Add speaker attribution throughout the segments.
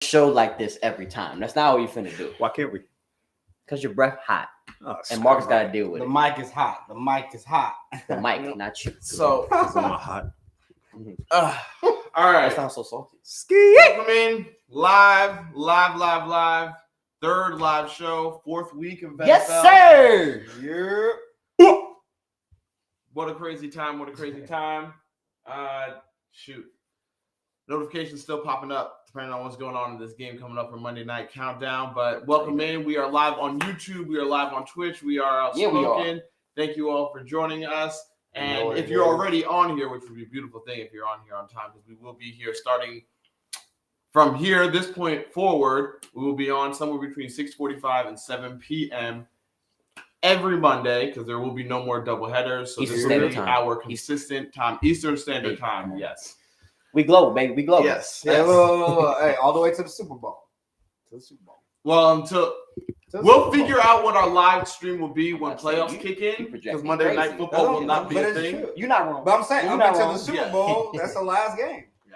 Speaker 1: show like this every time. That's not what you finna do.
Speaker 2: Why can't we?
Speaker 1: Because your breath hot.
Speaker 2: Oh,
Speaker 1: And Marcus got to deal with
Speaker 3: The
Speaker 1: it.
Speaker 3: mic is hot. The mic is hot.
Speaker 1: The mic, not you.
Speaker 4: So,
Speaker 2: It's on my hot.
Speaker 4: all right.
Speaker 1: That sounds so salty.
Speaker 4: Welcome in live. Third live show, fourth week of NFL.
Speaker 1: Yes, sir.
Speaker 3: Yeah.
Speaker 4: What a crazy time. Shoot. Notifications still popping up, depending on what's going on in this game coming up for Monday Night Countdown. But welcome in. We are live on YouTube. We are live on Twitch. We are outspoken. Thank you all for joining us. And if you're already on here, which would be a beautiful thing if you're on here on time, because we will be here starting from here, this point forward, we will be on somewhere between 6:45 and 7 p.m. every Monday, because there will be no more double headers. So this will be our consistent time, Eastern Standard Time. Yes.
Speaker 1: We glow, baby. We glow.
Speaker 4: Yes.
Speaker 3: Hey, hey, all the way to the Super Bowl.
Speaker 4: Well, we'll figure out what our live stream will be when playoffs kick in, because Monday Night Football will not be a thing.
Speaker 1: You're not wrong.
Speaker 3: But I'm saying, up until the Super Bowl,
Speaker 4: Yeah.
Speaker 3: that's the last game.
Speaker 4: Yeah.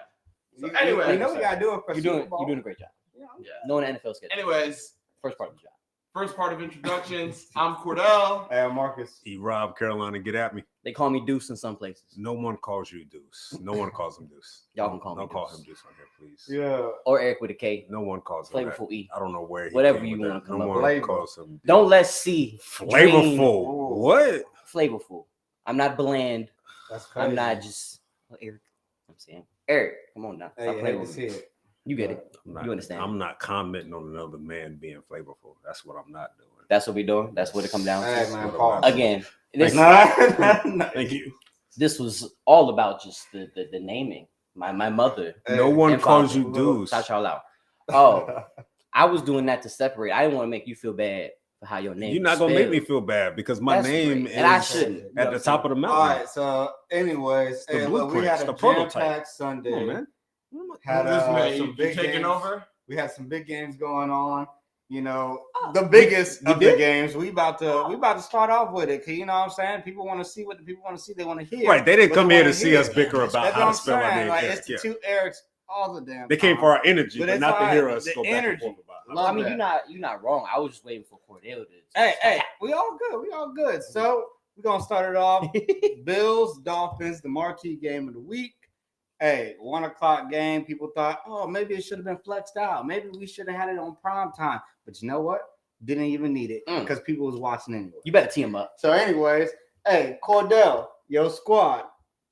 Speaker 4: So anyway,
Speaker 3: we know we gotta do it for Super Bowl.
Speaker 1: You're doing a great job.
Speaker 3: Yeah.
Speaker 1: Knowing the NFL schedule.
Speaker 4: anyways,
Speaker 1: First part of the job.
Speaker 4: first part of introductions. I'm Cordell.
Speaker 3: Hey, Marcus.
Speaker 2: Rob Carolina, get at me.
Speaker 1: They call me Deuce in some places.
Speaker 2: No one calls you Deuce. No one calls him Deuce.
Speaker 1: Y'all can call me
Speaker 2: Don't call
Speaker 1: Deuce.
Speaker 2: him Deuce on here, please.
Speaker 3: Yeah.
Speaker 1: Or Eric with a K.
Speaker 2: No one calls him that.
Speaker 1: Flavorful E.
Speaker 2: I don't know where he
Speaker 1: Whatever
Speaker 2: came
Speaker 1: you
Speaker 2: with
Speaker 1: wanna
Speaker 2: that.
Speaker 1: come
Speaker 2: No
Speaker 1: up
Speaker 2: one
Speaker 3: with.
Speaker 2: calls him
Speaker 1: Don't let C.
Speaker 2: Flavorful.
Speaker 3: Ooh.
Speaker 2: What?
Speaker 1: Flavorful. I'm not bland.
Speaker 3: That's crazy.
Speaker 1: I'm not just Eric. I'm saying Eric. Come on now. Stop
Speaker 3: Hey,
Speaker 1: playing
Speaker 3: let's
Speaker 1: with
Speaker 3: see
Speaker 1: me.
Speaker 3: it.
Speaker 1: You get it.
Speaker 2: I'm not,
Speaker 1: You understand.
Speaker 2: I'm not commenting on another man being flavorful. That's what I'm not doing.
Speaker 1: That's what we doing. That's what it comes down
Speaker 3: Hey,
Speaker 1: to.
Speaker 3: man,
Speaker 2: What
Speaker 3: pause.
Speaker 2: about-
Speaker 1: Again, this
Speaker 3: Nah.
Speaker 2: Thank you.
Speaker 1: this was all about just the naming. My mother.
Speaker 3: Hey,
Speaker 2: No one
Speaker 1: and
Speaker 2: calls
Speaker 1: father.
Speaker 2: you Deuce.
Speaker 1: Shout y'all out. Oh, I was doing that to separate. I didn't want to make you feel bad for how your name.
Speaker 2: You're not
Speaker 1: is
Speaker 2: gonna make me
Speaker 1: spelled.
Speaker 2: feel bad because my
Speaker 1: That's
Speaker 2: name
Speaker 1: great.
Speaker 2: is
Speaker 1: And I shouldn't. You know
Speaker 2: at
Speaker 1: what
Speaker 2: the
Speaker 1: I'm
Speaker 2: top of the
Speaker 3: All
Speaker 2: mountain.
Speaker 3: right. So, anyways,
Speaker 2: The
Speaker 3: hey, look, we
Speaker 2: blueprints,
Speaker 3: had
Speaker 2: the
Speaker 3: a
Speaker 2: prototype.
Speaker 3: jam-packed Sunday.
Speaker 2: Come on, man.
Speaker 3: Had
Speaker 4: This man,
Speaker 3: some
Speaker 4: you
Speaker 3: big
Speaker 4: taking
Speaker 3: games.
Speaker 4: over?
Speaker 3: We had some big games going on. You know,
Speaker 1: Oh,
Speaker 3: the biggest
Speaker 1: we
Speaker 3: of the
Speaker 1: did?
Speaker 3: games. We about to start off with it. 'Cause you know what I'm saying? People want to see what the people want to see. They want to hear.
Speaker 2: Right, they didn't
Speaker 3: what
Speaker 2: come
Speaker 3: they
Speaker 2: here to
Speaker 3: wanna
Speaker 2: see
Speaker 3: hear.
Speaker 2: us bicker about
Speaker 3: That's
Speaker 2: how
Speaker 3: what
Speaker 2: to
Speaker 3: I'm
Speaker 2: spell our
Speaker 3: saying.
Speaker 2: name.
Speaker 3: Like,
Speaker 2: Yeah,
Speaker 3: it's the
Speaker 2: yeah.
Speaker 3: two Erics all the damn
Speaker 2: They came
Speaker 3: time.
Speaker 2: for our energy,
Speaker 3: But
Speaker 2: but
Speaker 3: it's
Speaker 2: not to
Speaker 3: fine.
Speaker 2: hear us
Speaker 3: The
Speaker 2: go back
Speaker 3: energy.
Speaker 2: and forth about it.
Speaker 1: Well, I mean,
Speaker 4: Love
Speaker 1: you're not wrong. I was just waiting for Cordell to.
Speaker 3: Hey, we all good. We all good. So we're gonna start it off. Bills, Dolphins, the marquee game of the week. Hey, 1:00 game. People thought, oh, maybe it should have been flexed out. Maybe we should have had it on prime time. But you know what? Didn't even need it because people was watching anyway.
Speaker 1: You better tee him up.
Speaker 3: So, anyways, hey, Cordell, your squad,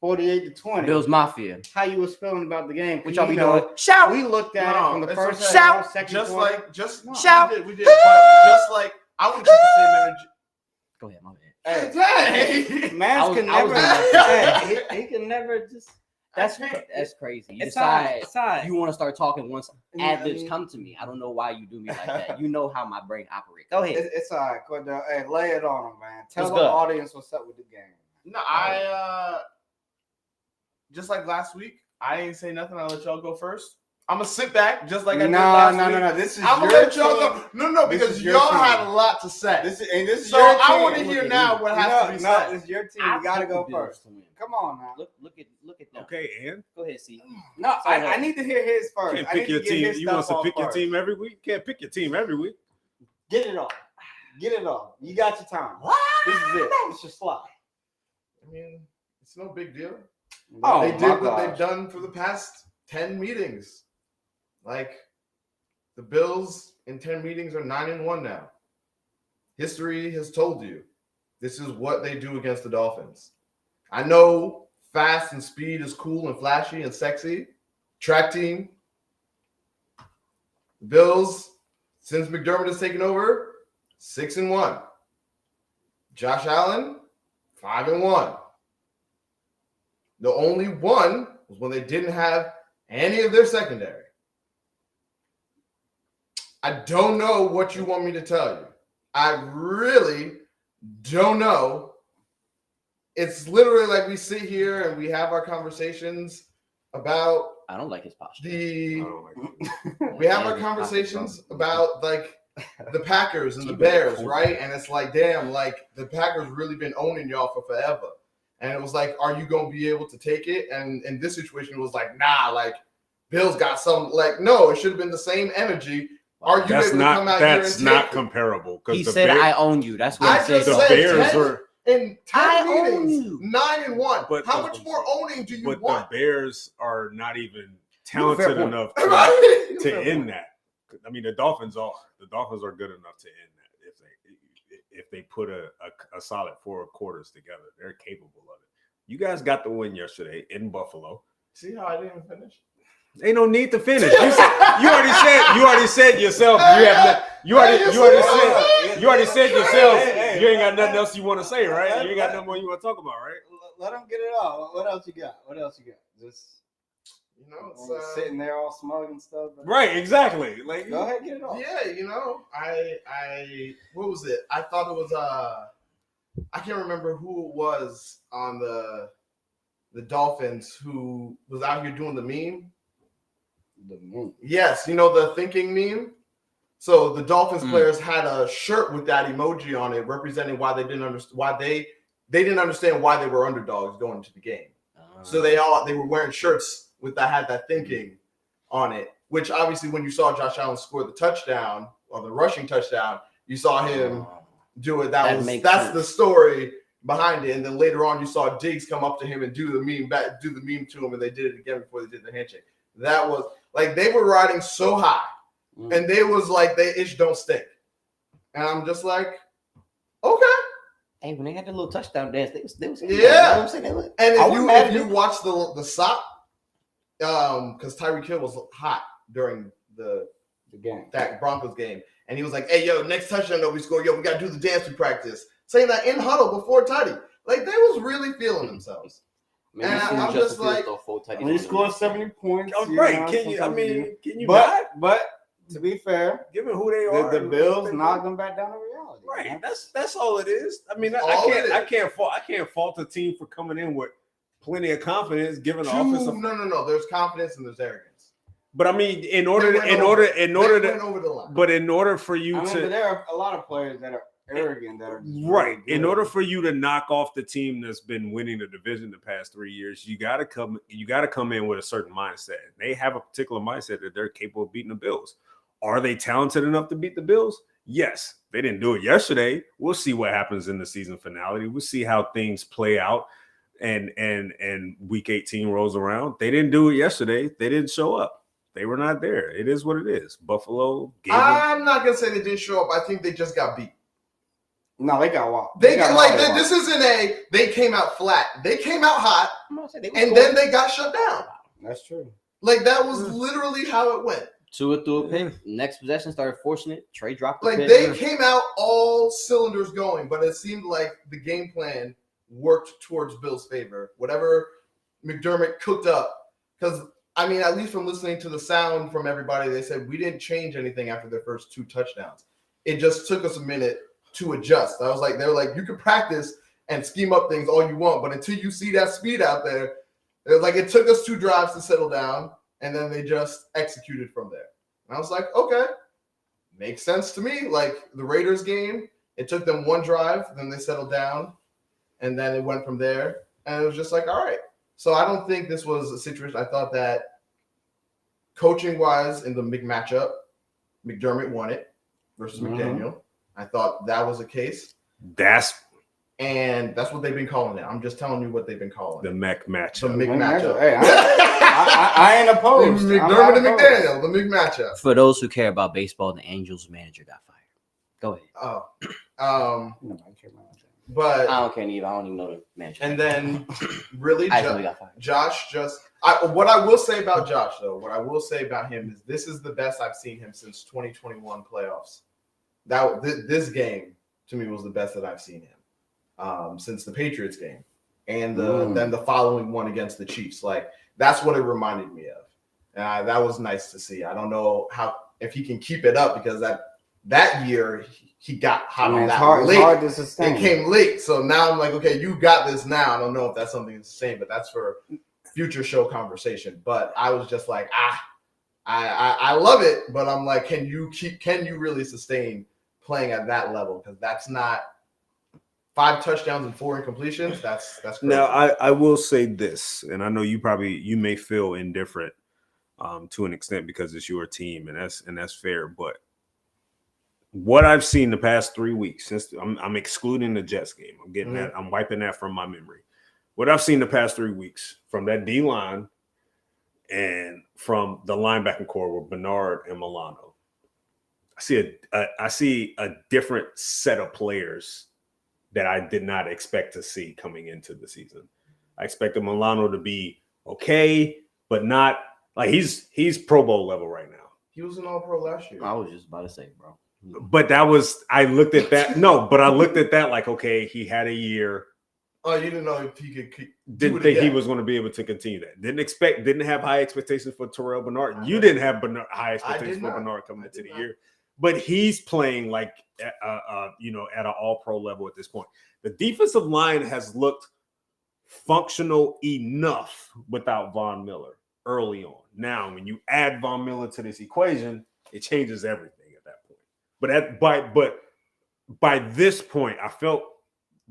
Speaker 3: 48-20.
Speaker 1: Bills Mafia.
Speaker 3: How you was feeling about the game?
Speaker 1: What y'all be
Speaker 3: You know,
Speaker 1: doing? Shout.
Speaker 3: We looked at
Speaker 4: No,
Speaker 3: it from the
Speaker 4: it's
Speaker 3: first
Speaker 4: okay.
Speaker 3: quarter,
Speaker 1: Shout.
Speaker 3: second
Speaker 4: Just
Speaker 3: quarter.
Speaker 4: like, just
Speaker 3: No.
Speaker 1: Shout.
Speaker 4: we did, but just like I want to keep the same energy.
Speaker 1: Go ahead, my bad.
Speaker 3: Hey,
Speaker 4: Hey.
Speaker 3: man can
Speaker 1: I was
Speaker 3: never.
Speaker 1: doing that.
Speaker 3: Hey, he can never just.
Speaker 1: That's
Speaker 3: It's
Speaker 1: crazy. You
Speaker 3: It's all right.
Speaker 1: decide
Speaker 3: It's all right.
Speaker 1: you want to start talking once ad libs
Speaker 3: Mm.
Speaker 1: come to me. I don't know why you do me like that. You know how my brain operates. Go ahead.
Speaker 3: It's all right, Cordell. Hey, lay it on him, man. Tell
Speaker 1: What's
Speaker 3: the
Speaker 1: good?
Speaker 3: audience what's up with the game.
Speaker 4: No, I just like last week. I ain't say nothing. I'll let y'all go first. I'm gonna sit back just like I did last week.
Speaker 3: No. This is
Speaker 4: I'm gonna
Speaker 3: your
Speaker 4: let y'all
Speaker 3: team.
Speaker 4: go. No,
Speaker 3: This
Speaker 4: because
Speaker 3: is your
Speaker 4: y'all
Speaker 3: team.
Speaker 4: had a lot to say.
Speaker 3: This is
Speaker 4: So
Speaker 3: your
Speaker 4: I
Speaker 3: team.
Speaker 4: want to hear now what has to be
Speaker 3: No,
Speaker 4: said.
Speaker 3: it's your team.
Speaker 1: I
Speaker 3: You gotta
Speaker 1: picked
Speaker 3: go
Speaker 1: the Bills
Speaker 3: first.
Speaker 1: to win.
Speaker 3: Come on now.
Speaker 1: Look at them.
Speaker 2: Okay, and
Speaker 1: Go ahead, see.
Speaker 3: No,
Speaker 1: So
Speaker 3: I need to hear his first.
Speaker 2: can't
Speaker 3: I
Speaker 2: pick
Speaker 3: need
Speaker 2: your
Speaker 3: to get
Speaker 2: team.
Speaker 3: his
Speaker 2: You want us
Speaker 3: stuff
Speaker 2: to
Speaker 3: off
Speaker 2: pick your
Speaker 3: first.
Speaker 2: team every week? Can't pick your team every week.
Speaker 3: Get it off. Get it off. You got your time. This is it. It's your slot.
Speaker 4: I mean, it's no big deal.
Speaker 3: Oh,
Speaker 4: They
Speaker 3: my
Speaker 4: did what
Speaker 3: gosh.
Speaker 4: they've done for the past 10 meetings. Like the Bills in 10 meetings are 9-1 now. History has told you this is what they do against the Dolphins. I know fast and speed is cool and flashy and sexy. Track team. The Bills, since McDermott has taken over, 6-1. Josh Allen, 5-1. The only one was when they didn't have any of their secondary. I don't know what you want me to tell you. I really don't know. It's literally like we sit here and we have our conversations about
Speaker 1: I don't like his posture.
Speaker 2: I don't like it.
Speaker 4: we have our conversations about like the Packers and the Bears, right? And it's like, damn, like the Packers really been owning y'all for forever. And it was like, are you gonna be able to take it? And in this situation, it was like, nah, like Bills got some. Like, no, it should have been the same energy. Are you able to come out here and take
Speaker 2: not
Speaker 4: it?
Speaker 2: comparable.
Speaker 1: He said, "I own you." That's what
Speaker 4: I
Speaker 1: he said.
Speaker 4: just
Speaker 2: The
Speaker 4: said
Speaker 2: Bears
Speaker 4: 10
Speaker 2: are.
Speaker 4: in 10
Speaker 1: I own
Speaker 4: meetings,
Speaker 1: you.
Speaker 4: 9-1.
Speaker 2: But
Speaker 4: how much more owning do you
Speaker 2: But
Speaker 4: want?
Speaker 2: the Bears are not even
Speaker 1: You have a fair
Speaker 2: talented
Speaker 1: point.
Speaker 2: enough
Speaker 4: Right?
Speaker 2: to end that. I mean, the Dolphins are. The Dolphins are good enough to end that if they put a solid 4 quarters together. They're capable of it. You guys got the win yesterday in Buffalo.
Speaker 4: See how I didn't finish?
Speaker 2: Ain't no need to finish. You already said yourself. You already said yourself. You ain't got nothing else you want to say, right? You ain't got nothing more you want to talk about, right?
Speaker 3: Let him get it out. What else you got? Just it's, sitting there all smug and stuff.
Speaker 2: Right, exactly. Like,
Speaker 3: go ahead, get it off.
Speaker 4: Yeah, I what was it? I thought it was I can't remember who it was on the Dolphins who was out here doing the meme.
Speaker 3: The meme.
Speaker 4: Yes, the thinking meme. So the Dolphins players had a shirt with that emoji on it, representing why they didn't understand why they were underdogs going into the game. So they were wearing shirts with that thinking on it. Which obviously, when you saw Josh Allen score the touchdown or the rushing touchdown, you saw him do it. That's sense. The story behind it. And then later on, you saw Diggs come up to him and do the meme to him, and they did it again before they did the handshake. That was like they were riding so high, and they was like they itch don't stink, and I'm just like, okay.
Speaker 1: Hey, when they had the little touchdown dance, they was
Speaker 4: Yeah.
Speaker 1: You know what I'm saying?
Speaker 4: And if you watch the sock, because Tyreek Hill was hot during the
Speaker 3: game,
Speaker 4: that Broncos game, and he was like, "Hey, yo, next touchdown that we score, yo, we gotta do the dance we practice." Saying that in huddle before Teddy, like they was really feeling themselves.
Speaker 1: Maybe
Speaker 4: and I'm just like,
Speaker 3: when you score 70 points,
Speaker 2: right? Can you?
Speaker 3: But to be fair,
Speaker 2: given who they are,
Speaker 3: the Bills knocked them back down to reality.
Speaker 2: Right. That's all it is. I mean, I can't fault the team for coming in with plenty of confidence, given the offensive.
Speaker 4: No. There's confidence and there's arrogance.
Speaker 2: But I mean, in order for you to,
Speaker 3: but there are a lot of players that are arrogant that are
Speaker 2: right. In order for you to knock off the team that's been winning the division the past 3 years, you got to come in with a certain mindset. They have a particular mindset that they're capable of beating the Bills. Are they talented enough to beat the Bills? Yes. They didn't do it yesterday. We'll see what happens in the season finale. We'll see how things play out and week 18 rolls around. They didn't do it yesterday. They didn't show up. They were not there. It is what it is. Buffalo.
Speaker 4: I'm not gonna say they didn't show up. I think they just got beat.
Speaker 3: No, they got walked.
Speaker 4: This isn't they came out flat. They came out hot, and then they got shut down.
Speaker 3: That's true.
Speaker 4: Like that was literally how it went.
Speaker 1: Tua threw a pick. Next possession started forcing it. Trey dropped the pick.
Speaker 4: They came out all cylinders going, but it seemed like the game plan worked towards Bill's favor. Whatever McDermott cooked up, because I mean, at least from listening to the sound from everybody, they said we didn't change anything after their first 2 touchdowns. It just took us a minute to adjust. They were like, you can practice and scheme up things all you want, but until you see that speed out there, it took us 2 drives to settle down. And then they just executed from there. And I was like, okay, makes sense to me. Like the Raiders game, it took them 1 drive, then they settled down, and then it went from there. And it was just like, all right. So I don't think this was a situation. I thought that coaching-wise in the matchup, McDermott won it versus McDaniel. I thought that was the case. That's what they've been calling it. I'm just telling you what they've been calling
Speaker 2: the
Speaker 4: it.
Speaker 2: matchup.
Speaker 4: The matchup.
Speaker 3: Hey, I ain't opposed.
Speaker 4: McDermott and McDaniel, the matchup.
Speaker 1: For those who care about baseball, the Angels manager got fired. Go ahead.
Speaker 4: But
Speaker 1: I don't care either. I don't even know the manager.
Speaker 4: And then really,
Speaker 1: got fired.
Speaker 4: Josh what I will say about Josh, though, what I will say about him is this is the best I've seen him since 2021 playoffs. This game, to me, was the best that I've seen him since the Patriots game. And then the following one against the Chiefs. Like, that's what it reminded me of. And that was nice to see. I don't know if he can keep it up because that year he got hot on that late.
Speaker 3: It's hard to sustain.
Speaker 4: It came late. So now I'm like, okay, you got this now. I don't know if that's something to sustain, but that's for future show conversation. But I was just like, I love it, but I'm like, can you really sustain playing at that level? Because that's not 5 touchdowns and 4 incompletions. That's crazy.
Speaker 2: Now I will say this, and I know you may feel indifferent. to an extent because it's your team, and that's fair. But what I've seen the past 3 weeks, since I'm excluding the Jets game, I'm getting that, I'm wiping that from my memory. What I've seen the past 3 weeks from that D line and from the linebacking core with Bernard and Milano, I see a different set of players that I did not expect to see coming into the season. I expected Milano to be okay, but not like he's Pro Bowl level right now.
Speaker 4: He was an All-Pro last year.
Speaker 1: I was just about to say, bro.
Speaker 2: But I looked at that. No, but I looked at that like, okay, he had a year.
Speaker 4: Oh, you didn't know if he could.
Speaker 2: Didn't think he was going to be able to continue that. Didn't have high expectations for Terrell Bernard. You didn't have high expectations for Bernard coming into the year. But he's playing like, at an all-pro level at this point. The defensive line has looked functional enough without Von Miller early on. Now, when you add Von Miller to this equation, it changes everything at that point. But by this point, I felt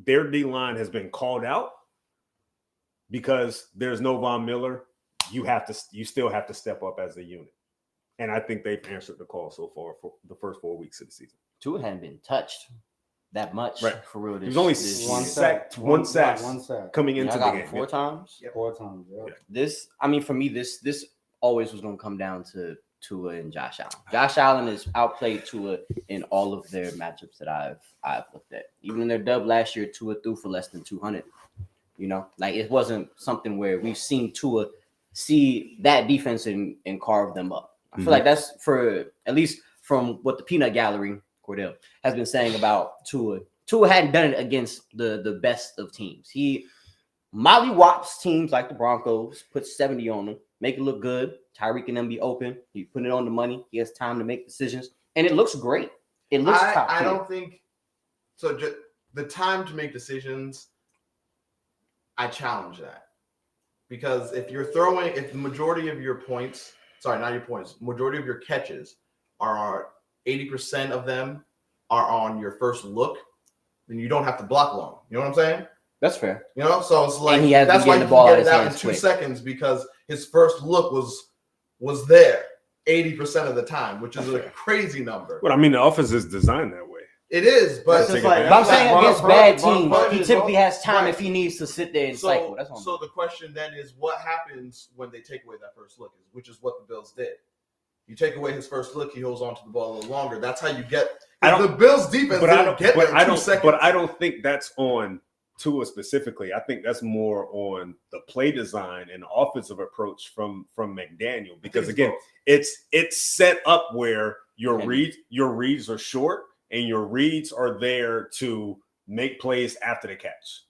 Speaker 2: their D-line has been called out because there's no Von Miller. You still have to step up as a unit. And I think they've answered the call so far for the first 4 weeks of the season.
Speaker 1: Tua hadn't been touched that much for real.
Speaker 2: He was only one sack coming into the game.
Speaker 1: 4 times.
Speaker 3: Yeah. 4 times. Yeah.
Speaker 1: This, I mean, for me, this always was going to come down to Tua and Josh Allen. Josh Allen has outplayed Tua in all of their matchups that I've looked at. Even in their dub last year, Tua threw for less than 200. You know, like it wasn't something where we've seen Tua see that defense and carve them up. I feel like that's for at least from what the Peanut Gallery, Cordell, has been saying about Tua. Tua hadn't done it against the best of teams. He mollywops teams like the Broncos, puts 70 on them, make it look good. Tyreek and them be open. He put it on the money. He has time to make decisions, and it looks great. It looks top tier.
Speaker 4: I don't think so. Just the time to make decisions, I challenge that because if the majority of your points. Sorry, not your points. Majority of your catches are 80% of them are on your first look, then you don't have to block long. You know what I'm saying?
Speaker 1: That's fair.
Speaker 4: You know, so it's like
Speaker 1: that's why
Speaker 4: you can get it out in 2 seconds because his first look was there 80% of the time, which is a crazy number.
Speaker 2: But I mean, the offense is designed that way.
Speaker 4: It is, but
Speaker 1: it's like, I'm saying against bad teams, he typically has time if he needs to sit there and cycle. That's
Speaker 4: so the question then is, what happens when they take away that first look? Which is what the Bills did. You take away his first look, he holds on to the ball a little longer. That's how you get the Bills' defense.
Speaker 2: But I don't think that's on Tua specifically. I think that's more on the play design and the offensive approach from McDaniel. Because again, it's set up where your reads are short. And your reads are there to make plays after the catch.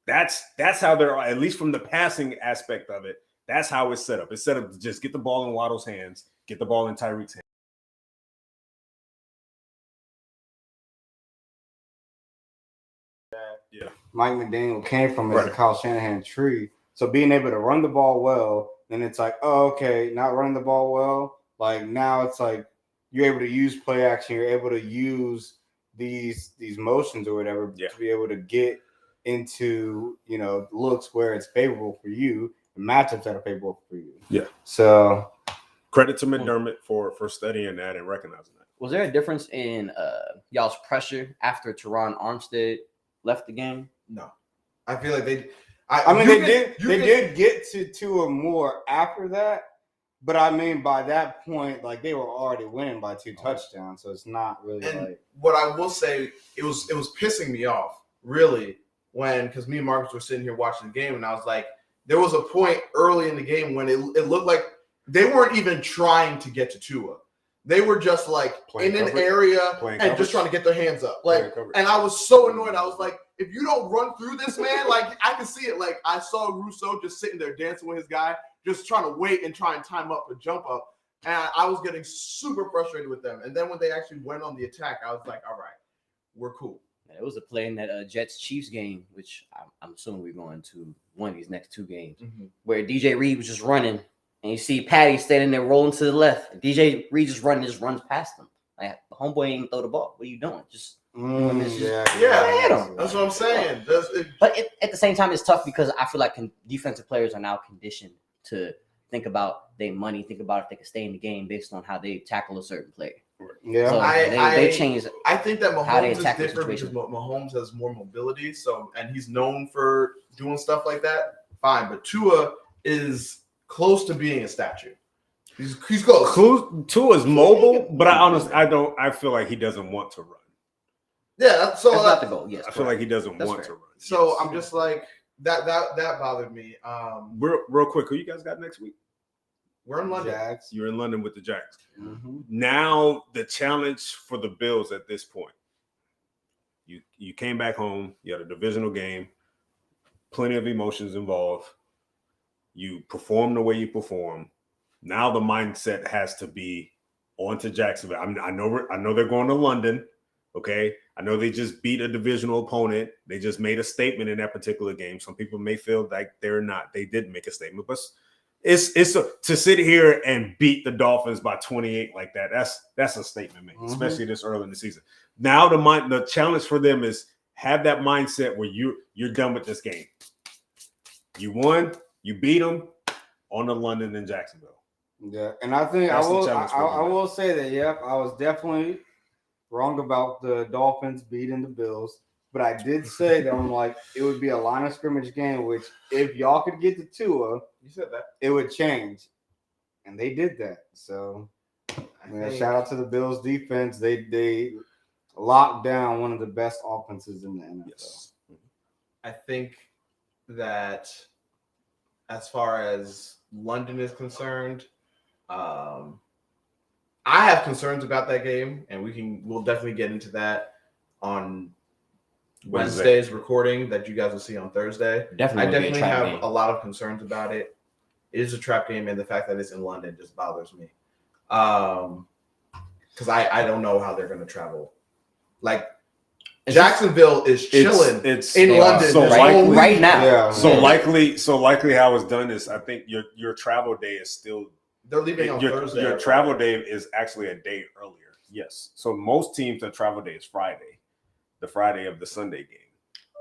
Speaker 2: That's how they're, at least from the passing aspect of it, that's how it's set up. It's set up to just get the ball in Waddle's hands, get the ball in Tyreek's hands. Yeah.
Speaker 3: Mike McDaniel came from as a Kyle Shanahan tree. So being able to run the ball well, then it's like, oh, okay, not running the ball well. Like now it's like, you're able to use play action. You're able to use these motions or whatever to be able to get into, looks where it's favorable for you and matchups that are favorable for you.
Speaker 2: Yeah.
Speaker 3: So
Speaker 2: credit to McDermott for studying that and recognizing that.
Speaker 1: Was there a difference in y'all's pressure after Teron Armstead left the game?
Speaker 4: No. I feel like they
Speaker 3: did get to Tua more after that. But I mean, by that point, like they were already winning by 2 touchdowns, so it's not really. And
Speaker 4: what I will say, it was pissing me off really because me and Marcus were sitting here watching the game, and I was like, there was a point early in the game when it looked like they weren't even trying to get to Tua. They were just like playing in an area and just trying to get their hands up. Like, and I was so annoyed. I was like, if you don't run through this, man, like I can see it. Like I saw Rousseau just sitting there dancing with his guy, just trying to wait and try and time up a jump up. And I was getting super frustrated with them. And then when they actually went on the attack, I was like, all right, we're cool.
Speaker 1: It was a play in that Jets-Chiefs game, which I'm assuming we're going to one of these next 2 games, where DJ Reed was just running. And you see Patty standing there rolling to the left. DJ Reed just runs past him. Like, the homeboy ain't throw the ball. What are you doing? Just
Speaker 4: that's what I'm saying.
Speaker 1: But at the same time, it's tough because I feel like defensive players are now conditioned to think about their money, think about if they can stay in the game based on how they tackle a certain player.
Speaker 3: Yeah,
Speaker 1: So they changed.
Speaker 4: I think that
Speaker 1: how they
Speaker 4: Mahomes is
Speaker 1: attack the
Speaker 4: different because
Speaker 1: situation.
Speaker 4: Mahomes has more mobility, and he's known for doing stuff like that. Fine, but Tua is close to being a statue. He's close.
Speaker 2: Tua's mobile, but I feel like he doesn't want to run.
Speaker 4: Yeah, so
Speaker 1: That's not the goal. Yes,
Speaker 2: I feel like he doesn't
Speaker 1: That's
Speaker 2: want
Speaker 1: fair.
Speaker 2: to run.
Speaker 4: So
Speaker 2: Yes.
Speaker 4: I'm just like that bothered me.
Speaker 2: Real quick, who you guys got next week?
Speaker 4: We're in London.
Speaker 3: Jags.
Speaker 2: You're in London with the Jags.
Speaker 3: Mm-hmm.
Speaker 2: Now the challenge for the Bills at this point. You came back home. You had a divisional game. Plenty of emotions involved. You perform the way you perform. Now the mindset has to be on to Jacksonville. I know they're going to London. Okay, I know they just beat a divisional opponent. They just made a statement in that particular game. Some people may feel like they're not. They did make a statement, but to sit here and beat the Dolphins by 28 like that. That's a statement, man. Especially this early in the season. Now the challenge for them is have that mindset where you're done with this game. You won. You beat them on to London and Jacksonville.
Speaker 3: Yeah, and I think
Speaker 2: That's
Speaker 3: I
Speaker 2: the
Speaker 3: will say that. Yep, I was definitely wrong about the Dolphins beating the Bills, but I did say that I'm like it would be a line of scrimmage game, which if y'all could get to Tua,
Speaker 4: You said that.
Speaker 3: it would change, and they did that. So, shout out to the Bills defense. They locked down one of the best offenses in the NFL.
Speaker 2: Yes.
Speaker 4: I think that as far as London is concerned, I have concerns about that game, and we'll definitely get into that on Wednesday's recording that you guys will see on Thursday. I definitely have a lot of concerns about it. It is a trap game, and the fact that it's in London just bothers me. Because I don't know how they're going to travel. Like Jacksonville is chilling in London
Speaker 2: so
Speaker 1: right now.
Speaker 3: Yeah.
Speaker 2: So likely how it's done is I think your travel day is still
Speaker 4: they're leaving on Thursday.
Speaker 2: Your travel day is actually a day earlier. Yes. So most teams their travel day is Friday, the Friday of the Sunday game.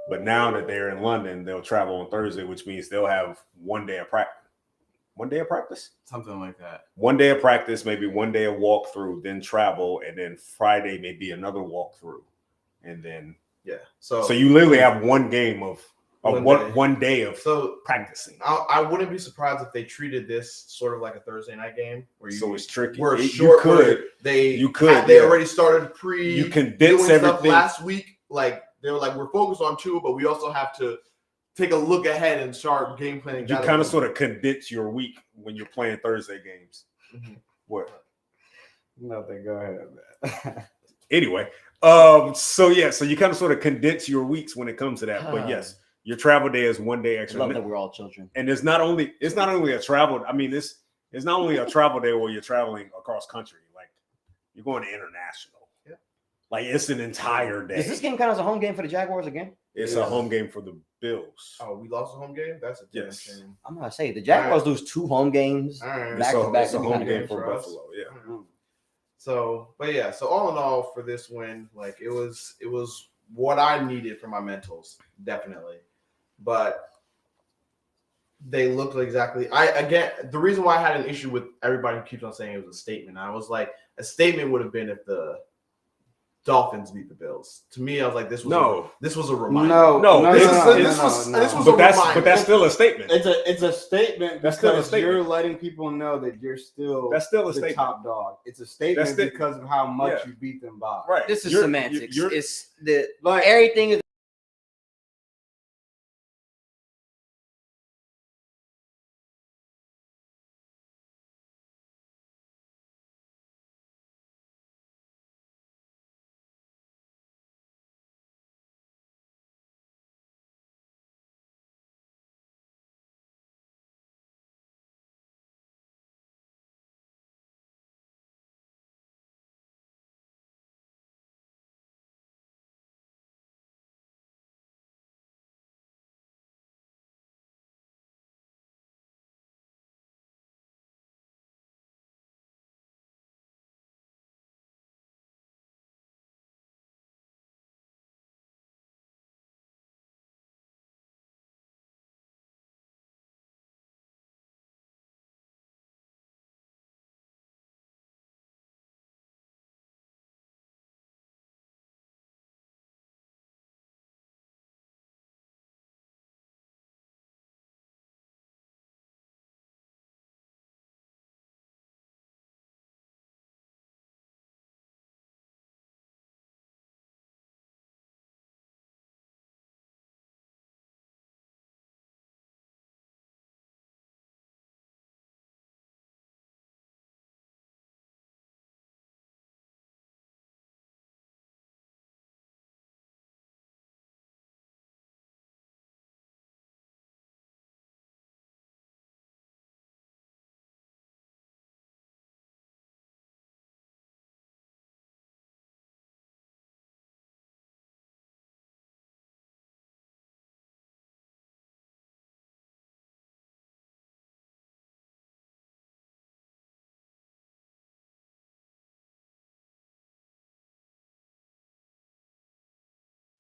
Speaker 2: But now that they're in London, they'll travel on Thursday, which means they'll have 1 day of practice. 1 day of practice?
Speaker 4: Something like that.
Speaker 2: 1 day of practice, maybe 1 day of walkthrough, then travel, and then Friday maybe another walkthrough. And then so you literally have one game of one day of practicing.
Speaker 4: I wouldn't be surprised if they treated this sort of like a Thursday night game
Speaker 2: so it's tricky.
Speaker 4: You could. They already started
Speaker 2: you condense everything
Speaker 4: stuff last week. Like they were like, we're focused on Tua, but we also have to take a look ahead and start game planning.
Speaker 2: You kind of sort of condense your week when you're playing Thursday games.
Speaker 4: Mm-hmm.
Speaker 2: What?
Speaker 3: Nothing. Go ahead.
Speaker 2: Anyway, so you kind of sort of condense your weeks when it comes to that. But yes, your travel day is 1 day extra.
Speaker 1: I love that we're all children.
Speaker 2: And it's not only a travel. I mean, it's not only a travel day where you're traveling across country. Like you're going to international.
Speaker 4: Yeah.
Speaker 2: Like it's an entire day.
Speaker 1: Is this game kind of a home game for the Jaguars again?
Speaker 2: It's a home game for the Bills.
Speaker 4: Oh, we lost a home game? That's a shame.
Speaker 1: I'm gonna say the Jaguars lose 2 home games back to back.
Speaker 2: It's a home game for Buffalo. Yeah.
Speaker 4: Mm-hmm. So all in all, for this win, like it was what I needed for my mentals, definitely. But they looked exactly. The reason why I had an issue with everybody who keeps on saying it was a statement. I was like, a statement would have been if the Dolphins beat the Bills. To me, I was like, this was a reminder. This was a reminder.
Speaker 2: But that's still a statement.
Speaker 3: It's a statement. That's still a statement. You're letting people know that you're still
Speaker 2: a statement.
Speaker 3: Top dog. It's a statement because of how much you beat them by.
Speaker 2: Right.
Speaker 1: This is semantics. It's
Speaker 3: like
Speaker 1: everything is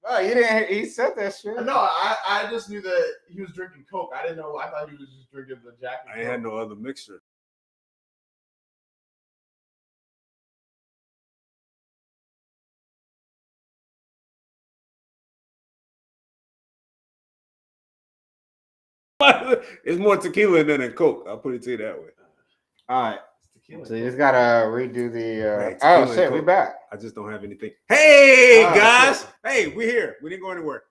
Speaker 3: Oh, you didn't. He said that shit.
Speaker 4: No, I just knew that he was drinking Coke. I didn't know. I thought he was just drinking the Jack.
Speaker 2: I ain't had no other mixture. It's more tequila than a Coke. I'll put it to you that way.
Speaker 3: All right. So you just gotta redo the.
Speaker 2: Right,
Speaker 3: Oh
Speaker 2: tequila
Speaker 3: shit,
Speaker 2: and
Speaker 3: we
Speaker 2: Coke.
Speaker 3: back.
Speaker 2: I just don't have anything. Hey
Speaker 3: Oh,
Speaker 2: guys,
Speaker 3: shit.
Speaker 2: hey, we're here. We didn't go anywhere.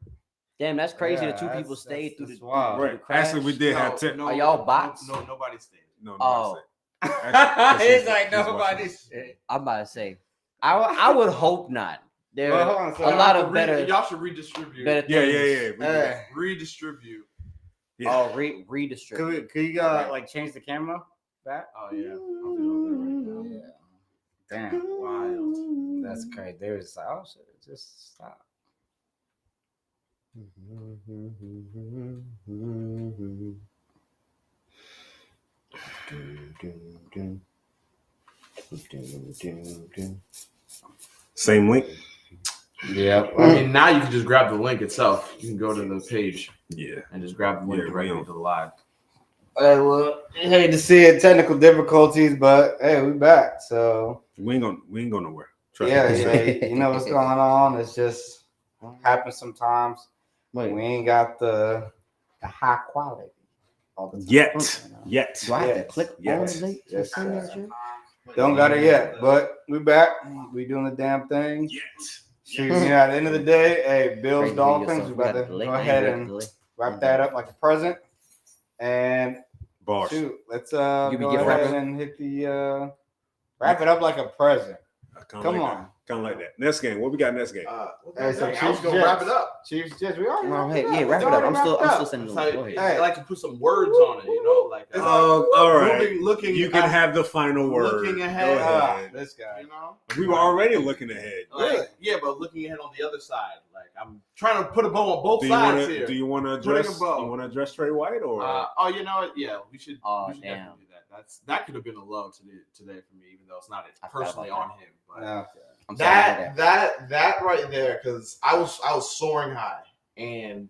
Speaker 1: Damn, that's crazy.
Speaker 3: Yeah,
Speaker 1: The two
Speaker 3: that's-
Speaker 1: people stayed through
Speaker 3: that's
Speaker 1: the
Speaker 3: wild.
Speaker 1: through the
Speaker 2: Right.
Speaker 1: crash.
Speaker 2: Actually, we did have 10.
Speaker 1: Are y'all bots?
Speaker 4: No, nobody stayed.
Speaker 2: No,
Speaker 1: Oh.
Speaker 3: He's like
Speaker 2: he's watching
Speaker 3: nobody's.
Speaker 2: this.
Speaker 1: I'm about to say, I would hope not. There
Speaker 3: Well,
Speaker 1: are
Speaker 3: hold on, so
Speaker 1: a lot of better
Speaker 4: Y'all should redistribute.
Speaker 1: things.
Speaker 2: Yeah. We did.
Speaker 3: Hey,
Speaker 4: Redistribute.
Speaker 2: Yeah.
Speaker 1: Oh, redistribute.
Speaker 3: could you like change the camera back?
Speaker 4: Oh yeah. I'll do that right now.
Speaker 3: Damn, wild. That's crazy. They were just like, oh shit, just stop.
Speaker 2: Same link.
Speaker 3: Yep.
Speaker 4: I mean, now you can just grab the link itself. You can go to the page
Speaker 2: Yeah.
Speaker 4: and just grab the link
Speaker 2: Yeah,
Speaker 4: directly
Speaker 2: we
Speaker 4: to the live.
Speaker 3: Hey, well, hate to see it, technical difficulties, but hey, we back. So
Speaker 2: We ain't go nowhere. Trust
Speaker 3: yeah,
Speaker 2: me.
Speaker 3: yeah, you know what's going on. It's just happens sometimes.
Speaker 1: Wait,
Speaker 3: We ain't got the high quality all the time.
Speaker 2: Yet.
Speaker 1: do
Speaker 2: Yet.
Speaker 1: I have to
Speaker 3: Yes,
Speaker 1: click
Speaker 2: yes,
Speaker 1: on the link to
Speaker 3: yes,
Speaker 1: send
Speaker 3: yes.
Speaker 1: that shit?
Speaker 3: Don't got it yet, but we back. We doing the damn thing.
Speaker 2: Yet.
Speaker 3: Shoot, yeah, at the end of the day, hey, Bills
Speaker 1: Crazy
Speaker 3: Dolphins.
Speaker 1: yourself.
Speaker 3: We
Speaker 1: We
Speaker 3: about
Speaker 1: got
Speaker 3: to
Speaker 1: the link.
Speaker 3: go
Speaker 1: I ain't
Speaker 3: ahead
Speaker 1: read
Speaker 3: and
Speaker 1: the link.
Speaker 3: wrap that up like a present. And
Speaker 2: Bars.
Speaker 3: shoot, let's
Speaker 1: You be
Speaker 3: go
Speaker 1: gift
Speaker 3: ahead
Speaker 1: wrapping?
Speaker 3: and hit the wrap it up like a present. Come on.
Speaker 2: Kind of like that. Next game. What we got next game?
Speaker 3: Hey, so
Speaker 4: I was
Speaker 3: Chiefs
Speaker 4: gonna wrap it
Speaker 3: Jets.
Speaker 4: up.
Speaker 3: Chiefs, Jets. We already
Speaker 1: No,
Speaker 3: wrapped
Speaker 1: hey,
Speaker 3: it up.
Speaker 1: yeah,
Speaker 3: It's
Speaker 1: wrap it up.
Speaker 3: already
Speaker 1: I'm still
Speaker 3: wrapped up.
Speaker 1: sending the
Speaker 4: That's
Speaker 1: link.
Speaker 4: how
Speaker 1: Go
Speaker 4: you-
Speaker 1: ahead.
Speaker 4: I like to put some words on it, you know, like
Speaker 2: All right.
Speaker 4: looking.
Speaker 2: You can have the final word.
Speaker 4: looking ahead.
Speaker 2: Go ahead.
Speaker 3: This guy.
Speaker 4: You know,
Speaker 2: We were already looking ahead.
Speaker 4: like, yeah, but looking ahead on the other side. Like I'm trying to put a bow on both
Speaker 2: Do you
Speaker 4: sides
Speaker 2: want to?
Speaker 4: here.
Speaker 2: Do you want to
Speaker 4: Putting a
Speaker 2: address?
Speaker 4: bow.
Speaker 2: You want to address Trey White or?
Speaker 4: Oh, you know what? Yeah, we should.
Speaker 1: Oh,
Speaker 4: we should
Speaker 1: damn.
Speaker 4: definitely do that. That could have been a low today for me, even though it's not
Speaker 1: I forgot
Speaker 4: personally
Speaker 1: about
Speaker 4: on him. But
Speaker 3: Yeah.
Speaker 1: I'm sorry to hear
Speaker 4: that right there, because I was soaring high, and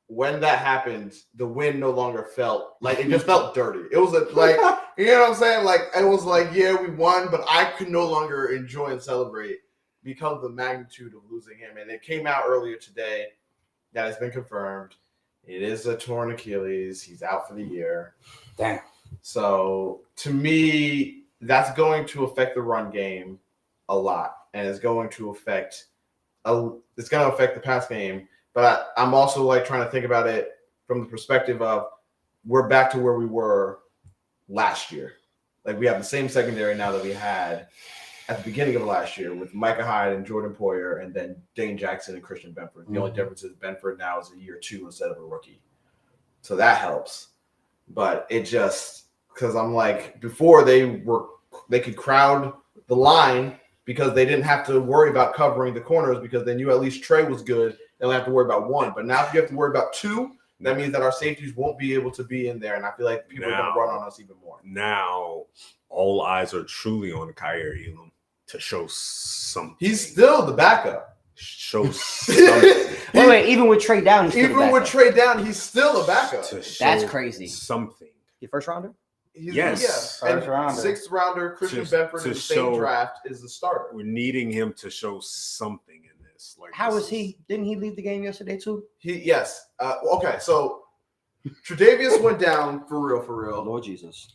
Speaker 4: when that happened, the win no longer felt like it just felt dirty. It was like you know what I'm saying? Like it was like, yeah, we won, but I could no longer enjoy and celebrate because of the magnitude of losing him. And it came out earlier today that has been confirmed. It is a torn Achilles. He's out for the year.
Speaker 3: Damn.
Speaker 4: So to me, that's going to affect the run game a lot, and it's going to affect the pass game. But I'm also like trying to think about it from the perspective of we're back to where we were last year. Like we have the same secondary now that we had at the beginning of last year with Micah Hyde and Jordan Poyer, and then Dane Jackson and Christian Benford. The only difference is Benford now is a year 2 instead of a rookie, so that helps. But it just because I'm like before they could crowd the line because they didn't have to worry about covering the corners because they knew at least Trey was good. They don't have to worry about one. But now if you have to worry about 2, that means that our safeties won't be able to be in there. And I feel like people are going to run on us even more.
Speaker 2: Now, all eyes are truly on Kyer Elam to show something.
Speaker 4: He's still the backup.
Speaker 2: Show something.
Speaker 1: Wait, even with Trey down, he's still
Speaker 4: Even with Trey down, he's still a backup.
Speaker 2: To show
Speaker 1: That's crazy.
Speaker 2: Something.
Speaker 1: Your first rounder?
Speaker 2: Yes.
Speaker 4: Yeah. And
Speaker 3: First rounder.
Speaker 4: 6th rounder, Christian Benford in the same draft is the starter.
Speaker 2: We're needing him to show something in this. Like,
Speaker 1: How
Speaker 2: this
Speaker 1: is he? Didn't he leave the game yesterday too?
Speaker 4: Yes. Okay, so Tre'Davious went down for real.
Speaker 1: Lord Jesus.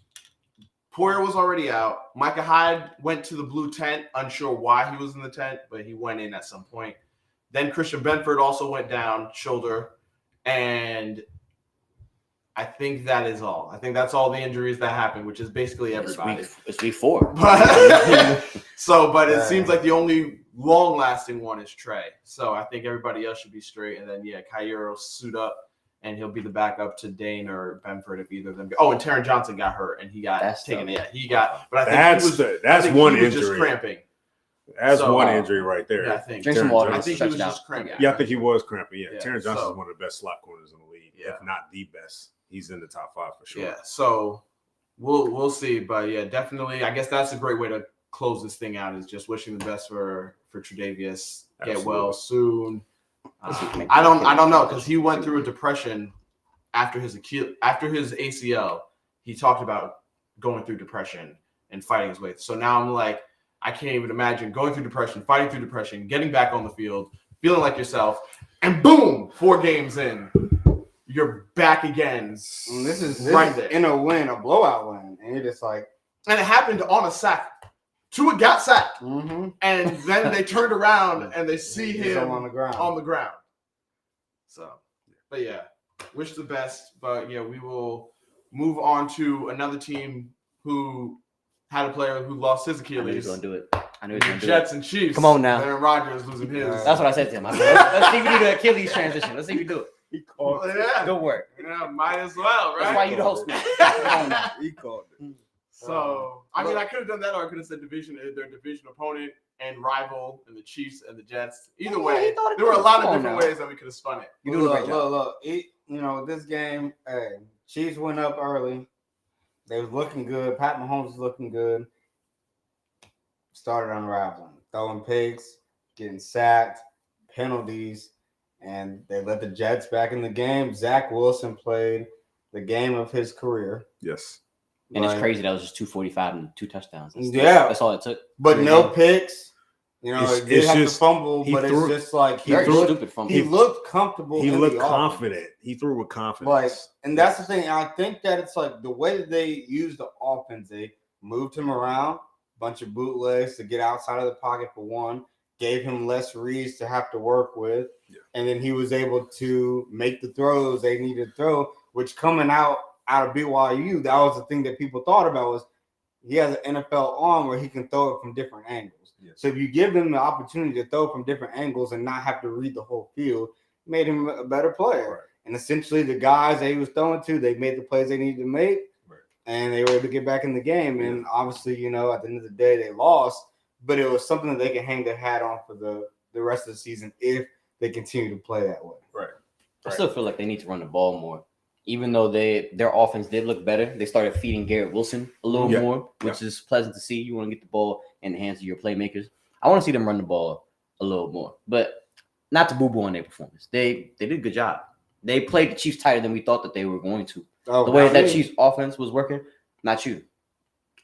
Speaker 4: Poyer was already out. Micah Hyde went to the blue tent, unsure why he was in the tent, but he went in at some point. Then Christian Benford also went down, shoulder, and I think that is all. I think that's all the injuries that happened, which is basically everybody.
Speaker 1: It's week 4.
Speaker 4: But it seems like the only long-lasting one is Trey. So I think everybody else should be straight. And then, Kyer will suit up, and he'll be the backup to Dane or Benford if either of them. And Taron Johnson got hurt, and he got taken. Yeah, he got. But I think
Speaker 2: that's one injury.
Speaker 4: Just cramping.
Speaker 2: That's one injury right there.
Speaker 4: Yeah, I think.
Speaker 1: Drink some water.
Speaker 4: I think he
Speaker 1: Stretch
Speaker 4: was
Speaker 1: it
Speaker 4: just
Speaker 1: out.
Speaker 4: cramping.
Speaker 2: Yeah, I think he was cramping. Yeah,
Speaker 4: Yeah,
Speaker 2: Taron Johnson
Speaker 4: so-
Speaker 2: is one of the best slot corners in the league,
Speaker 4: Yeah.
Speaker 2: if not the best. He's in the top 5 for sure.
Speaker 4: Yeah, so we'll see, but yeah, definitely. I guess that's a great way to close this thing out is just wishing the best for Tre'Davious. Get
Speaker 2: Absolutely.
Speaker 4: well soon. I don't know, because he went through a depression after his ACL. He talked about going through depression and fighting his way. So now I'm like, I can't even imagine going through depression, fighting through depression, getting back on the field, feeling like yourself, and boom, 4 games in, you're back again.
Speaker 3: And this is
Speaker 4: right there
Speaker 3: in a win, a blowout win, and you're just like,
Speaker 4: and it happened on a sack. Tua got sacked,
Speaker 3: mm-hmm.
Speaker 4: and then they turned around and they see him
Speaker 3: on the ground.
Speaker 4: So, but yeah, wish the best. But yeah, we will move on to another team who had a player who lost his Achilles.
Speaker 1: I knew he was going to do it. I knew he was going to do
Speaker 4: Jets
Speaker 1: it.
Speaker 4: and Chiefs.
Speaker 1: Come on now.
Speaker 4: Aaron Rodgers losing his.
Speaker 1: That's what I said to him. I said, let's see if you do the Achilles transition. Let's see if you do it.
Speaker 2: He called it.
Speaker 4: Yeah.
Speaker 1: Good work.
Speaker 4: Yeah, might as well, right?
Speaker 1: That's why you the host, man. Come on now.
Speaker 2: He called it.
Speaker 4: So, I mean, I could have done that, or I could have said their division opponent and rival and the Chiefs and the Jets. Either way, there were a lot of different ways that we could have spun it.
Speaker 1: You doing a great job.
Speaker 3: Look. This game, hey, Chiefs went up early. They was looking good. Pat Mahomes was looking good. Started unraveling, throwing picks, getting sacked, penalties, and they let the Jets back in the game. Zach Wilson played the game of his career.
Speaker 2: Yes.
Speaker 1: And it's crazy that was just 245 and 2 touchdowns.
Speaker 3: That's
Speaker 1: all it took.
Speaker 3: But no picks.
Speaker 2: It
Speaker 3: did have to fumble, but it's just like
Speaker 1: he
Speaker 3: looked comfortable.
Speaker 2: He looked confident. He threw with confidence.
Speaker 3: And that's the thing. I think that it's like the way that they used the offense. They moved him around, bunch of bootlegs to get outside of the pocket for one, gave him less reads to have to work with, and then he was able to make the throws they needed to throw, which coming out of BYU, that was the thing that people thought about was he has an NFL arm where he can throw it from different angles. Yeah. So if you give him the opportunity to throw from different angles and not have to read the whole field, it made him a better player. Right. And essentially the guys that he was throwing to, they made the plays they needed to make, and they were able to get back in the game. And obviously, at the end of the day, they lost, but it was something that they can hang their hat on for the rest of the season if they continue to play that way.
Speaker 2: Right.
Speaker 1: I still feel like they need to run the ball more. Even though their offense did look better, they started feeding Garrett Wilson a little more, which is pleasant to see. You want to get the ball in the hands of your playmakers. I want to see them run the ball a little more, but not to boo-boo on their performance. They did a good job. They played the Chiefs tighter than we thought that they were going to. The way that Chiefs offense was working, not you.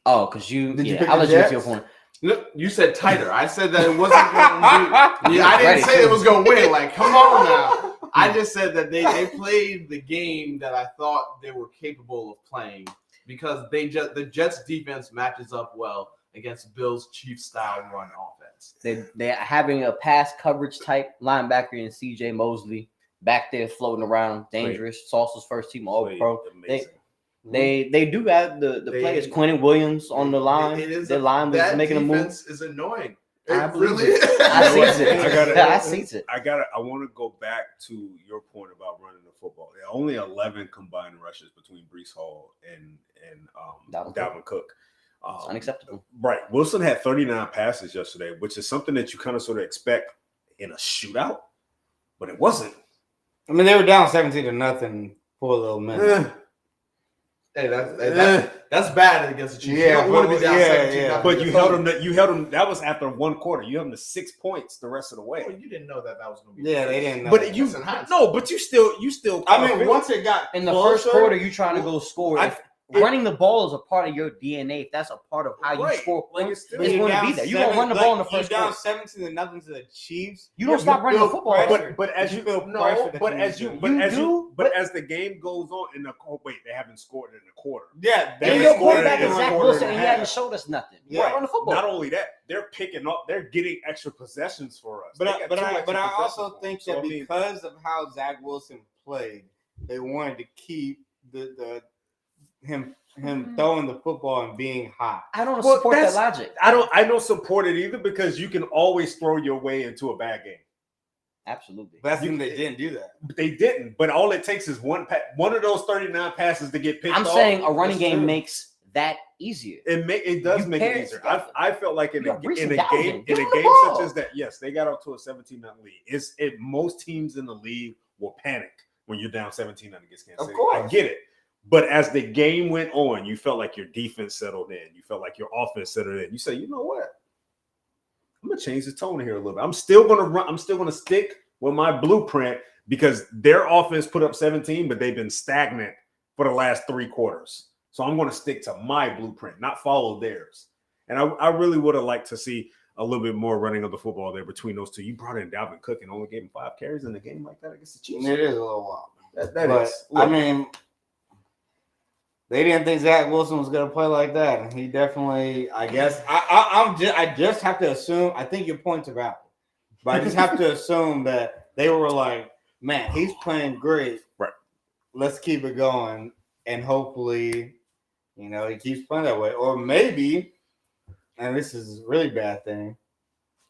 Speaker 1: Oh, because you. I'll let you get your point.
Speaker 4: Look, you said tighter. I said that it wasn't going to be. I didn't say it was going to win. Like, come on now. I just said that they played the game that I thought they were capable of playing because the Jets defense matches up well against Bills Chiefs style run offense.
Speaker 1: They're having a pass coverage type linebacker in CJ Mosley back there floating around, dangerous. Sauce's first team All Pro. They do have the players. Quentin Williams on the line. Their line was making a move.
Speaker 4: Is annoying.
Speaker 1: I believe it. I see it.
Speaker 2: I want to go back to your point about running the football. There are only 11 combined rushes between Breece Hall and Dalvin Cook.
Speaker 1: It's unacceptable.
Speaker 2: Right. Wilson had 39 passes yesterday, which is something that you kind of sort of expect in a shootout, but it wasn't.
Speaker 3: I mean, they were down 17-0 for a little minute.
Speaker 4: Hey, that's bad against the Chiefs. You don't want to be down 17.
Speaker 2: But you held them. That was after one quarter. You held them to 6 points the rest of the way.
Speaker 4: Well, you didn't know that was going to be.
Speaker 3: Yeah, they didn't know.
Speaker 2: But but you still.
Speaker 3: I mean, once it got
Speaker 1: in the first quarter, you trying to go score. Running the ball is a part of your DNA. If that's a part of how you score points, it's going to be there. You don't run the ball in the first quarter.
Speaker 3: You're down 17-0 to the Chiefs.
Speaker 1: You don't stop running the football.
Speaker 2: But as the game goes on, they haven't scored in the quarter.
Speaker 3: Yeah,
Speaker 1: they your quarterback is Zach Wilson, and he hadn't showed us nothing. Yeah, run the football.
Speaker 2: Not only that, they're picking up. They're getting extra possessions for us.
Speaker 3: But I also think that because of how Zach Wilson played, they wanted to keep him throwing the football and being hot.
Speaker 1: I don't support that logic.
Speaker 2: I don't support it either because you can always throw your way into a bad game.
Speaker 1: Absolutely.
Speaker 3: But they didn't do that.
Speaker 2: They didn't. But all it takes is one of those 39 passes to get picked off.
Speaker 1: I'm saying a running game makes that easier.
Speaker 2: It does make it easier. I felt like in a game such as that, yes, they got up to a 17-0 lead. Most teams in the league will panic when you're down 17-0 against Kansas City. I get it. But as the game went on, you felt like your defense settled in. You felt like your offense settled in. You say, you know what? I'm gonna change the tone here a little bit. I'm still gonna run. I'm still gonna stick with my blueprint because their offense put up 17, but they've been stagnant for the last 3 quarters. So I'm gonna stick to my blueprint, not follow theirs. And I really would have liked to see a little bit more running of the football there between those two. You brought in Dalvin Cook and only gave him 5 carries in the game like that against the Chiefs.
Speaker 3: It is a little wild.
Speaker 2: That
Speaker 3: But,
Speaker 2: is.
Speaker 3: I mean, they didn't think Zach Wilson was gonna play like that, and he definitely. I guess I just have to assume. I think your points are valid, but I just have to assume that they were like, "Man, he's playing great.
Speaker 2: Right.
Speaker 3: Let's keep it going, and hopefully, he keeps playing that way." Or maybe, and this is a really bad thing,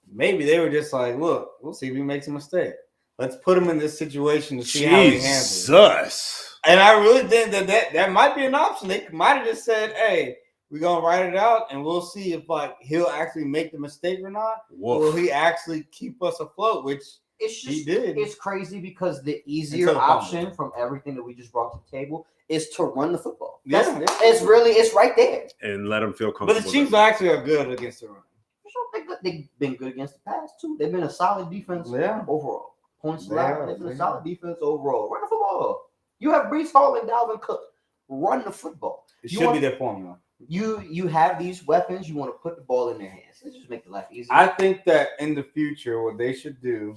Speaker 3: maybe they were just like, "Look, we'll see if he makes a mistake. Let's put him in this situation to see how he handles it."
Speaker 2: Jesus.
Speaker 3: And I really think that might be an option. They might have just said, "Hey, we're gonna write it out, and we'll see if he'll actually make the mistake or not. Or will he actually keep us afloat?" Which he did.
Speaker 1: It's crazy because the easier option from everything that we just brought to the table is to run the football. It's right there.
Speaker 2: And let them feel comfortable.
Speaker 3: But the Chiefs actually are good against the run.
Speaker 1: They've been good against the pass too. They've been a solid defense overall. Points allowed. They've been a solid defense overall. Run the football. You have Breece Hall and Dalvin Cook. Run the football.
Speaker 3: It should be their formula.
Speaker 1: You have these weapons. You want to put the ball in their hands. Let's just make the life easier.
Speaker 3: I think that in the future, what they should do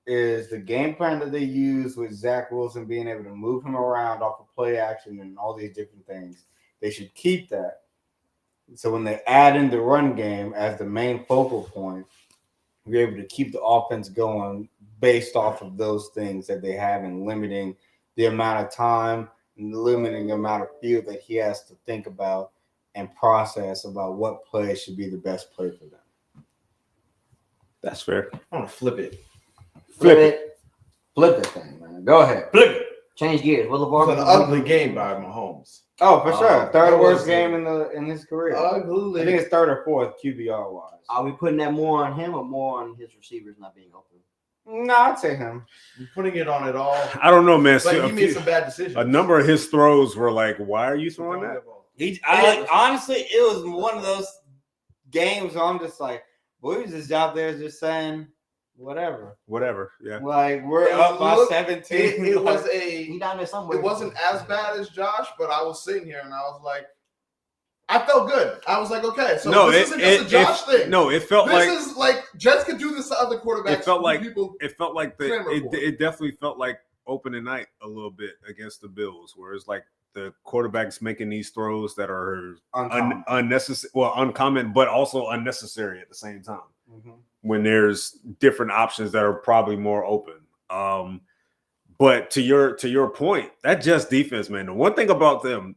Speaker 3: is the game plan that they use with Zach Wilson being able to move him around off of play action and all these different things. They should keep that. So when they add in the run game as the main focal point, you're able to keep the offense going based off of those things that they have and limiting the amount of time and limiting the amount of field that he has to think about and process about what play should be the best play for them.
Speaker 2: That's fair.
Speaker 4: I want to flip it.
Speaker 1: Flip the thing, man. Go ahead.
Speaker 4: Flip it.
Speaker 1: Change gears. What
Speaker 4: It
Speaker 1: LeVar?
Speaker 4: was an ugly game by Mahomes.
Speaker 3: Oh, for sure. Third
Speaker 4: that
Speaker 3: worst
Speaker 4: was
Speaker 3: game in his career.
Speaker 4: Ugly.
Speaker 3: I think it's third or fourth QBR wise.
Speaker 1: Are we putting that more on him or more on his receivers not being open?
Speaker 3: No, I'd say him.
Speaker 4: I'm putting it on it all.
Speaker 2: I don't know, man.
Speaker 4: But he made some bad decisions.
Speaker 2: A number of his throws were like, why are you throwing that?
Speaker 3: Honestly, it was one of those games where I'm just like, boy, he was just out there just saying whatever.
Speaker 2: Yeah.
Speaker 3: Like we're up by 17.
Speaker 4: It was
Speaker 1: He down there somewhere.
Speaker 4: It wasn't as bad as Josh, but I was sitting here and I was like, I felt good. I was like, okay, so this isn't just a Josh thing.
Speaker 2: No, it felt like
Speaker 4: this is like Jets could do this to other quarterbacks.
Speaker 2: It felt like
Speaker 4: people.
Speaker 2: It felt like it definitely felt like opening night a little bit against the Bills, where it's like the quarterbacks making these throws that are unnecessary, uncommon, but also unnecessary at the same time. Mm-hmm. When there's different options that are probably more open. But to your point, that Jets defense, man. The one thing about them,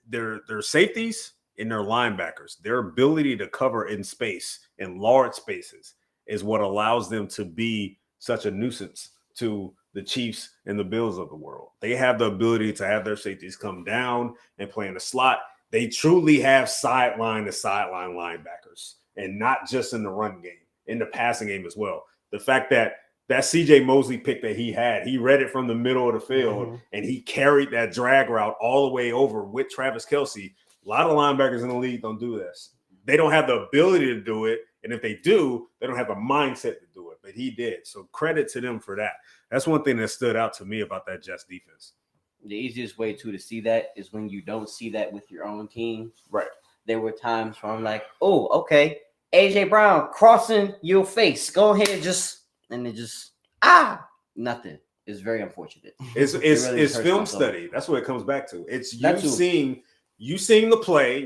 Speaker 2: their safeties and their linebackers, their ability to cover in space in large spaces is what allows them to be such a nuisance to the Chiefs and the Bills of the world. They have the ability to have their safeties come down and play in the slot. They truly have sideline to sideline linebackers, and not just in the run game, in the passing game as well. The fact that CJ Mosley pick that he had, he read it from the middle of the field, and he carried that drag route all the way over with Travis Kelce. A lot of linebackers in the league don't do this. They don't have the ability to do it, and if they do, they don't have the mindset to do it, but he did. So credit to them for that. That's one thing that stood out to me about that Jets defense.
Speaker 1: The easiest way to see that is when you don't see that with your own team.
Speaker 2: Right.
Speaker 1: There were times where I'm like, oh, okay, AJ Brown crossing your face. Go ahead, and it just nothing. It's very unfortunate.
Speaker 2: It's
Speaker 1: really
Speaker 2: film study. That's what it comes back to. It's you seeing the play,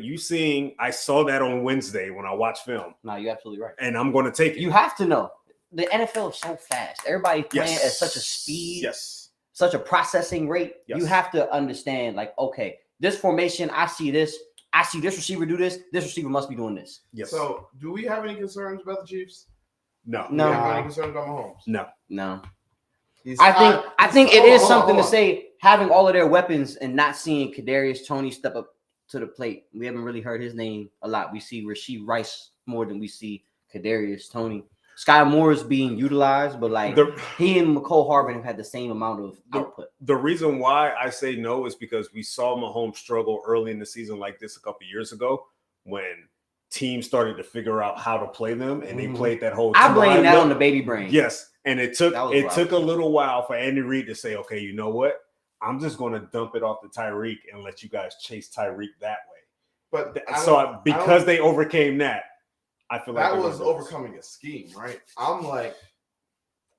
Speaker 2: I saw that on Wednesday when I watched film.
Speaker 1: No, you're absolutely right.
Speaker 2: And I'm going to take it.
Speaker 1: You have to know. The NFL is so fast. Everybody playing at such a speed, such a processing rate. Yes. You have to understand, like, okay, this formation, I see this receiver do this. This receiver must be doing this.
Speaker 2: Yes.
Speaker 4: So, do we have any concerns about the Chiefs?
Speaker 2: No.
Speaker 4: Do we have any concerns about Mahomes?
Speaker 2: No.
Speaker 1: I think it is something to say, having all of their weapons and not seeing Kadarius Toney step up to the plate. We haven't really heard his name a lot. We see Rashee Rice more than we see Kadarius Toney. Sky Moore is being utilized, but like he and McCole Harbin have had the same amount of output.
Speaker 2: The reason why I say no is because we saw Mahomes struggle early in the season like this a couple years ago when teams started to figure out how to play them, and they played that whole.
Speaker 1: I blame that on the baby brain.
Speaker 2: Yes, and it took a little while for Andy Reid to say, okay, you know what? I'm just going to dump it off to Tyreek and let you guys chase Tyreek that way. But because they overcame that, I feel like
Speaker 4: that was overcoming a scheme, right? I'm like,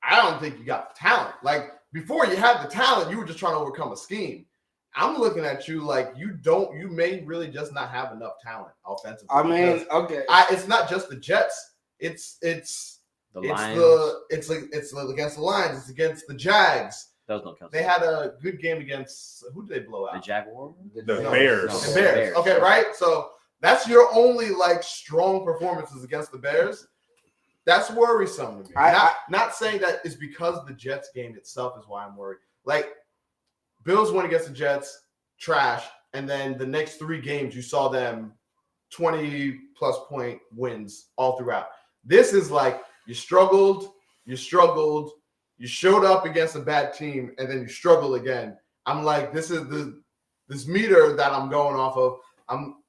Speaker 4: I don't think you got the talent. Like before you had the talent, you were just trying to overcome a scheme. I'm looking at you like you may really just not have enough talent offensively.
Speaker 3: I mean, okay.
Speaker 4: It's not just the Jets. It's
Speaker 1: the Lions.
Speaker 4: It's against the Lions. It's against the Jags. They had a good game against who did they blow out?
Speaker 1: The Jaguars?
Speaker 2: The Bears.
Speaker 4: The Bears. Okay, right? So that's your only like strong performances against the Bears. That's worrisome to me. Not saying that it's because the Jets game itself is why I'm worried. Like Bills win against the Jets, trash, and then the next 3 games you saw them 20-plus point wins all throughout. This is like you struggled, you showed up against a bad team, and then you struggle again. I'm like, this is this meter that I'm going off of.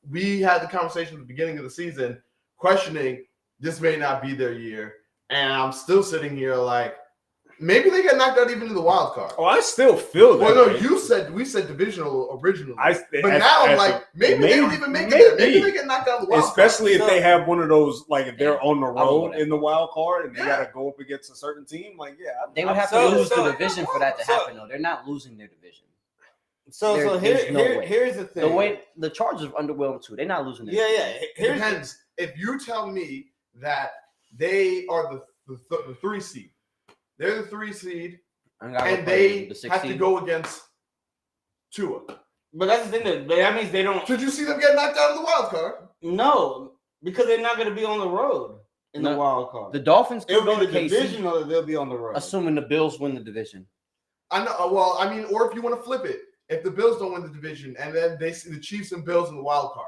Speaker 4: We had the conversation at the beginning of the season, questioning this may not be their year, and I'm still sitting here like maybe they get knocked out even in the wild card.
Speaker 2: Oh, I still feel that.
Speaker 4: Well, no, we said divisional originally, but now I'm like maybe they don't even make it there. Maybe they get knocked out of the wild card.
Speaker 2: Especially if they have one of those, like if they're on the road in the wild card and they got to go up against a certain team. Like,
Speaker 1: they would have to lose the division for that to happen. Though they're not losing their division.
Speaker 3: Here's the thing.
Speaker 1: The way the Chargers have underwhelmed too. They're not losing their division.
Speaker 4: It depends. If you tell me that they are the 3 seed, they're the 3 seed, and they have to go against Tua.
Speaker 3: But that's the thing. That means they don't.
Speaker 4: Did you see them get knocked out of the wild card?
Speaker 3: No, because they're not going to be on the road in the wild card.
Speaker 1: The Dolphins could go to
Speaker 3: division, or they'll be on the road.
Speaker 1: Assuming the Bills win the division.
Speaker 4: I know. Well, I mean, or if you want to flip it, if the Bills don't win the division, and then they see the Chiefs and Bills in the wild card.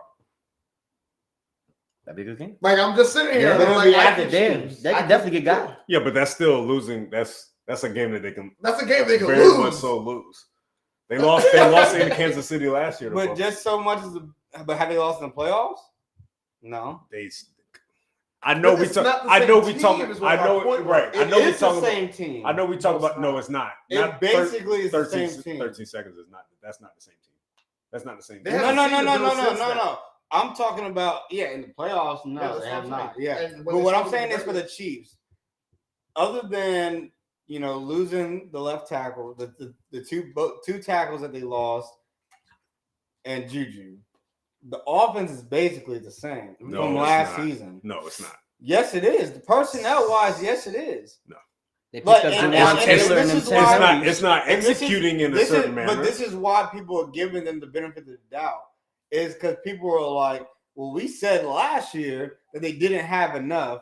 Speaker 1: That'd be a good game.
Speaker 4: Like I'm just sitting here.
Speaker 1: They could definitely get got.
Speaker 2: Yeah, but that's still losing. That's a game that they can.
Speaker 4: That's a game they can
Speaker 2: very
Speaker 4: lose.
Speaker 2: much so lose. They lost in Kansas City last year.
Speaker 3: But just so much as but have they lost in the playoffs? No.
Speaker 2: I know we talk. I know we talk. I know right. I know we talk about
Speaker 3: the same team.
Speaker 2: I know we talk about. No, it's not.
Speaker 3: It basically is the same team.
Speaker 2: 13 seconds is not. That's not the same team. That's not the same team.
Speaker 3: No. I'm talking about in the playoffs. No, they have not. Yeah, but what I'm saying is for the Chiefs, other than losing the left tackle, the two tackles that they lost, and Juju, the offense is basically the same from last season.
Speaker 2: No, it's not.
Speaker 3: Yes, it is. Personnel wise, yes, it is.
Speaker 2: No.
Speaker 3: It's
Speaker 2: not executing in a certain manner.
Speaker 3: But this is why people are giving them the benefit of the doubt. Is because people are like, well, we said last year that they didn't have enough,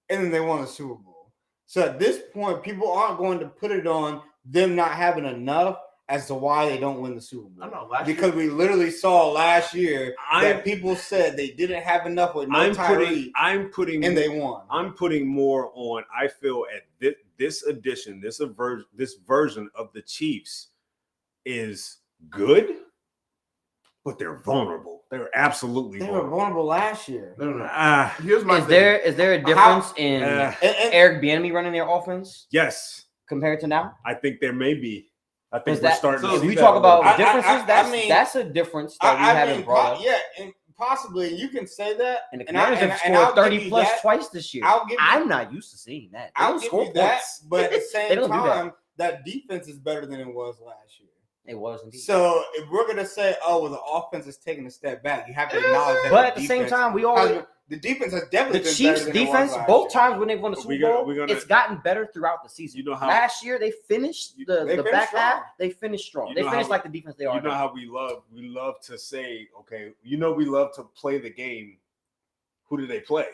Speaker 3: and then they won the Super Bowl. So at this point, people aren't going to put it on them not having enough as to why they don't win the Super Bowl.
Speaker 4: I know,
Speaker 3: because we literally saw last year that people said they didn't have enough with no Tyreek. And they won.
Speaker 2: I'm putting more on. I feel at this edition, this version of the Chiefs is good. But they're vulnerable. They're absolutely vulnerable.
Speaker 3: They were vulnerable last year.
Speaker 4: No. Here's my
Speaker 1: thing. Is there a difference in Eric Bieniemy running their offense?
Speaker 2: Yes.
Speaker 1: Compared to now?
Speaker 2: I think there may be. I think we're starting to see that.
Speaker 1: If we talk about differences, that's a difference that we haven't brought up.
Speaker 3: Yeah, and possibly you can say that.
Speaker 1: And the Commanders have scored 30 plus twice this year. I'm not used to seeing that.
Speaker 3: I'll give you that, but at the same time, that defense is better than it was last year.
Speaker 1: It was indeed.
Speaker 3: So if we're gonna say, the offense is taking a step back, you have to acknowledge that.
Speaker 1: But at the same time,
Speaker 3: the defense has definitely been
Speaker 1: Chiefs'
Speaker 3: better than
Speaker 1: defense. Both times when they won the Super Bowl, it's gotten better throughout the season.
Speaker 2: You know how
Speaker 1: last year they finished the back half. They finished strong. They finished like the defense they are.
Speaker 2: You know how we love to say, okay, we love to play the game. Who do they play?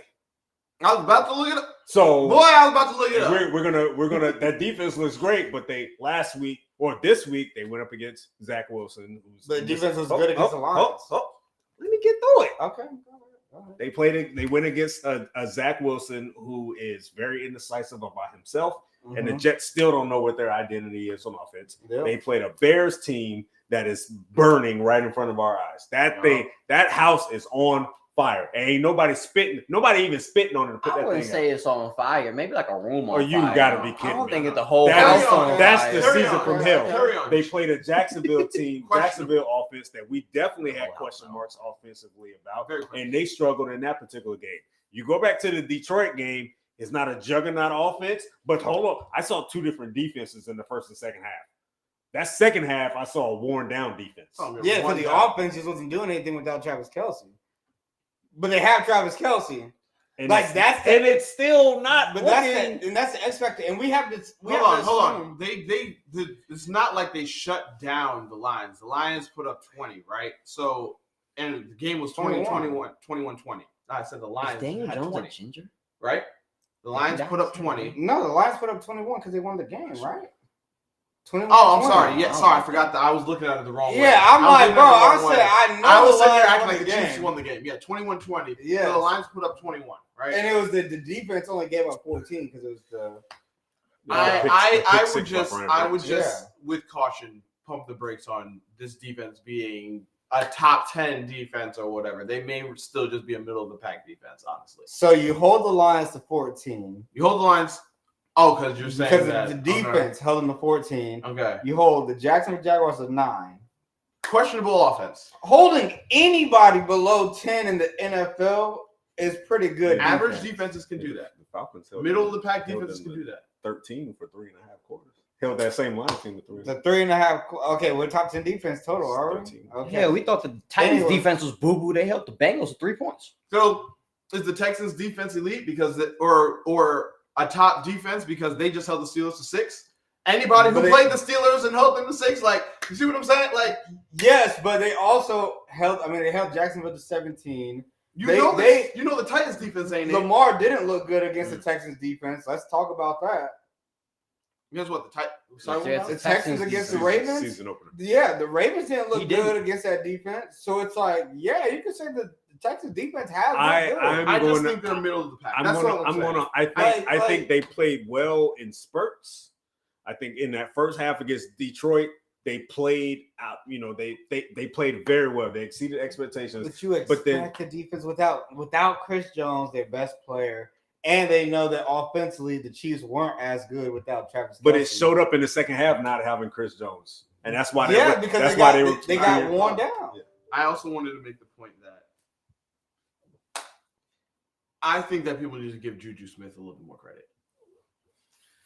Speaker 4: I was about to look it up.
Speaker 2: So
Speaker 4: I was about to look it up.
Speaker 2: We're gonna that defense looks great, but last week or this week they went up against Zach Wilson.
Speaker 3: The defense was good against the Lions.
Speaker 2: Let me get through it.
Speaker 3: Okay.
Speaker 2: They went against a Zach Wilson who is very indecisive about himself, and the Jets still don't know what their identity is on offense. Yep. They played a Bears team that is burning right in front of our eyes. That house is on fire. Ain't nobody spitting. Nobody even spitting on it to put that thing.
Speaker 1: I wouldn't say it's on fire. Maybe like a room on fire.
Speaker 2: You gotta be kidding.
Speaker 1: I don't think
Speaker 2: me.
Speaker 1: It's the whole house on
Speaker 2: That's
Speaker 1: fire.
Speaker 2: the season from hell. They played a Jacksonville team, Jacksonville offense that we definitely had question marks offensively about, and they struggled in that particular game. You go back to the Detroit game. It's not a juggernaut offense, but hold on. I saw two different defenses in the first and second half. That second half, I saw a worn down defense.
Speaker 3: Yeah, because the offense just wasn't doing anything without Travis Kelce. But they have Travis Kelce.
Speaker 2: And it's still not.
Speaker 3: But that's the X factor. And we have this.
Speaker 4: Hold on. It's not like they shut down the Lions. The Lions put up 20, right? So, and the game was 21-20. I said the Lions.
Speaker 1: Daniel
Speaker 4: had
Speaker 1: Jones
Speaker 4: 20,
Speaker 1: a ginger,
Speaker 4: right? The Lions put up 20.
Speaker 3: No, the Lions put up 21 because they won the game, right?
Speaker 4: 21. Oh, I'm sorry. Yeah, sorry, I forgot that. I was looking at it the wrong way.
Speaker 3: Yeah, I'm like, bro, I said I know.
Speaker 4: I was sitting here acting like the Chiefs won the game. Yeah, 21-20.
Speaker 3: Yeah,
Speaker 4: so the Lions put up 21, right?
Speaker 3: And it was the defense only gave up 14 because it was the.
Speaker 4: I would just with caution pump the brakes on this defense being a top 10 defense or whatever. They may still just be a middle of the pack defense, honestly.
Speaker 3: So you hold the Lions to 14.
Speaker 4: You hold the Lions. Oh, because you're saying that
Speaker 3: the defense held them to 14.
Speaker 4: Okay.
Speaker 3: You hold the Jacksonville Jaguars to 9.
Speaker 4: Questionable offense.
Speaker 3: Holding anybody below 10 in the NFL is pretty good.
Speaker 4: Average defenses can do that.
Speaker 2: The Falcons
Speaker 4: middle of the pack defenses can do that.
Speaker 2: 13 for 3.5 quarters. Held that same line team to 3.
Speaker 3: The 3.5. Okay, we're top 10 defense total, are we? Okay.
Speaker 1: Yeah, we thought the Titans defense was boo boo. They held the Bengals to 3 points.
Speaker 4: So is the Texans defense elite because or a top defense because they just held the Steelers to 6? Anybody who played the Steelers and held them to 6, like, you see what I'm saying? Like,
Speaker 3: yes, but they also held. I mean, they held Jacksonville to 17.
Speaker 4: You know the Titans defense ain't it.
Speaker 3: Lamar didn't look good against the Texans defense. Let's talk about that.
Speaker 4: Guess what?
Speaker 3: The Texans against the Ravens.
Speaker 2: Season opener.
Speaker 3: Yeah, the Ravens didn't look good against that defense. So it's like, yeah, you could say the Texas defense has.
Speaker 4: I just think they're middle of the pack.
Speaker 2: I think they played well in spurts. I think in that first half against Detroit, they played out. You know, they played very well. They exceeded expectations.
Speaker 3: But you expect the defense without Chris Jones, their best player, and they know that offensively the Chiefs weren't as good without Travis Kelce.
Speaker 2: But it showed up in the second half not having Chris Jones, and that's why.
Speaker 3: Because they got worn down. Yeah.
Speaker 4: I also wanted to make the point that I think that people need to give Juju Smith a little bit more credit.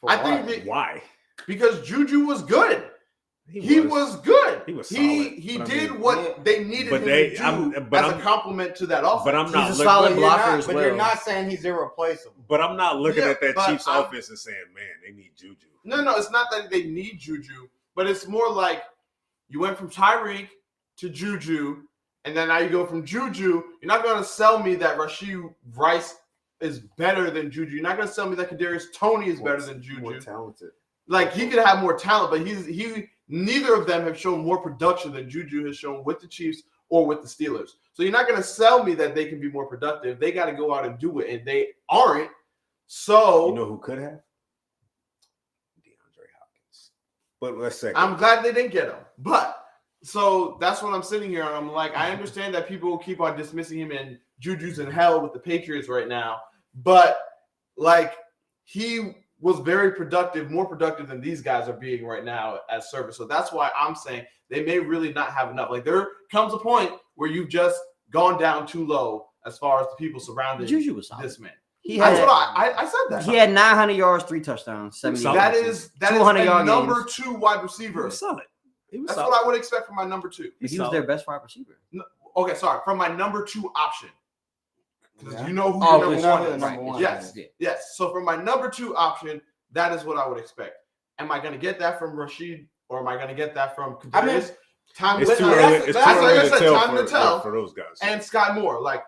Speaker 2: Why?
Speaker 4: Because Juju was good. He was good. He was solid. He did what they needed him to do as a compliment to that offense.
Speaker 2: But I'm not
Speaker 1: he's a solid blocker as well.
Speaker 3: But you're not saying he's irreplaceable.
Speaker 2: But I'm not looking at that Chiefs offense and saying, man, they need Juju.
Speaker 4: No, it's not that they need Juju, but it's more like you went from Tyreek to Juju, and then now you go from Juju. You're not going to sell me that Rashee Rice is better than Juju. You're not going to sell me that Kadarius Toney is better than Juju.
Speaker 2: More talented.
Speaker 4: Like, he could have more talent, but neither of them have shown more production than Juju has shown with the Chiefs or with the Steelers. So you're not going to sell me that they can be more productive. They got to go out and do it, and they aren't. So
Speaker 2: you know who could have? DeAndre Hopkins. But let's say
Speaker 4: I'm glad they didn't get him. But so that's what I'm sitting here, and I'm like, I understand that people keep on dismissing him, and Juju's in hell with the Patriots right now. But like, he was very productive, more productive than these guys are being right now as service. So that's why I'm saying they may really not have enough. Like, there comes a point where you've just gone down too low as far as the people surrounding
Speaker 1: Juju was solid.
Speaker 4: this man.
Speaker 1: That's
Speaker 4: what I said that.
Speaker 1: He had 900 yards, 3 touchdowns, 70.
Speaker 4: That is a number 2 wide receiver.
Speaker 2: He was solid.
Speaker 4: That's what I would expect from my number 2.
Speaker 1: He was their best wide receiver.
Speaker 4: No, okay, sorry. From my number 2 option. Because you know who your number one is. Yes. So from my number 2 option, that is what I would expect. Am I going to get that from Rashid, or am I going to get that from Kadarius?
Speaker 2: It's too early to tell for those guys.
Speaker 4: And Sky Moore, like,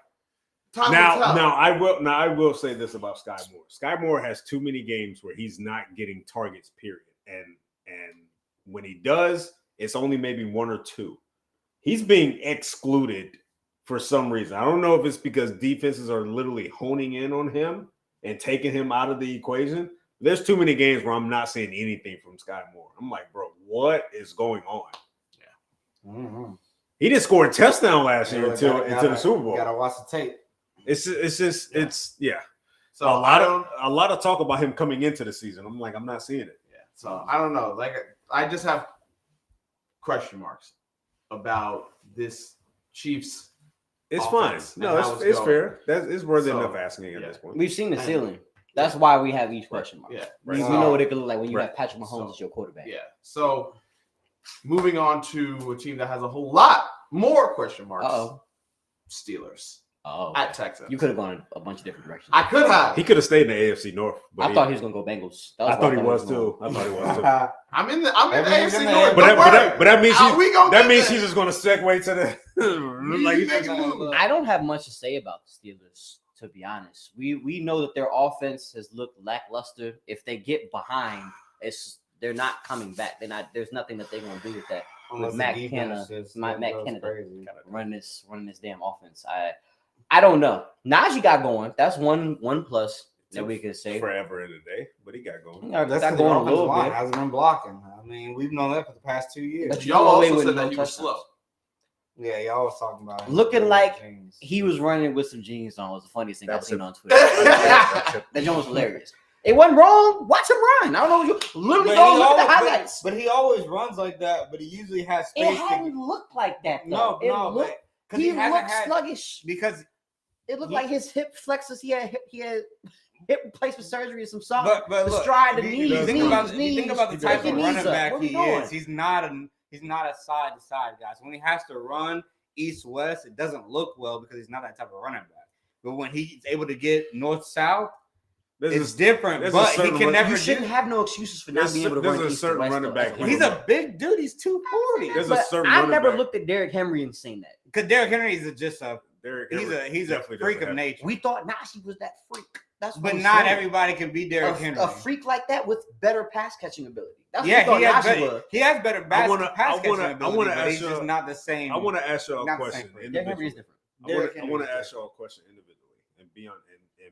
Speaker 2: Now I will say this about Sky Moore. Sky Moore has too many games where he's not getting targets, period. And when he does, it's only maybe 1 or 2. He's being excluded for some reason. I don't know if it's because defenses are literally honing in on him and taking him out of the equation. There's too many games where I'm not seeing anything from Sky Moore. I'm like, bro, what is going on?
Speaker 3: Yeah. Mm-hmm.
Speaker 2: He didn't score a touchdown last year until the Super Bowl.
Speaker 3: Gotta watch the tape.
Speaker 2: It's yeah.
Speaker 4: So
Speaker 2: a lot of talk about him coming into the season. I'm like, I'm not seeing it.
Speaker 4: Yeah. So I don't know. Like, I just have question marks about this Chiefs.
Speaker 2: It's fine. No, it's fair. It's worthy enough asking at this point.
Speaker 1: We've seen the ceiling. That's why we have each question mark.
Speaker 4: Yeah.
Speaker 1: We know what it could look like when you have Patrick Mahomes as your quarterback.
Speaker 4: Yeah. So moving on to a team that has a whole lot more question marks. Steelers. At Texas.
Speaker 1: You could have gone a bunch of different directions.
Speaker 4: I could have.
Speaker 2: He could have stayed in the AFC North.
Speaker 1: I thought he was gonna go Bengals.
Speaker 2: I thought he was too.
Speaker 4: I'm in the AFC North.
Speaker 2: But that means he's
Speaker 4: he's
Speaker 2: just gonna segue to the
Speaker 1: I don't have much to say about the Steelers, to be honest. We know that their offense has looked lackluster. If they get behind, they're not coming back. There's nothing that they're gonna do with that. With Matt Canada running this damn offense. I don't know. Najee got going. That's one plus that we could say.
Speaker 2: Forever in a day, but he got going.
Speaker 3: That's got going a little bit. Hasn't been blocking. I mean, we've known that for the past 2 years.
Speaker 4: But y'all also said that he was slow.
Speaker 3: Yeah, y'all was talking about him.
Speaker 1: Looking like he was running with some jeans on was the funniest thing I've seen on Twitter. That joke was hilarious. It wasn't wrong. Watch him run. I don't know. You literally go look at the highlights.
Speaker 3: But he always runs like that. But he usually has space.
Speaker 1: It hadn't looked like that though. He looked sluggish
Speaker 3: because
Speaker 1: it looked like his hip flexors. He had hip replacement surgery or some sort.
Speaker 3: But
Speaker 1: the stride, the knees.
Speaker 3: You think about the type of running back he is. He's not a side to side guy. So when he has to run east west, it doesn't look well because he's not that type of running back. But when he's able to get north south, it's different. But he can never.
Speaker 1: You shouldn't have no excuses for not being able to run east to west.
Speaker 2: Running back.
Speaker 3: He's a big dude. He's 240.
Speaker 1: I've never looked at Derrick Henry and seen that.
Speaker 3: Because Derrick Henry is just a freak of nature.
Speaker 1: We thought Najee was that freak.
Speaker 3: But not everybody can be Derrick Henry.
Speaker 1: A freak like that with better pass catching ability. That's
Speaker 3: he has better pass catching ability.
Speaker 2: I want to ask
Speaker 3: you. Just not the same.
Speaker 2: I want to ask y'all a question.
Speaker 1: Derrick Henry is different.
Speaker 2: I want to ask y'all a question individually and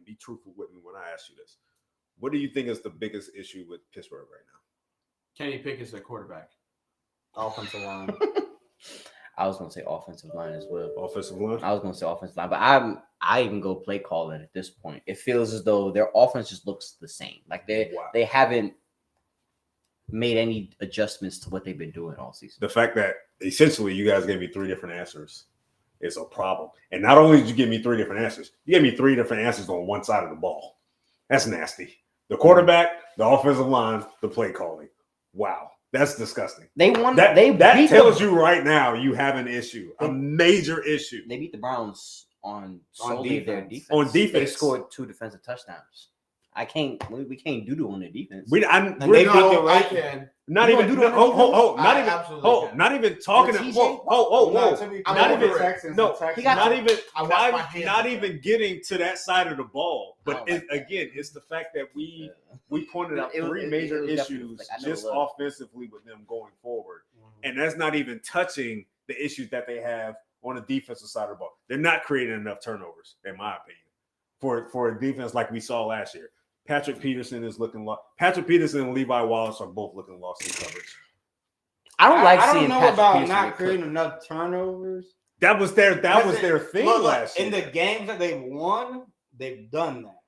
Speaker 2: be truthful with me when I ask you this. What do you think is the biggest issue with Pittsburgh right now?
Speaker 4: Kenny Pickett's their quarterback.
Speaker 3: Offensive line.
Speaker 1: I was going to say offensive line as well.
Speaker 2: Offensive line?
Speaker 1: I was going to say offensive line, but I even go play calling at this point. It feels as though their offense just looks the same. Like they haven't made any adjustments to what they've been doing all season.
Speaker 2: The fact that essentially you guys gave me 3 different answers is a problem. And not only did you give me 3 different answers, you gave me 3 different answers on one side of the ball. That's nasty. The quarterback, the offensive line, the play calling. Wow. That's disgusting.
Speaker 1: They won.
Speaker 2: That tells you right now you have an issue, a major issue.
Speaker 1: They beat the Browns on their defense.
Speaker 2: On defense,
Speaker 1: they scored 2 defensive touchdowns. We can't do on their defense.
Speaker 4: I can.
Speaker 2: Not even talking. Not even getting to that side of the ball. But it's the fact that we pointed out 3 major issues just offensively with them going forward, and that's not even touching the issues that they have on the defensive side of the ball. They're not creating enough turnovers, in my opinion, for a defense like we saw last year. Patrick Peterson is looking lost. Patrick Peterson and Levi Wallace are both looking lost in coverage.
Speaker 1: I don't
Speaker 3: know about not creating enough turnovers.
Speaker 2: That was their thing last year.
Speaker 3: In the games that they've won, they've done that.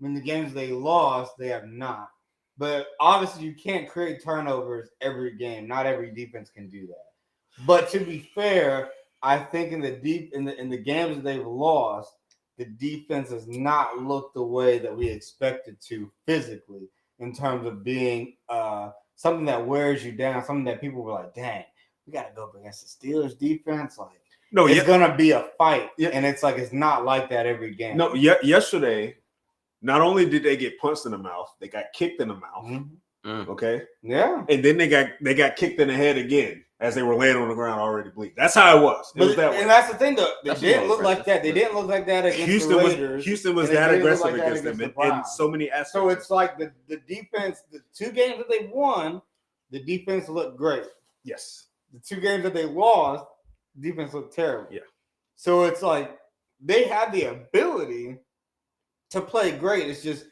Speaker 3: In the games they lost, they have not. But obviously, you can't create turnovers every game. Not every defense can do that. But to be fair, I think in the games that they've lost, the defense has not looked the way that we expected to physically in terms of being something that wears you down, something that people were like, dang, we got to go up against the Steelers defense. Like, it's going to be a fight. Yeah. And it's like, it's not like that every game.
Speaker 2: No, yesterday, not only did they get punched in the mouth, they got kicked in the mouth. Mm-hmm. Okay?
Speaker 3: Yeah.
Speaker 2: And then they got kicked in the head again as they were laying on the ground already bleeding. That's how it was.
Speaker 3: And that's the thing, though. They didn't look like that. They didn't look like that against the Raiders.
Speaker 2: Houston was that aggressive against them in so many aspects.
Speaker 3: So it's like the defense, the 2 games that they won, the defense looked great.
Speaker 2: Yes.
Speaker 3: The 2 games that they lost, defense looked terrible.
Speaker 2: Yeah.
Speaker 3: So it's like they have the ability to play great. It's just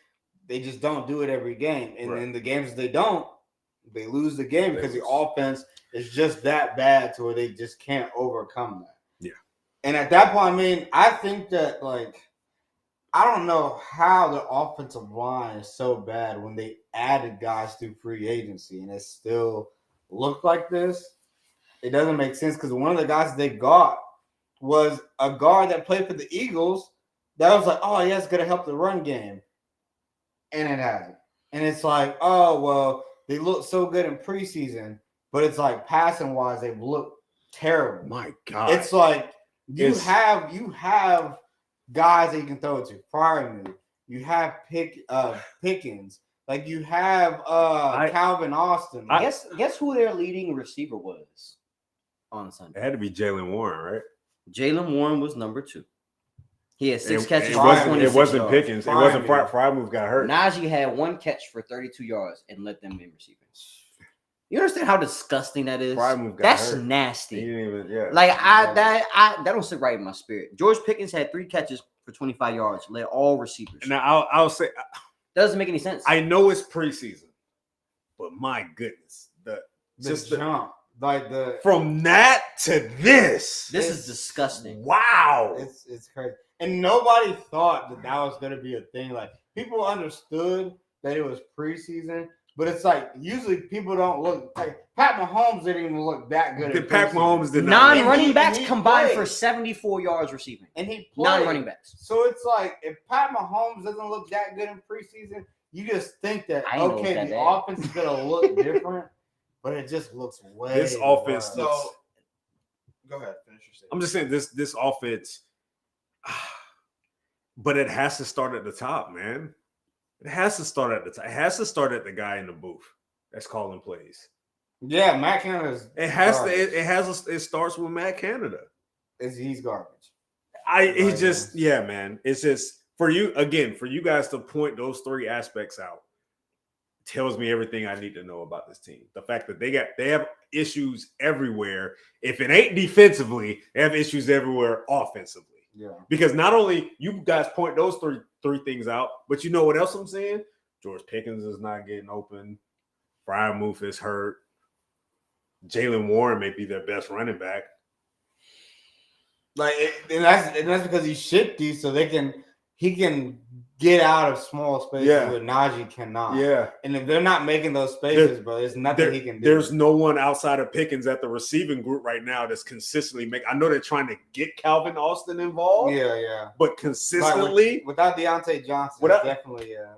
Speaker 3: they just don't do it every game. And in the games they don't, they lose the game because the offense is just that bad to where they just can't overcome that.
Speaker 2: Yeah.
Speaker 3: And at that point, I mean, I think that I don't know how the offensive line is so bad when they added guys through free agency and it still looked like this. It doesn't make sense because one of the guys they got was a guard that played for the Eagles that was like, oh, yeah, it's going to help the run game. And it hasn't. And it's like, oh, well, they look so good in preseason, but it's like passing-wise, they've looked terrible.
Speaker 2: My God.
Speaker 3: It's like you have guys that you can throw it to. Fryermuth. You have Pickens. Like you have Calvin Austin.
Speaker 1: Guess who their leading receiver was on Sunday?
Speaker 2: It had to be Jalen Warren, right?
Speaker 1: Jalen Warren was number 2. He had 6 catches.
Speaker 2: It wasn't Pickens. It wasn't Fryermuth got hurt.
Speaker 1: Najee had 1 catch for 32 yards and led them in receiving. You understand how disgusting that is? That's hurt. Nasty.
Speaker 2: He didn't even,
Speaker 1: that don't sit right in my spirit. George Pickens had 3 catches for 25 yards, led all receivers.
Speaker 2: Now I'll say
Speaker 1: doesn't make any sense.
Speaker 2: I know it's preseason, but my goodness, the
Speaker 3: jump,
Speaker 2: from that to this
Speaker 1: is disgusting.
Speaker 2: Wow,
Speaker 3: it's crazy, and nobody thought that was going to be a thing. Like people understood that it was preseason. But it's like usually people don't look like Pat Mahomes didn't even look that good.
Speaker 2: Pat Mahomes did not.
Speaker 1: 9 running backs combined for 74 yards receiving.
Speaker 3: And he played.
Speaker 1: 9 running backs.
Speaker 3: So it's like if Pat Mahomes doesn't look that good in preseason, you just think that the offense is gonna look different, but it just looks way.
Speaker 2: This offense.
Speaker 4: So go ahead, finish your statement.
Speaker 2: I'm just saying this offense, but it has to start at the top, man. It has to start at the top. It has to start at the guy in the booth that's calling plays.
Speaker 3: Yeah, Matt Canada's.
Speaker 2: It starts with Matt Canada.
Speaker 3: He's garbage.
Speaker 2: Man. It's just for you guys to point those 3 aspects out tells me everything I need to know about this team. The fact that they have issues everywhere. If it ain't defensively, they have issues everywhere offensively.
Speaker 3: Yeah.
Speaker 2: Because not only you guys point those three things out, but you know what else I'm saying? George Pickens is not getting open. Fryermuth is hurt. Jalen Warren may be their best running back.
Speaker 3: And that's because he's shifty, so he can get out of small spaces where Najee cannot.
Speaker 2: Yeah.
Speaker 3: And if they're not making those spaces, bro, there's nothing he can do.
Speaker 2: There's no one outside of Pickens at the receiving group right now that's consistently I know they're trying to get Calvin Austin involved.
Speaker 3: Yeah.
Speaker 2: But consistently.
Speaker 3: Without Deontay Johnson, it's definitely a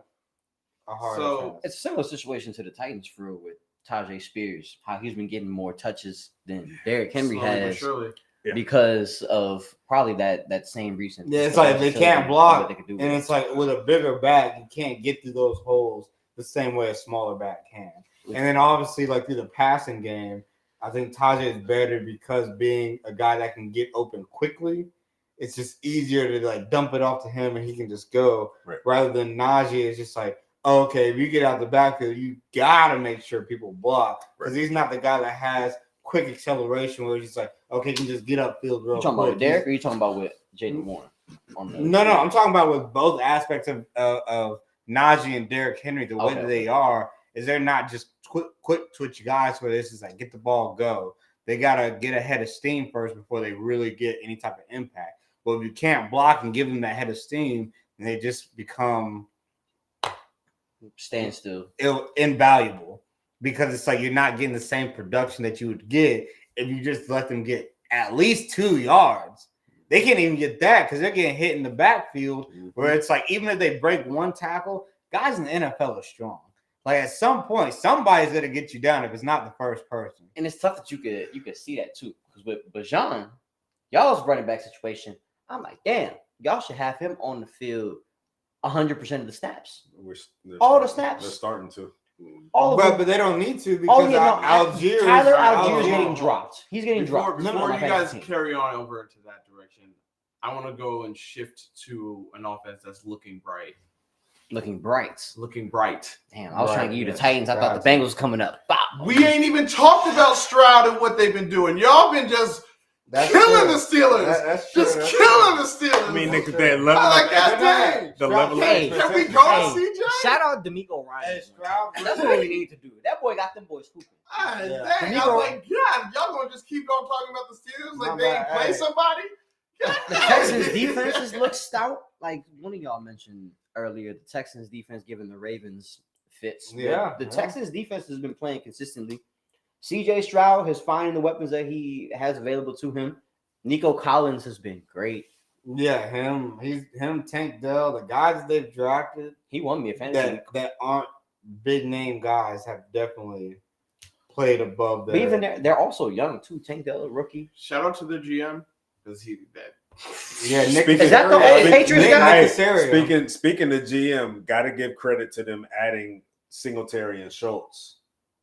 Speaker 3: hard.
Speaker 1: So it's a similar situation to the Titans for with Tajay Spears, how he's been getting more touches than Derrick Henry has.
Speaker 4: Surely.
Speaker 2: Yeah.
Speaker 1: Because of probably that same recent.
Speaker 3: Yeah, it's like they can't block, and it's like with a bigger back, you can't get through those holes the same way a smaller back can. And then obviously, like through the passing game, I think Tajay is better because being a guy that can get open quickly, it's just easier to like dump it off to him and he can just go.
Speaker 2: Right.
Speaker 3: Rather than Najee is just like, okay, if you get out the backfield, you gotta make sure people block because he's not the guy that has quick acceleration where he's just like, okay, you can just get upfield real quick.
Speaker 1: You talking about with Derek or you talking about with Jalen Warren?
Speaker 3: No, I'm talking about with both aspects of Najee and Derrick Henry. The way that they are is they're not just quick twitch guys where this is like get the ball, go. They gotta get ahead of steam first before they really get any type of impact. But if you can't block and give them that head of steam, then they just become
Speaker 1: standstill,
Speaker 3: invaluable. Because it's like you're not getting the same production that you would get if you just let them get at least 2 yards. They can't even get that because they're getting hit in the backfield where it's like even if they break one tackle, guys in the NFL are strong. Like at some point, somebody's gonna get you down if it's not the first person.
Speaker 1: And it's tough that you could see that too. Because with Bajan, y'all's running back situation, I'm like, damn, y'all should have him on the field 100% of the snaps. All the snaps.
Speaker 2: They're starting to.
Speaker 3: But they don't need to because
Speaker 1: Tyler Algier is getting dropped. He's getting dropped.
Speaker 4: Before you guys carry on over into that direction, I want to go and shift to an offense that's looking bright.
Speaker 1: Looking bright.
Speaker 4: Damn,
Speaker 1: I was trying to give you the Titans. I thought the Bengals coming up.
Speaker 4: We ain't even talked about Stroud and what they've been doing. Y'all been just
Speaker 3: That's
Speaker 4: killing
Speaker 3: true.
Speaker 4: the Steelers.
Speaker 3: That's true.
Speaker 4: Just
Speaker 3: That's
Speaker 4: killing
Speaker 3: true.
Speaker 4: the Steelers.
Speaker 2: I mean,
Speaker 3: That's
Speaker 2: nigga,
Speaker 3: true.
Speaker 2: that level.
Speaker 4: I like that thing.
Speaker 2: The level.
Speaker 1: Hey,
Speaker 4: Can we go to CJ?
Speaker 1: Shout out D'Amico Ryan.
Speaker 3: Hey, Stroud.
Speaker 1: That's what we need to do. That boy got them boys hooping.
Speaker 4: Ah,
Speaker 3: Yeah.
Speaker 4: dang,
Speaker 1: D'Amico-
Speaker 4: I'm like, God, y'all gonna just keep on talking about the Steelers like
Speaker 3: My
Speaker 4: they ain't
Speaker 3: bad.
Speaker 4: play
Speaker 3: Hey.
Speaker 4: somebody?
Speaker 1: The Texans defense just looks stout. Like one of y'all mentioned earlier, the Texans defense giving the Ravens fits.
Speaker 3: Yeah,
Speaker 1: The
Speaker 3: yeah.
Speaker 1: Texans defense has been playing consistently. CJ Stroud has finding the weapons that he has available to him. Nico Collins has been great.
Speaker 3: Yeah, him, Tank Dell, the guys that they've drafted
Speaker 1: He won me a fantasy.
Speaker 3: that aren't big name guys have definitely played above
Speaker 1: But even they're also young too. Tank Dell, a rookie.
Speaker 4: Shout out to the GM because he that.
Speaker 3: Yeah, Nick.
Speaker 2: Speaking-
Speaker 1: Is that the old Patriots guy?
Speaker 3: Casario.
Speaker 2: Speaking of GM, got to give credit to them adding Singletary and Schultz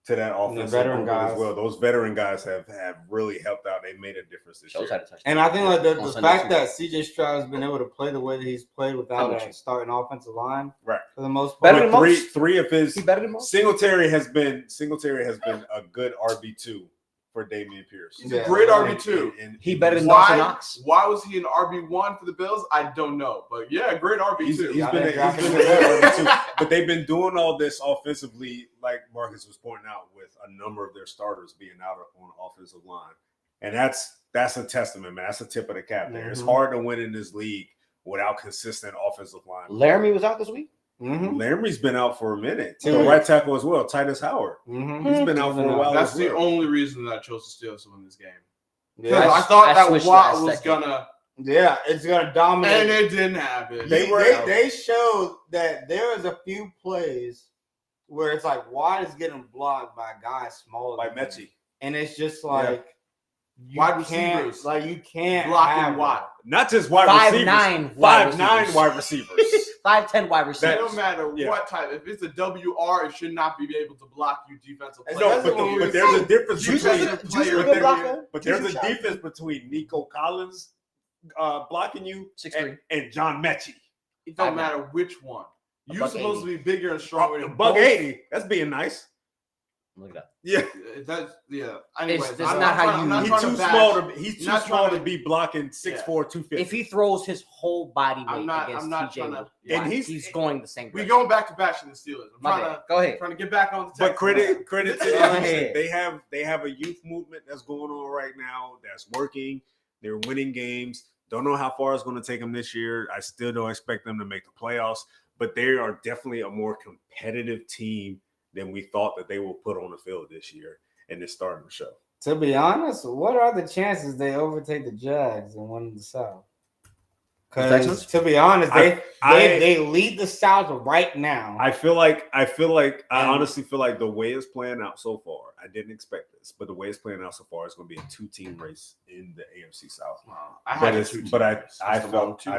Speaker 2: to that offensive
Speaker 3: veteran
Speaker 2: group as
Speaker 3: guys.
Speaker 2: well. Those veteran guys have really helped out. They made a difference this year.
Speaker 1: Shows how to touch.
Speaker 3: And I think like the
Speaker 1: On Sunday
Speaker 3: fact
Speaker 1: too.
Speaker 3: that CJ Stroud has been able to play the way that he's played without
Speaker 1: I'm with you.
Speaker 3: a starting offensive line,
Speaker 2: Right.
Speaker 3: for the most
Speaker 1: Better
Speaker 3: part.
Speaker 1: than
Speaker 2: But
Speaker 1: most?
Speaker 2: three of his
Speaker 1: He better than most.
Speaker 2: Singletary has been a good RB2 for Damian Pierce.
Speaker 4: He's a great RB2.
Speaker 2: And
Speaker 1: He better than Dawson
Speaker 4: Why?
Speaker 1: Knox.
Speaker 4: Why was he an RB1 for the Bills? I don't know, but yeah, great RB2.
Speaker 2: He's been a good
Speaker 3: Yeah.
Speaker 2: RB2. But they've been doing all this offensively, like Marcus was pointing out, with a number of their starters being out on the offensive line. And that's a testament, man. That's a tip of the cap there. It's
Speaker 3: Mhm.
Speaker 2: hard to win in this league without consistent offensive line.
Speaker 1: Laramie was out this week.
Speaker 3: Mm-hmm.
Speaker 2: Laramie's been out for a minute.
Speaker 3: Two
Speaker 2: The
Speaker 3: weeks.
Speaker 2: right tackle as well, Titus Howard.
Speaker 3: Mm-hmm.
Speaker 2: He's been out for a while.
Speaker 4: That's
Speaker 2: as
Speaker 4: the
Speaker 2: well.
Speaker 4: only reason that I chose the Steelers to win this game. Because
Speaker 3: Yeah,
Speaker 4: I thought
Speaker 1: I
Speaker 4: that
Speaker 1: switched
Speaker 4: Watt
Speaker 1: last
Speaker 4: was
Speaker 1: second.
Speaker 4: gonna,
Speaker 3: yeah, it's gonna dominate.
Speaker 4: and it didn't happen.
Speaker 3: They showed that there is a few plays where it's like Watt is getting blocked by guys smaller
Speaker 2: By
Speaker 3: than him.
Speaker 2: Mechie.
Speaker 3: And it's just like
Speaker 4: Wide
Speaker 3: can't,
Speaker 4: receivers.
Speaker 3: like you can't
Speaker 4: Blocking
Speaker 3: have
Speaker 4: Watt.
Speaker 2: Not just wide
Speaker 1: 5'9"
Speaker 2: receivers.
Speaker 1: wide
Speaker 2: 5'9"
Speaker 1: receivers.
Speaker 2: wide receivers.
Speaker 1: 5'10" wide
Speaker 4: It
Speaker 1: receivers.
Speaker 4: don't matter
Speaker 2: Yeah.
Speaker 4: what type. If it's a WR, it should not be able to block you defensive
Speaker 3: No,
Speaker 4: players.
Speaker 3: but
Speaker 2: there's a difference
Speaker 4: Juice
Speaker 2: between.
Speaker 4: is a player.
Speaker 1: Juice is a blocker.
Speaker 2: But there's
Speaker 1: Juice
Speaker 2: a
Speaker 1: is a
Speaker 2: difference between Nico Collins blocking you
Speaker 1: 6'3".
Speaker 2: and John Mechie.
Speaker 4: It don't matter which one.
Speaker 1: A
Speaker 4: You're
Speaker 1: buck
Speaker 4: supposed
Speaker 1: 80.
Speaker 4: to be bigger and stronger than
Speaker 2: Buck
Speaker 4: both.
Speaker 2: 80. That's being nice.
Speaker 1: Look at that.
Speaker 2: Yeah.
Speaker 4: That's yeah. Anyways,
Speaker 1: That's not how you-
Speaker 4: not
Speaker 2: He's
Speaker 4: trying
Speaker 2: too
Speaker 4: to bash.
Speaker 2: small to he's too
Speaker 4: Not
Speaker 2: small
Speaker 4: trying
Speaker 2: to be blocking 6'4", 250.
Speaker 1: If he throws his whole body weight
Speaker 4: I'm not
Speaker 1: against
Speaker 4: trying
Speaker 1: TJ
Speaker 4: to-
Speaker 1: Watt,
Speaker 2: And
Speaker 1: he's going the same
Speaker 4: We
Speaker 1: direction.
Speaker 4: going back to bashing the Steelers. I'm
Speaker 1: My
Speaker 4: trying
Speaker 1: bad.
Speaker 4: to
Speaker 1: Go ahead.
Speaker 4: trying to get back on the
Speaker 2: But
Speaker 4: Texans.
Speaker 2: credit to
Speaker 1: Go
Speaker 2: them.
Speaker 1: ahead.
Speaker 2: They have a youth movement that's going on right now that's working. They're winning games. Don't know how far it's going to take them this year. I still don't expect them to make the playoffs, but they are definitely a more competitive team than we thought that they will put on the field this year, and it's starting to show.
Speaker 3: To be honest, what are the chances they overtake the Jags and win the South? Because
Speaker 1: Texans?
Speaker 3: to be honest,
Speaker 2: I-
Speaker 3: they lead the South right now.
Speaker 2: I
Speaker 3: And-
Speaker 2: honestly feel like the way it's playing out so far, I didn't expect this, but the way it's playing out so far, it's going to be a 2-team race in the AFC South.
Speaker 4: Wow. I
Speaker 2: But
Speaker 4: had
Speaker 2: it's,
Speaker 4: two
Speaker 2: but I
Speaker 4: teams. That's the wrong two.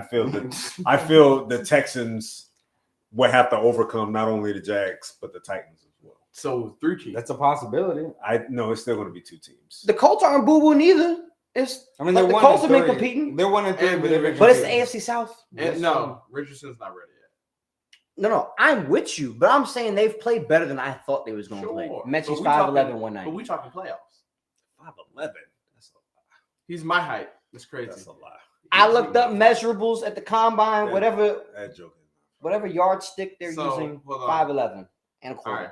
Speaker 2: I feel the Texans will have to overcome not only the Jags but the Titans as well.
Speaker 4: So 3 teams.
Speaker 3: That's a possibility.
Speaker 2: I know it's still going to be 2 teams.
Speaker 1: The Colts aren't boo boo neither. It's
Speaker 3: I mean,
Speaker 1: like
Speaker 3: they're
Speaker 1: the
Speaker 3: 1
Speaker 1: Colts
Speaker 3: and
Speaker 1: have been
Speaker 3: 3.
Speaker 1: competing,
Speaker 3: They're 1 and 3,
Speaker 4: And
Speaker 3: but they've been
Speaker 1: but it's the
Speaker 3: competing.
Speaker 1: AFC South.
Speaker 4: And no, Richardson's not ready yet.
Speaker 1: No, I'm with you, but I'm saying they've played better than I thought they was going to play.
Speaker 4: Sure.
Speaker 1: Mechie's
Speaker 4: But we
Speaker 1: 5'11",
Speaker 4: talking-
Speaker 1: 190.
Speaker 4: But we talking playoffs.
Speaker 2: 5'11".
Speaker 4: He's my height. That's crazy.
Speaker 2: That's a lie.
Speaker 1: I looked up measurables at the combine,
Speaker 2: That-
Speaker 1: whatever
Speaker 2: That joke is
Speaker 1: whatever yardstick they're
Speaker 4: So,
Speaker 1: using,
Speaker 4: hold on.
Speaker 1: 5'11" and a
Speaker 4: All
Speaker 1: quarter.
Speaker 4: right.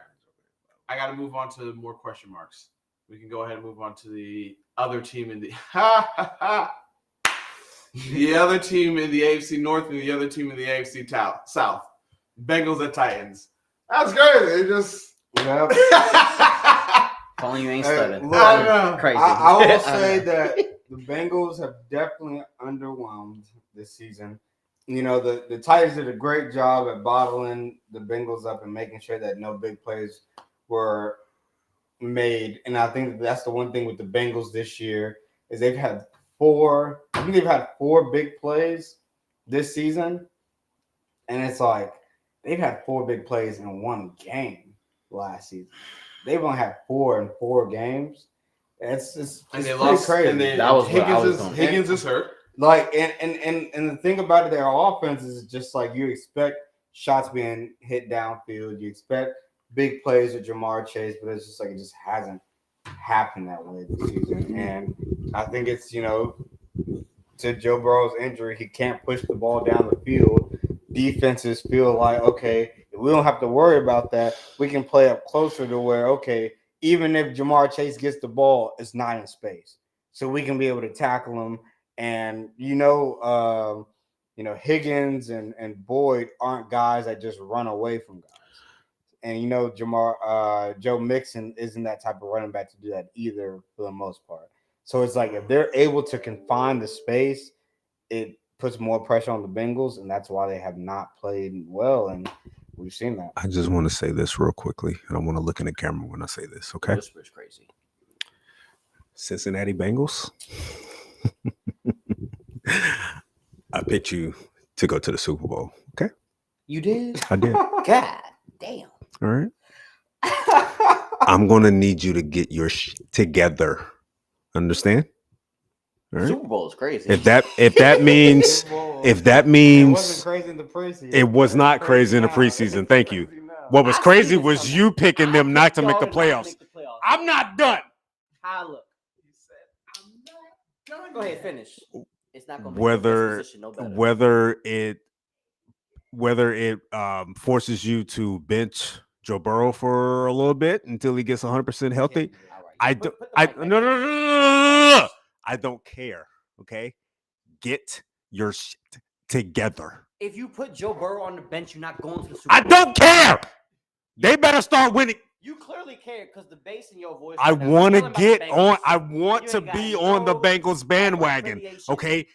Speaker 4: I got to move on to more question marks. We can go ahead and move on to the other team in the the other team in the AFC North and the other team in the AFC South. Bengals at Titans. That's crazy. It just
Speaker 3: Yep.
Speaker 1: Calling you ain't
Speaker 3: Hey,
Speaker 1: studying.
Speaker 3: look,
Speaker 4: I know.
Speaker 1: Crazy.
Speaker 3: I will
Speaker 1: I
Speaker 3: say
Speaker 1: know.
Speaker 3: that the Bengals have definitely underwhelmed this season. You know, the Titans did a great job at bottling the Bengals up and making sure that no big plays were made. And I think that's the one thing with the Bengals this year is they've had 4 big plays this season. And it's like they've had 4 big plays in one game last season. They've only had 4 in 4 games. It's
Speaker 4: and they
Speaker 3: pretty
Speaker 4: lost.
Speaker 3: crazy.
Speaker 4: And they,
Speaker 1: That was what I was gonna-
Speaker 4: Higgins is hurt.
Speaker 3: Like and the thing about it, their offense is just like you expect shots being hit downfield. You expect big plays with Jamar Chase, but it's just like it just hasn't happen that way this season. And I think it's, to Joe Burrow's injury, he can't push the ball down the field. Defenses feel like, okay, we don't have to worry about that. We can play up closer to where, okay, even if Jamar Chase gets the ball, it's not in space. So we can be able to tackle him. And, Higgins and Boyd aren't guys that just run away from guys. And, Joe Mixon isn't that type of running back to do that either for the most part. So it's like if they're able to confine the space, it puts more pressure on the Bengals, and that's why they have not played well, and we've seen that.
Speaker 2: I just want to say this real quickly, and I want to look in the camera when I say this, okay?
Speaker 1: Whisper's crazy.
Speaker 2: Cincinnati Bengals, I picked you to go to the Super Bowl, okay?
Speaker 1: You did?
Speaker 2: I did.
Speaker 1: God damn.
Speaker 2: All right. I'm going to need you to get your together. Understand? All right.
Speaker 1: Super Bowl is crazy.
Speaker 2: If that means
Speaker 3: It wasn't crazy in the preseason.
Speaker 2: it was not crazy in the preseason. Thank you. What was crazy was you picking them not to make the playoffs. I'm not done.
Speaker 1: How look?
Speaker 4: He said, I'm not done.
Speaker 1: Go ahead, finish. It's not going to
Speaker 2: whether it forces you to bench Joe Burrow for a little bit until he gets 100% healthy. I don't care. Okay, get your shit together.
Speaker 1: If you put Joe Burrow on the bench, you're not going to the Super Bowl.
Speaker 2: I don't care. They better start winning.
Speaker 1: You clearly care because the bass in your voice.
Speaker 2: I want to get on. I want to be on the Bengals bandwagon. Okay,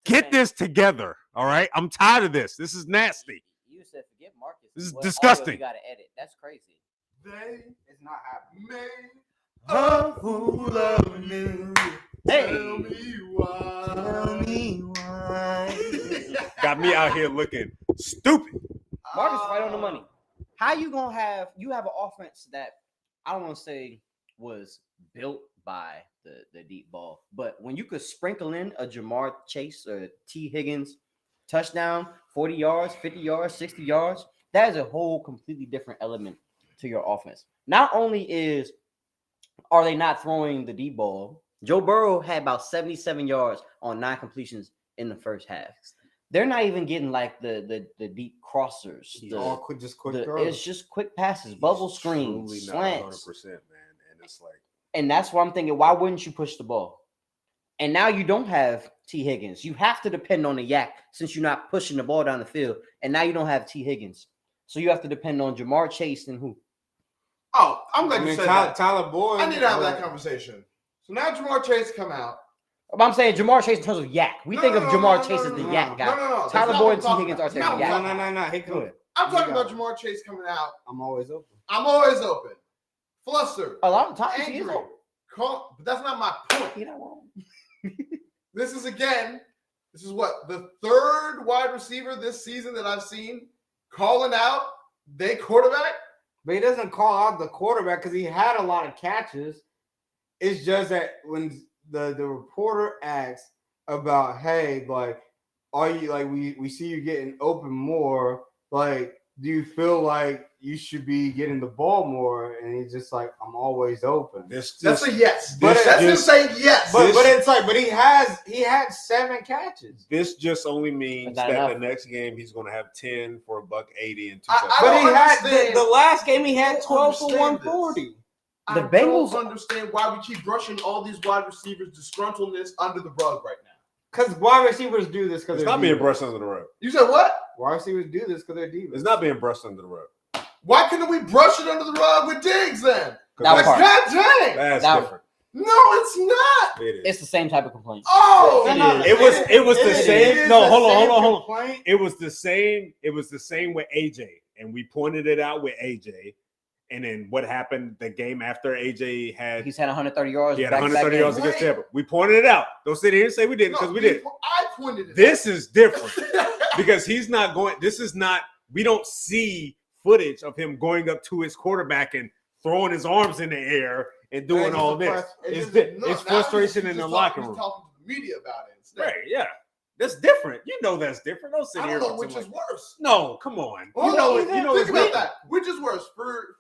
Speaker 2: get this together. All right, I'm tired of this. This is nasty.
Speaker 1: You said forget Marcus.
Speaker 2: This is disgusting.
Speaker 1: You got to edit. That's crazy.
Speaker 3: It's not happening.
Speaker 4: A fool of me.
Speaker 1: Hey.
Speaker 4: Tell me why.
Speaker 2: Got me out here looking stupid.
Speaker 1: Marcus right on the money. How you gonna have an offense that I don't want to say was built by the deep ball, but when you could sprinkle in a Jamar Chase or T. Higgins touchdown, 40 yards, 50 yards, 60 yards, that is a whole completely different element to your offense. Not only are they not throwing the deep ball, Joe Burrow had about 77 yards on 9 completions in the first half. They're not even getting like the deep crossers.
Speaker 3: Just quick throws.
Speaker 1: It's just quick passes, bubble screens,
Speaker 2: Truly
Speaker 1: slants.
Speaker 2: not 100%, man. And it's like,
Speaker 1: And that's why I'm thinking, why wouldn't you push the ball? And now you don't have T. Higgins. You have to depend on the yak since you're not pushing the ball down the field. And now you don't have T. Higgins. So you have to depend on Jamar Chase and who?
Speaker 4: Oh, I'm glad you said that.
Speaker 3: Tyler Boyd.
Speaker 4: I need to have that conversation. So now Jamar Chase come out.
Speaker 1: But I'm saying Jamar Chase in terms of yak. We think of Jamar Chase as the yak guy.
Speaker 4: No.
Speaker 1: Tyler Boyd and T. Higgins are saying yak.
Speaker 3: No. Hey, good.
Speaker 4: I'm talking about Jamar Chase coming out.
Speaker 3: I'm always open.
Speaker 4: Flustered.
Speaker 1: A lot of times he is
Speaker 4: Angry.
Speaker 1: open.
Speaker 4: But that's not my point.
Speaker 1: You're not wrong.
Speaker 4: This is what, the third wide receiver this season that I've seen calling out their quarterback.
Speaker 3: But he doesn't call out the quarterback because he had a lot of catches. It's just that when the reporter asks about, hey, like, are you like we see you getting open more? Like, do you feel like you should be getting the ball more? And he's just like, I'm always open.
Speaker 4: That's a yes.
Speaker 3: That's
Speaker 4: him saying yes.
Speaker 3: But it's like, but he had 7 catches.
Speaker 2: this just only means
Speaker 1: That's
Speaker 2: that
Speaker 1: not
Speaker 2: the
Speaker 1: enough.
Speaker 2: next game he's going to have 10 for $180 and 2
Speaker 4: I
Speaker 2: touchdowns.
Speaker 3: But he
Speaker 4: don't
Speaker 3: had
Speaker 4: understand.
Speaker 3: the last game he had
Speaker 4: I don't
Speaker 3: 12 for
Speaker 4: understand
Speaker 3: 140.
Speaker 1: The
Speaker 4: I
Speaker 1: Bengals-
Speaker 4: don't understand why we keep brushing all these wide receivers' disgruntledness under the rug right now.
Speaker 3: Because wide receivers do this because
Speaker 2: It's
Speaker 3: they're
Speaker 2: not being
Speaker 3: divas.
Speaker 2: brushed under the rug.
Speaker 4: You said what?
Speaker 3: Wide receivers do this because they're divas.
Speaker 2: It's not being brushed under the rug.
Speaker 4: Why couldn't we brush it under the rug with Diggs then?
Speaker 1: That
Speaker 4: Like,
Speaker 1: part.
Speaker 4: God dang!
Speaker 2: That's
Speaker 1: That-
Speaker 2: different.
Speaker 4: No, it's not.
Speaker 2: It is.
Speaker 1: It's the same type of complaint.
Speaker 4: Oh,
Speaker 2: It was the same. No, hold on.
Speaker 3: Complaint.
Speaker 2: It was the same. It was the same with AJ, and we pointed it out with AJ. And then what happened the game after AJ had
Speaker 1: He's had 130 yards.
Speaker 2: he had
Speaker 1: back-to-back
Speaker 2: 130 yards
Speaker 1: games.
Speaker 2: against Tampa. We pointed it out. Don't sit here and say we didn't because we did.
Speaker 4: I pointed it
Speaker 2: This is different
Speaker 4: out.
Speaker 2: because he's not going. This is not. We don't see footage of him going up to his quarterback and throwing his arms in the air and doing all this. It's frustration in the locker room.
Speaker 4: He's talking to the media about it instead.
Speaker 2: Right? Yeah, that's different. You know that's different. Don't sit
Speaker 4: I
Speaker 2: here.
Speaker 4: don't know
Speaker 2: and
Speaker 4: which
Speaker 2: pretend
Speaker 4: is
Speaker 2: like-
Speaker 4: worse.
Speaker 2: No, come on.
Speaker 4: Well,
Speaker 2: You know
Speaker 4: think
Speaker 2: it's
Speaker 4: about
Speaker 2: different.
Speaker 4: that. Which is worse for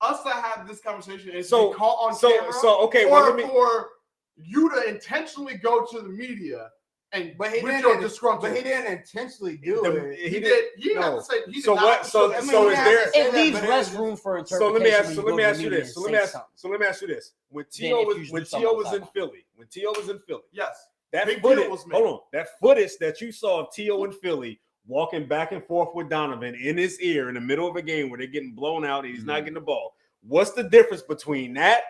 Speaker 4: us to have this conversation is
Speaker 2: So-
Speaker 4: to be caught on
Speaker 2: so-
Speaker 4: camera,
Speaker 2: so, okay,
Speaker 4: or
Speaker 2: well, let me-
Speaker 4: for you to intentionally go to the media and
Speaker 3: But he
Speaker 4: with
Speaker 3: didn't.
Speaker 4: your disgruntled.
Speaker 3: But he didn't intentionally do it.
Speaker 4: He did. He didn't have
Speaker 2: no.
Speaker 4: to say. He did
Speaker 2: So
Speaker 4: not
Speaker 2: what-
Speaker 4: have to
Speaker 2: so-
Speaker 4: show that.
Speaker 2: so is there-
Speaker 1: It leaves less room for
Speaker 2: So
Speaker 1: interpretation.
Speaker 2: let me ask.
Speaker 1: when
Speaker 2: So
Speaker 1: you
Speaker 2: let
Speaker 1: go
Speaker 2: me
Speaker 1: to
Speaker 2: ask
Speaker 1: the
Speaker 2: you
Speaker 1: media
Speaker 2: this.
Speaker 1: and say something.
Speaker 2: So let me ask you this. When
Speaker 1: if
Speaker 2: T.O.
Speaker 1: you
Speaker 2: was
Speaker 1: just
Speaker 2: when
Speaker 1: do something
Speaker 2: T.O. was in
Speaker 1: outside.
Speaker 2: Philly, when T.O. was in Philly,
Speaker 4: Yes.
Speaker 2: that
Speaker 4: Big deal
Speaker 2: footage.
Speaker 4: was made.
Speaker 2: Hold on, that footage that you saw of T.O. in Philly walking back and forth with Donovan in his ear in the middle of a game where they're getting blown out and he's not getting the ball. What's the difference between that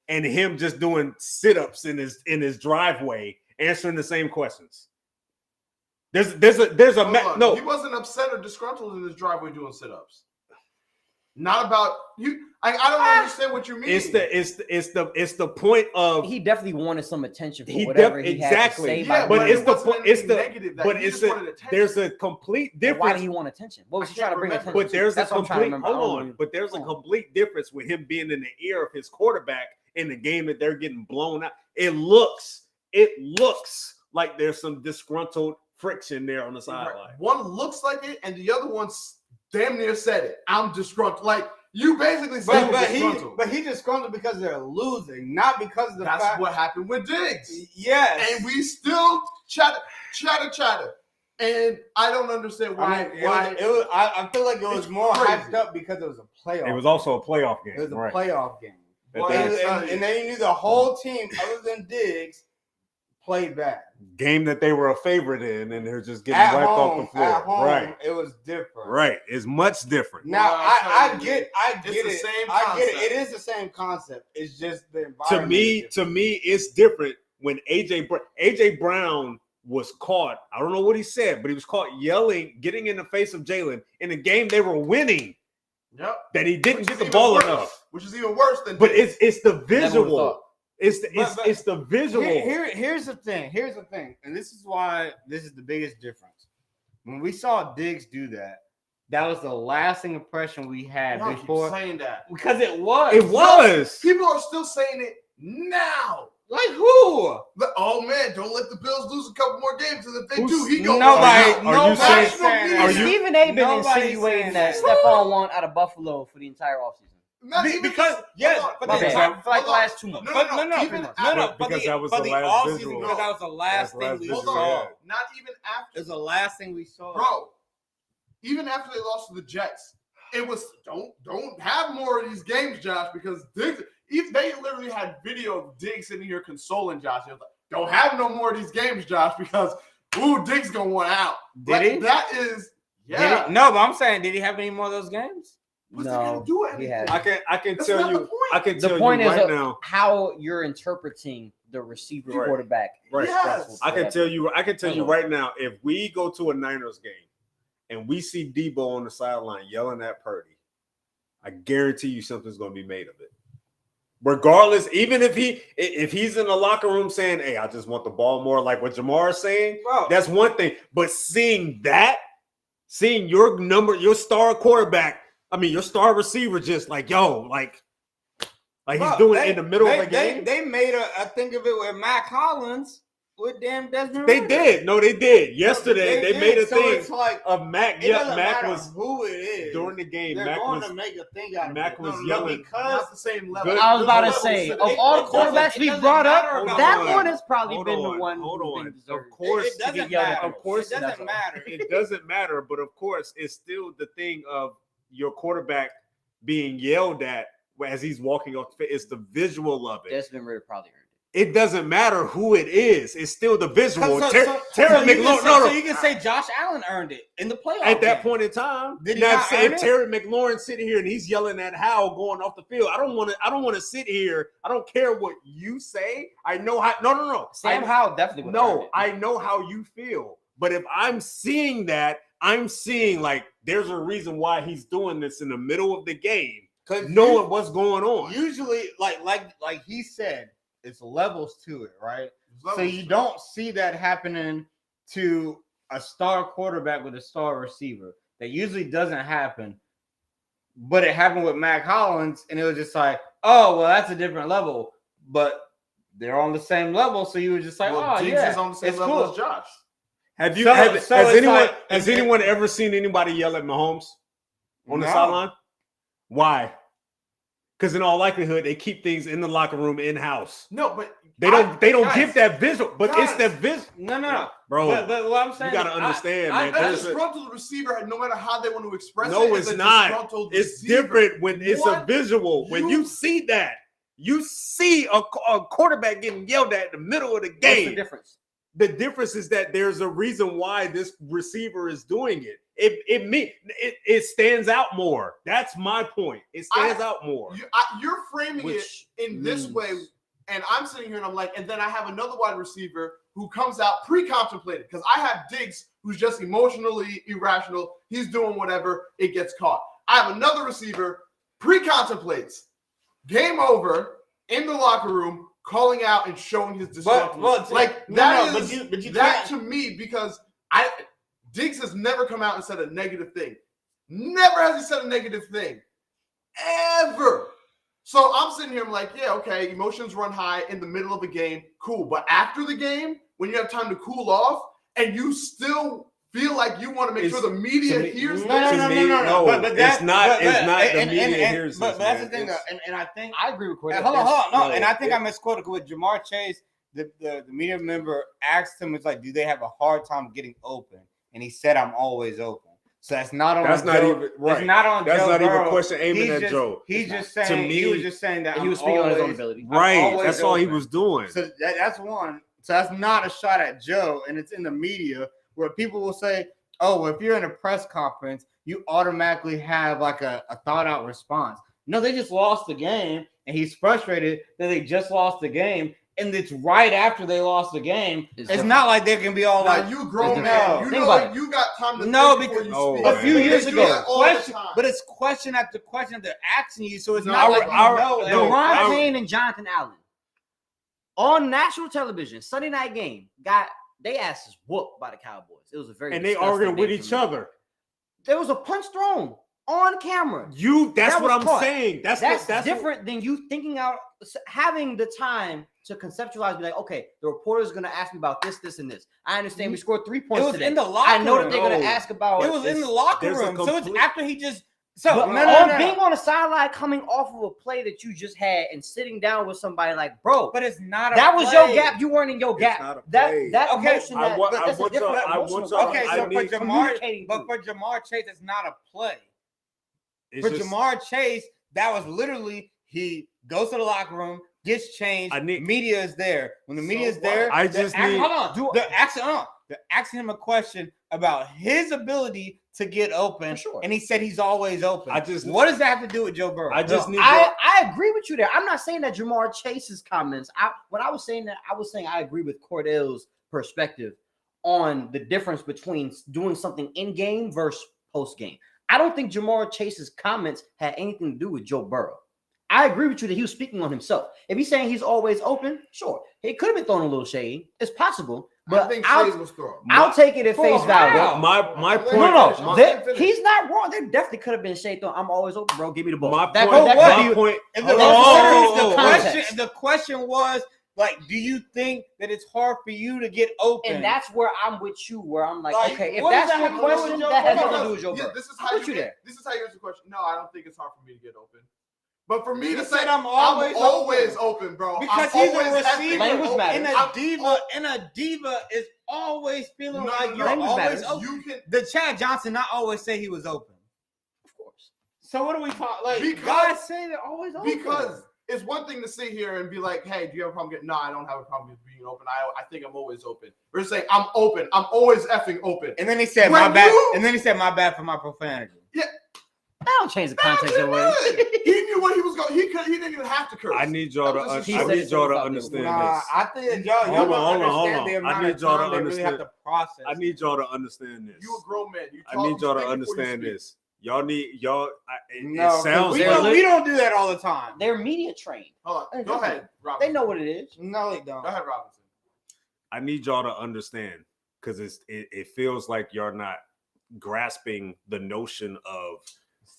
Speaker 2: and him just doing sit-ups in his driveway, answering the same questions? There's a
Speaker 4: Hold on.
Speaker 2: no.
Speaker 4: He wasn't upset or disgruntled in his driveway doing sit-ups. Not about you. I don't understand what you mean.
Speaker 2: It's the point of
Speaker 1: He definitely wanted some attention for
Speaker 2: He
Speaker 1: whatever
Speaker 2: def-
Speaker 1: he had to
Speaker 2: exactly.
Speaker 1: say.
Speaker 4: Yeah,
Speaker 1: by
Speaker 2: but
Speaker 1: way
Speaker 2: it's
Speaker 1: of-
Speaker 2: the
Speaker 4: wasn't
Speaker 2: point. It's the
Speaker 4: negative that
Speaker 2: but
Speaker 4: he
Speaker 2: it's
Speaker 4: just wanted attention.
Speaker 2: there's a complete
Speaker 1: But
Speaker 2: difference.
Speaker 1: why did he want attention? What was
Speaker 4: I
Speaker 1: he trying to
Speaker 4: can't
Speaker 1: bring
Speaker 4: remember.
Speaker 1: attention
Speaker 2: But there's
Speaker 1: to?
Speaker 2: a
Speaker 1: That's what I'm trying to
Speaker 2: complete
Speaker 1: remember. I
Speaker 2: hold
Speaker 1: don't
Speaker 2: on.
Speaker 1: know.
Speaker 2: But there's a complete difference with him being in the ear of his quarterback in the game that they're getting blown out. It looks like there's some disgruntled friction there on the sideline.
Speaker 4: One looks like it, and the other one's damn near said it. I'm disgruntled. Like you basically said,
Speaker 3: But he disgruntled because they're losing, not because of the
Speaker 4: That's
Speaker 3: fact.
Speaker 4: what happened with Diggs.
Speaker 3: Yes,
Speaker 4: And we still chatter. And I don't understand why.
Speaker 3: I feel like it was
Speaker 4: It's
Speaker 3: more
Speaker 4: crazy.
Speaker 3: hyped up because it was a playoff.
Speaker 2: It was also a playoff game.
Speaker 3: It was a
Speaker 2: right.
Speaker 3: playoff game.
Speaker 2: Well,
Speaker 3: And then you knew the whole team, other than Diggs, played bad.
Speaker 2: Game that they were a favorite in, and they're just getting
Speaker 3: At
Speaker 2: wiped
Speaker 3: home,
Speaker 2: off the floor.
Speaker 3: at home,
Speaker 2: Right.
Speaker 3: it was different.
Speaker 2: Right. It's much different.
Speaker 3: Now
Speaker 4: Well, I'll
Speaker 3: I
Speaker 4: tell you,
Speaker 3: get
Speaker 4: it's the
Speaker 3: it.
Speaker 4: same
Speaker 3: I get
Speaker 4: concept.
Speaker 3: it. It is the same concept. It's just the
Speaker 2: To
Speaker 3: environment.
Speaker 2: me, it's different when AJ Brown was caught. I don't know what he said, but he was caught yelling, getting in the face of Jalen in a game they were winning.
Speaker 4: Yep.
Speaker 2: That he didn't
Speaker 4: Which
Speaker 2: get
Speaker 4: is
Speaker 2: the
Speaker 4: even
Speaker 2: ball
Speaker 4: worse,
Speaker 2: enough.
Speaker 4: Which is even worse than.
Speaker 2: But
Speaker 4: Diggs.
Speaker 2: it's the
Speaker 1: Never would've
Speaker 2: visual.
Speaker 1: thought.
Speaker 2: It's the visual.
Speaker 3: Here's the thing, and this is why this is the biggest difference. When we saw Diggs do that, that was the lasting impression we had
Speaker 4: Y'all keep
Speaker 3: before.
Speaker 4: saying that.
Speaker 3: Because it was.
Speaker 2: It was.
Speaker 4: People are still saying it now.
Speaker 3: Like who?
Speaker 4: Oh man, don't let the Bills lose a couple more games, and if they
Speaker 2: Who's-
Speaker 4: do, he goes.
Speaker 2: Are you saying-
Speaker 3: saying
Speaker 2: are you-
Speaker 1: Stephen A. been
Speaker 3: Nobody's
Speaker 1: insinuating
Speaker 3: saying
Speaker 1: that
Speaker 3: that.
Speaker 1: Stephon won out of Buffalo for the entire offseason.
Speaker 4: Not even
Speaker 3: Because
Speaker 4: just-
Speaker 3: yes,
Speaker 4: hold on.
Speaker 3: but
Speaker 1: My
Speaker 3: the
Speaker 1: bad.
Speaker 3: time,
Speaker 1: For like the
Speaker 4: hold on.
Speaker 1: last 2 months.
Speaker 4: No,
Speaker 3: but
Speaker 4: no,
Speaker 3: no,
Speaker 4: even
Speaker 3: no,
Speaker 4: after-
Speaker 3: no,
Speaker 2: because that was
Speaker 3: but
Speaker 2: the
Speaker 3: the
Speaker 2: last
Speaker 3: off
Speaker 2: visual.
Speaker 3: season, because that was the last thing we
Speaker 2: visual,
Speaker 3: saw.
Speaker 2: yeah.
Speaker 4: Not even after,
Speaker 3: It was the last thing we saw,
Speaker 4: bro. Even after they lost to the Jets, it was don't have more of these games, Josh, because Diggs. If they literally had video of Diggs sitting here consoling Josh, he was like, "Don't have no more of these games, Josh, because Diggs gonna want out."
Speaker 3: Did he?
Speaker 4: That is,
Speaker 3: Did
Speaker 4: yeah.
Speaker 3: he? No, but I'm saying, did he have any more of those games?
Speaker 4: What's he gonna do anything?
Speaker 1: he had.
Speaker 2: I can
Speaker 4: That's
Speaker 2: tell
Speaker 4: not the
Speaker 2: you.
Speaker 4: point.
Speaker 2: I can
Speaker 1: The
Speaker 2: tell
Speaker 1: point
Speaker 2: you
Speaker 1: is
Speaker 2: right now.
Speaker 1: how you're interpreting the receiver
Speaker 2: Right.
Speaker 1: quarterback.
Speaker 2: Right.
Speaker 4: Yes.
Speaker 2: I can tell you. I can tell you
Speaker 1: Hold on.
Speaker 2: right now. If we go to a Niners game and we see Debo on the sideline yelling at Purdy, I guarantee you something's going to be made of it. Regardless, even if he's in the locker room saying, "Hey, I just want the ball more," like what Jamar is saying,
Speaker 3: Bro,
Speaker 2: that's one thing. But seeing your star quarterback, your star receiver, just like he's
Speaker 3: bro,
Speaker 2: doing it in the middle of a game.
Speaker 3: They made I think of it with Matt Collins with damn Desmond.
Speaker 2: They
Speaker 3: Ridder.
Speaker 2: did. No, they did. Yesterday, they made a
Speaker 3: did. So
Speaker 2: thing
Speaker 3: it's like
Speaker 2: of Mac.
Speaker 3: it
Speaker 2: Yep,
Speaker 3: doesn't
Speaker 2: Mac
Speaker 3: matter
Speaker 2: was
Speaker 3: who it is
Speaker 2: during the game.
Speaker 3: They're
Speaker 2: Mac
Speaker 3: going
Speaker 2: was
Speaker 3: to make a thing out of
Speaker 2: Mac
Speaker 3: it.
Speaker 2: was
Speaker 3: No,
Speaker 2: yelling.
Speaker 3: because
Speaker 4: Not the same level.
Speaker 2: Good.
Speaker 1: I was about to
Speaker 4: Level
Speaker 1: say,
Speaker 4: set.
Speaker 1: of all the
Speaker 3: it doesn't-
Speaker 1: quarterbacks
Speaker 3: it
Speaker 1: we
Speaker 3: doesn't
Speaker 1: brought up,
Speaker 3: matter
Speaker 2: about
Speaker 1: that
Speaker 2: that.
Speaker 1: one has probably
Speaker 2: Hold
Speaker 1: been
Speaker 2: on,
Speaker 1: the one
Speaker 2: hold
Speaker 1: who's
Speaker 2: on.
Speaker 1: been deserved.
Speaker 2: Of course,
Speaker 3: it doesn't
Speaker 1: get yelled at.
Speaker 3: matter.
Speaker 2: Of course,
Speaker 3: it
Speaker 1: that's
Speaker 3: doesn't
Speaker 1: all.
Speaker 3: matter.
Speaker 2: it doesn't matter. But of course, it's still the thing of your quarterback being yelled at as he's walking off. It's the visual of it.
Speaker 1: Desmond Ridder probably earned it.
Speaker 2: It doesn't matter who it is. It's still the visual.
Speaker 3: So
Speaker 2: Terry
Speaker 3: you can
Speaker 2: McLaurin.
Speaker 3: say-
Speaker 2: No,
Speaker 3: so
Speaker 2: no.
Speaker 3: you can say Josh Allen earned it in the playoff
Speaker 2: At that
Speaker 3: game.
Speaker 2: point in time,
Speaker 3: Did he
Speaker 2: now
Speaker 3: not
Speaker 2: if
Speaker 3: earn it?
Speaker 2: Terry McLaurin sitting here and he's yelling at Howell going off the field, I don't want to sit here. I don't care what you say. I know how. No.
Speaker 1: Sam Howell definitely would
Speaker 2: No, I know how you feel. But if I'm seeing that, I'm seeing like there's a reason why he's doing this in the middle of the game, knowing what's going on.
Speaker 3: Usually, like he said, it's levels to it, right? So
Speaker 4: Levels.
Speaker 3: you don't see that happening to a star quarterback with a star receiver. That usually doesn't happen. But it happened with Mac Hollins, and it was just like, oh, well, that's a different level. But they're on the same level, so you were just like,
Speaker 4: Well,
Speaker 3: oh,
Speaker 4: Diggs
Speaker 3: yeah,
Speaker 4: is on the same
Speaker 3: it's
Speaker 4: level
Speaker 3: cool.
Speaker 4: as Josh.
Speaker 2: Have you?
Speaker 3: So
Speaker 2: has
Speaker 3: it's
Speaker 2: anyone?
Speaker 3: like-
Speaker 2: has anyone ever seen anybody yell at Mahomes on the
Speaker 3: No.
Speaker 2: sideline? Why? Because in all likelihood, they keep things in the locker room in-house.
Speaker 4: No, but
Speaker 2: They don't
Speaker 3: guys,
Speaker 2: give that visual, but it's
Speaker 3: guys,
Speaker 2: the visual.
Speaker 3: No.
Speaker 2: Bro,
Speaker 3: But what I'm saying,
Speaker 2: you got to understand, man.
Speaker 4: a
Speaker 2: There's a-
Speaker 4: disgruntled receiver, no matter how they want to express it.
Speaker 2: no,
Speaker 4: is
Speaker 2: it's
Speaker 4: a
Speaker 2: not.
Speaker 4: disgruntled
Speaker 2: It's
Speaker 4: receiver.
Speaker 2: different when it's a
Speaker 4: What?
Speaker 2: visual. When you see that, you see a quarterback getting yelled at in the middle of the game.
Speaker 1: What's the difference?
Speaker 2: The difference is that there's a reason why this receiver is doing it. It stands out more. That's my point. It stands out more.
Speaker 4: You're framing it in this way, and I'm sitting here and I'm like, and then I have another wide receiver who comes out pre-contemplated because I have Diggs who's just emotionally irrational. He's doing whatever, it gets caught. I have another receiver pre-contemplates, game over, in the locker room, calling out and showing his disgruntlement. That to me, because Diggs has never come out and said a negative thing. Never has he said a negative thing. Ever. So I'm sitting here, I'm like, yeah, okay, emotions run high in the middle of the game, cool. But after the game, when you have time to cool off, and you still feel like you want to make sure the media hears this.
Speaker 2: No. But that's not. It's not the media hears this.
Speaker 3: But that's the thing, and I think
Speaker 1: I agree with Corey.
Speaker 3: Hold on. No, and I think I misquoted with Jamar Chase. The media member asked him, "It's like, do they have a hard time getting open?" And he said, "I'm always open." So that's not on.
Speaker 2: That's
Speaker 3: Joe.
Speaker 2: not even right.
Speaker 3: It's not on.
Speaker 2: That's
Speaker 3: Joe
Speaker 2: not even
Speaker 3: Burrow.
Speaker 2: a question aiming at Joe.
Speaker 3: He's just saying.
Speaker 2: To me,
Speaker 3: he was just saying that
Speaker 1: he was speaking on his own ability.
Speaker 2: Right. That's all he was doing.
Speaker 3: So that's one. So that's not a shot at Joe, and it's in the media where people will say, "Oh, if you're in a press conference, you automatically have like a thought out response." No, they just lost the game, and he's frustrated that they just lost the game. And it's right after they lost the game. It's not like they can be all like,
Speaker 4: you grown man. You know you got time to think before you speak.
Speaker 3: A few years ago.
Speaker 4: But
Speaker 3: it's question after question they're asking you. So it's
Speaker 1: not
Speaker 3: like
Speaker 1: Deron Payne and Jonathan Allen on national television, Sunday night game, got they asses whooped by the Cowboys. It was a very
Speaker 2: and they arguing with each other.
Speaker 1: There was a punch thrown on camera.
Speaker 2: That's what I'm saying. That's
Speaker 1: different than you thinking out, having the time to conceptualize, be like, okay, the reporter is going to ask me about this, this, and this. I understand we scored 3 points.
Speaker 3: It was
Speaker 1: today.
Speaker 3: in the locker room.
Speaker 1: I know that they're going to ask about
Speaker 3: it. Was in the locker room. So it's after he just
Speaker 1: being on the sideline, coming off of a play that you just had, and sitting down with somebody like, bro,
Speaker 3: but it's not.
Speaker 1: That was your gap. You weren't in your gap. That emotion.
Speaker 3: For Jamar Chase, it's not a play. For Jamar Chase, that was literally he goes to the locker room, gets changed. Media is there. When the media is there, they're asking him a question about his ability to get open, and he said he's always open. What does that have to do with Joe Burrow?
Speaker 1: I agree with you there. I'm not saying that Jamar Chase's comments. When I was saying that, I was saying I agree with Cordell's perspective on the difference between doing something in game versus post game. I don't think Jamar Chase's comments had anything to do with Joe Burrow. I agree with you that he was speaking on himself. If he's saying he's always open, sure. He could have been throwing a little shade. It's possible. But
Speaker 4: I think shade was thrown.
Speaker 1: I'll take it at face value.
Speaker 2: My point.
Speaker 1: He's not wrong. There definitely could have been shade thrown. I'm always open, bro. Give me the ball.
Speaker 2: My point.
Speaker 3: The question was, like, do you think that it's hard for you to get open?
Speaker 1: And that's where I'm with you, where I'm like okay, if that's your question, that has nothing to do with Joe Burrow.
Speaker 4: This is how you answer the question. No, I don't think it's hard for me to get open. But for me to say
Speaker 3: I'm always
Speaker 4: open, bro.
Speaker 3: Because he's a receiver. And a diva is always feeling like you're always open. The Chad Johnson not always say he was open.
Speaker 1: Of course.
Speaker 3: So what are we talking? Like,
Speaker 1: guys say they're always open.
Speaker 4: Because it's one thing to sit here and be like, hey, do you have a problem getting? No, I don't have a problem with being open. I think I'm always open. We're saying I'm open. I'm always effing open.
Speaker 3: And then he said my bad. And then he said my bad for my profanity.
Speaker 4: Yeah.
Speaker 1: That don't change the context of it.
Speaker 4: He knew what he was going. He didn't even have to curse.
Speaker 2: I need y'all to understand this.
Speaker 3: I think y'all
Speaker 2: hold on.
Speaker 3: I need y'all to understand.
Speaker 2: I need y'all to understand this.
Speaker 4: You a grown man.
Speaker 2: I need y'all to understand this. We don't
Speaker 3: do that all the time.
Speaker 1: They're media trained.
Speaker 4: Hold on. Go ahead, Robinson.
Speaker 1: They know what it is.
Speaker 3: No, they don't.
Speaker 4: Go ahead, Robinson.
Speaker 2: I need y'all to understand because it feels like you're not grasping the notion of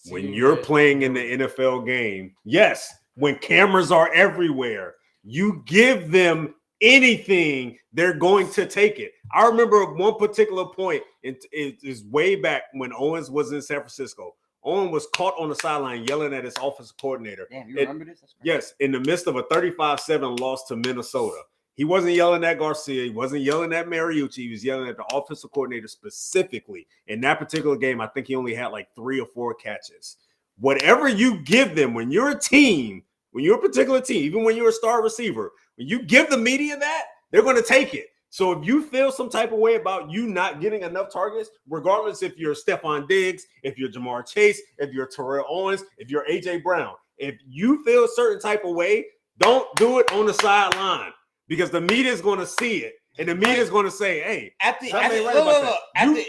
Speaker 2: when you're playing in the NFL game. Yes, when cameras are everywhere, you give them anything, they're going to take it. I remember one particular point. It is way back when Owens was in San Francisco. Owen was caught on the sideline yelling at his offensive coordinator.
Speaker 1: Damn, you remember this? That's crazy.
Speaker 2: Yes, in the midst of a 35-7 loss to Minnesota. He wasn't yelling at Garcia. He wasn't yelling at Mariucci. He was yelling at the offensive coordinator specifically. In that particular game, I think he only had like 3 or 4 catches. Whatever you give them when you're a team, when you're a particular team, even when you're a star receiver, when you give the media that, they're going to take it. So if you feel some type of way about you not getting enough targets, regardless if you're Stephon Diggs, if you're Jamar Chase, if you're Terrell Owens, if you're A.J. Brown, if you feel a certain type of way, don't do it on the sideline. Because the media is going to see it, and the media is going to say, "Hey,
Speaker 3: the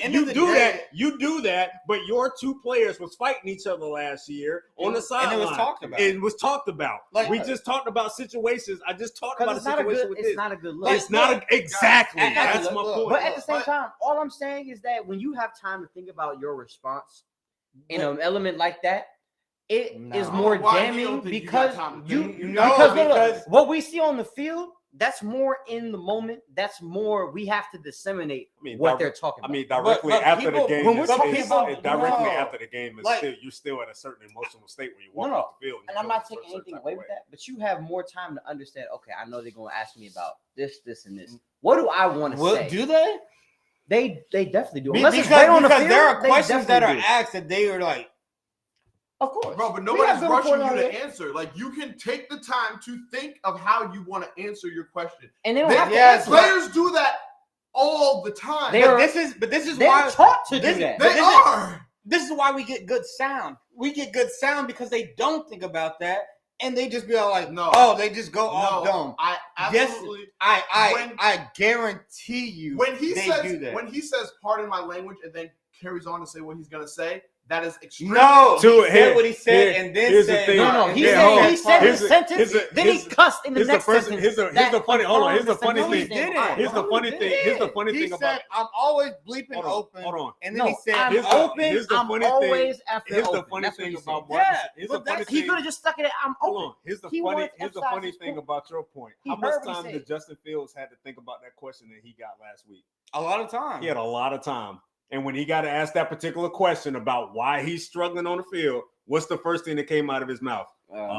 Speaker 3: end of the day,
Speaker 2: you do that." But your 2 players was fighting each other last year on the sideline,
Speaker 3: and it was talked about.
Speaker 2: It was talked about.
Speaker 3: Like,
Speaker 2: we just talked about situations. I just talked about a situation with this.
Speaker 1: It's not a good look.
Speaker 2: It's not exactly.
Speaker 3: Guys,
Speaker 2: That's my
Speaker 3: look,
Speaker 2: point.
Speaker 1: But at the same time, all I'm saying is that when you have time to think about your response in an element like that, it is more
Speaker 4: Why do you
Speaker 1: damning
Speaker 4: think you
Speaker 1: because
Speaker 4: got time to
Speaker 1: you
Speaker 4: think?
Speaker 1: because what we see on the field, that's more in the moment. That's more we have to disseminate what they're talking about.
Speaker 2: I mean, directly
Speaker 3: But
Speaker 2: after
Speaker 3: people-
Speaker 2: the game,
Speaker 1: when we're
Speaker 2: is-
Speaker 1: talking
Speaker 2: is-
Speaker 1: about-
Speaker 2: is directly
Speaker 3: no.
Speaker 2: after the game, is
Speaker 3: Like-
Speaker 2: still, you're still at a certain emotional state when you walk
Speaker 1: No.
Speaker 2: off the field.
Speaker 1: And I'm not taking anything away with that, but you have more time to understand. Okay, I know they're going to ask me about this, and this. What do I want to say?
Speaker 3: do they?
Speaker 1: They definitely do.
Speaker 3: Because,
Speaker 1: Unless it's right on the
Speaker 3: because
Speaker 1: field,
Speaker 3: there are
Speaker 1: they
Speaker 3: questions that are
Speaker 1: definitely do.
Speaker 3: asked that they are like,
Speaker 1: Of course,
Speaker 4: Bro, but
Speaker 1: We
Speaker 4: nobody's
Speaker 1: have good
Speaker 4: rushing you
Speaker 1: reporting on
Speaker 4: to
Speaker 1: it.
Speaker 4: answer. Like, you can take the time to think of how you want to answer your question.
Speaker 1: And they don't
Speaker 4: They-
Speaker 1: have to
Speaker 3: yes,
Speaker 1: answer.
Speaker 4: Players do that all the time.
Speaker 1: They
Speaker 3: but
Speaker 1: are-
Speaker 3: this is
Speaker 1: They're
Speaker 3: why
Speaker 1: taught to do
Speaker 3: this-
Speaker 1: that.
Speaker 4: They are.
Speaker 3: this is why we get good sound. We get good sound because they don't think about that and they just be all like,
Speaker 4: No.
Speaker 3: oh, they just go off
Speaker 4: No,
Speaker 3: dome.
Speaker 4: I
Speaker 3: Yes,
Speaker 4: absolutely.
Speaker 3: I guarantee you
Speaker 4: When he
Speaker 3: they
Speaker 4: says
Speaker 3: do that.
Speaker 4: when he says pardon my language and then carries on to say what he's gonna say, that is extreme.
Speaker 3: No,
Speaker 2: To-
Speaker 3: he
Speaker 2: here-
Speaker 3: said what he said
Speaker 2: here-
Speaker 3: and then
Speaker 2: here's the
Speaker 3: said
Speaker 2: thing.
Speaker 1: No,
Speaker 3: and
Speaker 1: he
Speaker 3: then
Speaker 2: Yeah, hold
Speaker 1: said
Speaker 2: on.
Speaker 1: he said
Speaker 2: Here's
Speaker 1: his
Speaker 2: the-
Speaker 1: sentence,
Speaker 2: here's the-
Speaker 1: then
Speaker 2: here's
Speaker 1: he
Speaker 2: the-
Speaker 1: cussed in the
Speaker 2: here's the
Speaker 1: next
Speaker 2: first-
Speaker 1: sentence.
Speaker 2: here's the
Speaker 1: that
Speaker 2: funny- hold on, here's the
Speaker 1: confirms
Speaker 2: funny
Speaker 1: sentence.
Speaker 2: thing.
Speaker 3: He did it.
Speaker 2: Here's the funny thing. Here's the funny
Speaker 3: he
Speaker 2: thing
Speaker 3: said,
Speaker 2: about.
Speaker 3: I'm always bleeping
Speaker 2: Hold on,
Speaker 3: open.
Speaker 2: hold on.
Speaker 3: And then he
Speaker 1: No,
Speaker 3: said,
Speaker 1: I'm
Speaker 2: here's the-
Speaker 1: open.
Speaker 2: here's the
Speaker 1: I'm
Speaker 2: funny thing.
Speaker 1: always after
Speaker 2: Here's the
Speaker 1: open.
Speaker 2: funny
Speaker 1: That's what
Speaker 2: thing
Speaker 1: he
Speaker 2: about
Speaker 1: said.
Speaker 2: Marcus.
Speaker 3: Yeah,
Speaker 2: Here's
Speaker 3: but
Speaker 2: the funny
Speaker 3: that's-
Speaker 1: He
Speaker 2: thing.
Speaker 1: could have just stuck it at I'm
Speaker 2: Hold
Speaker 1: open.
Speaker 2: on. Here's the
Speaker 1: He
Speaker 2: funny.
Speaker 1: wanted to
Speaker 2: Here's the
Speaker 1: emphasize
Speaker 2: funny
Speaker 1: his
Speaker 2: thing
Speaker 1: point.
Speaker 2: about your point.
Speaker 1: He
Speaker 2: How
Speaker 1: heard
Speaker 2: much
Speaker 1: what he
Speaker 2: time
Speaker 1: said.
Speaker 2: did Justin Fields had to think about that question that he got last week?
Speaker 3: a lot of time.
Speaker 2: He had a lot of time. And when he got to ask that particular question about why he's struggling on the field, what's the first thing that came out of his mouth?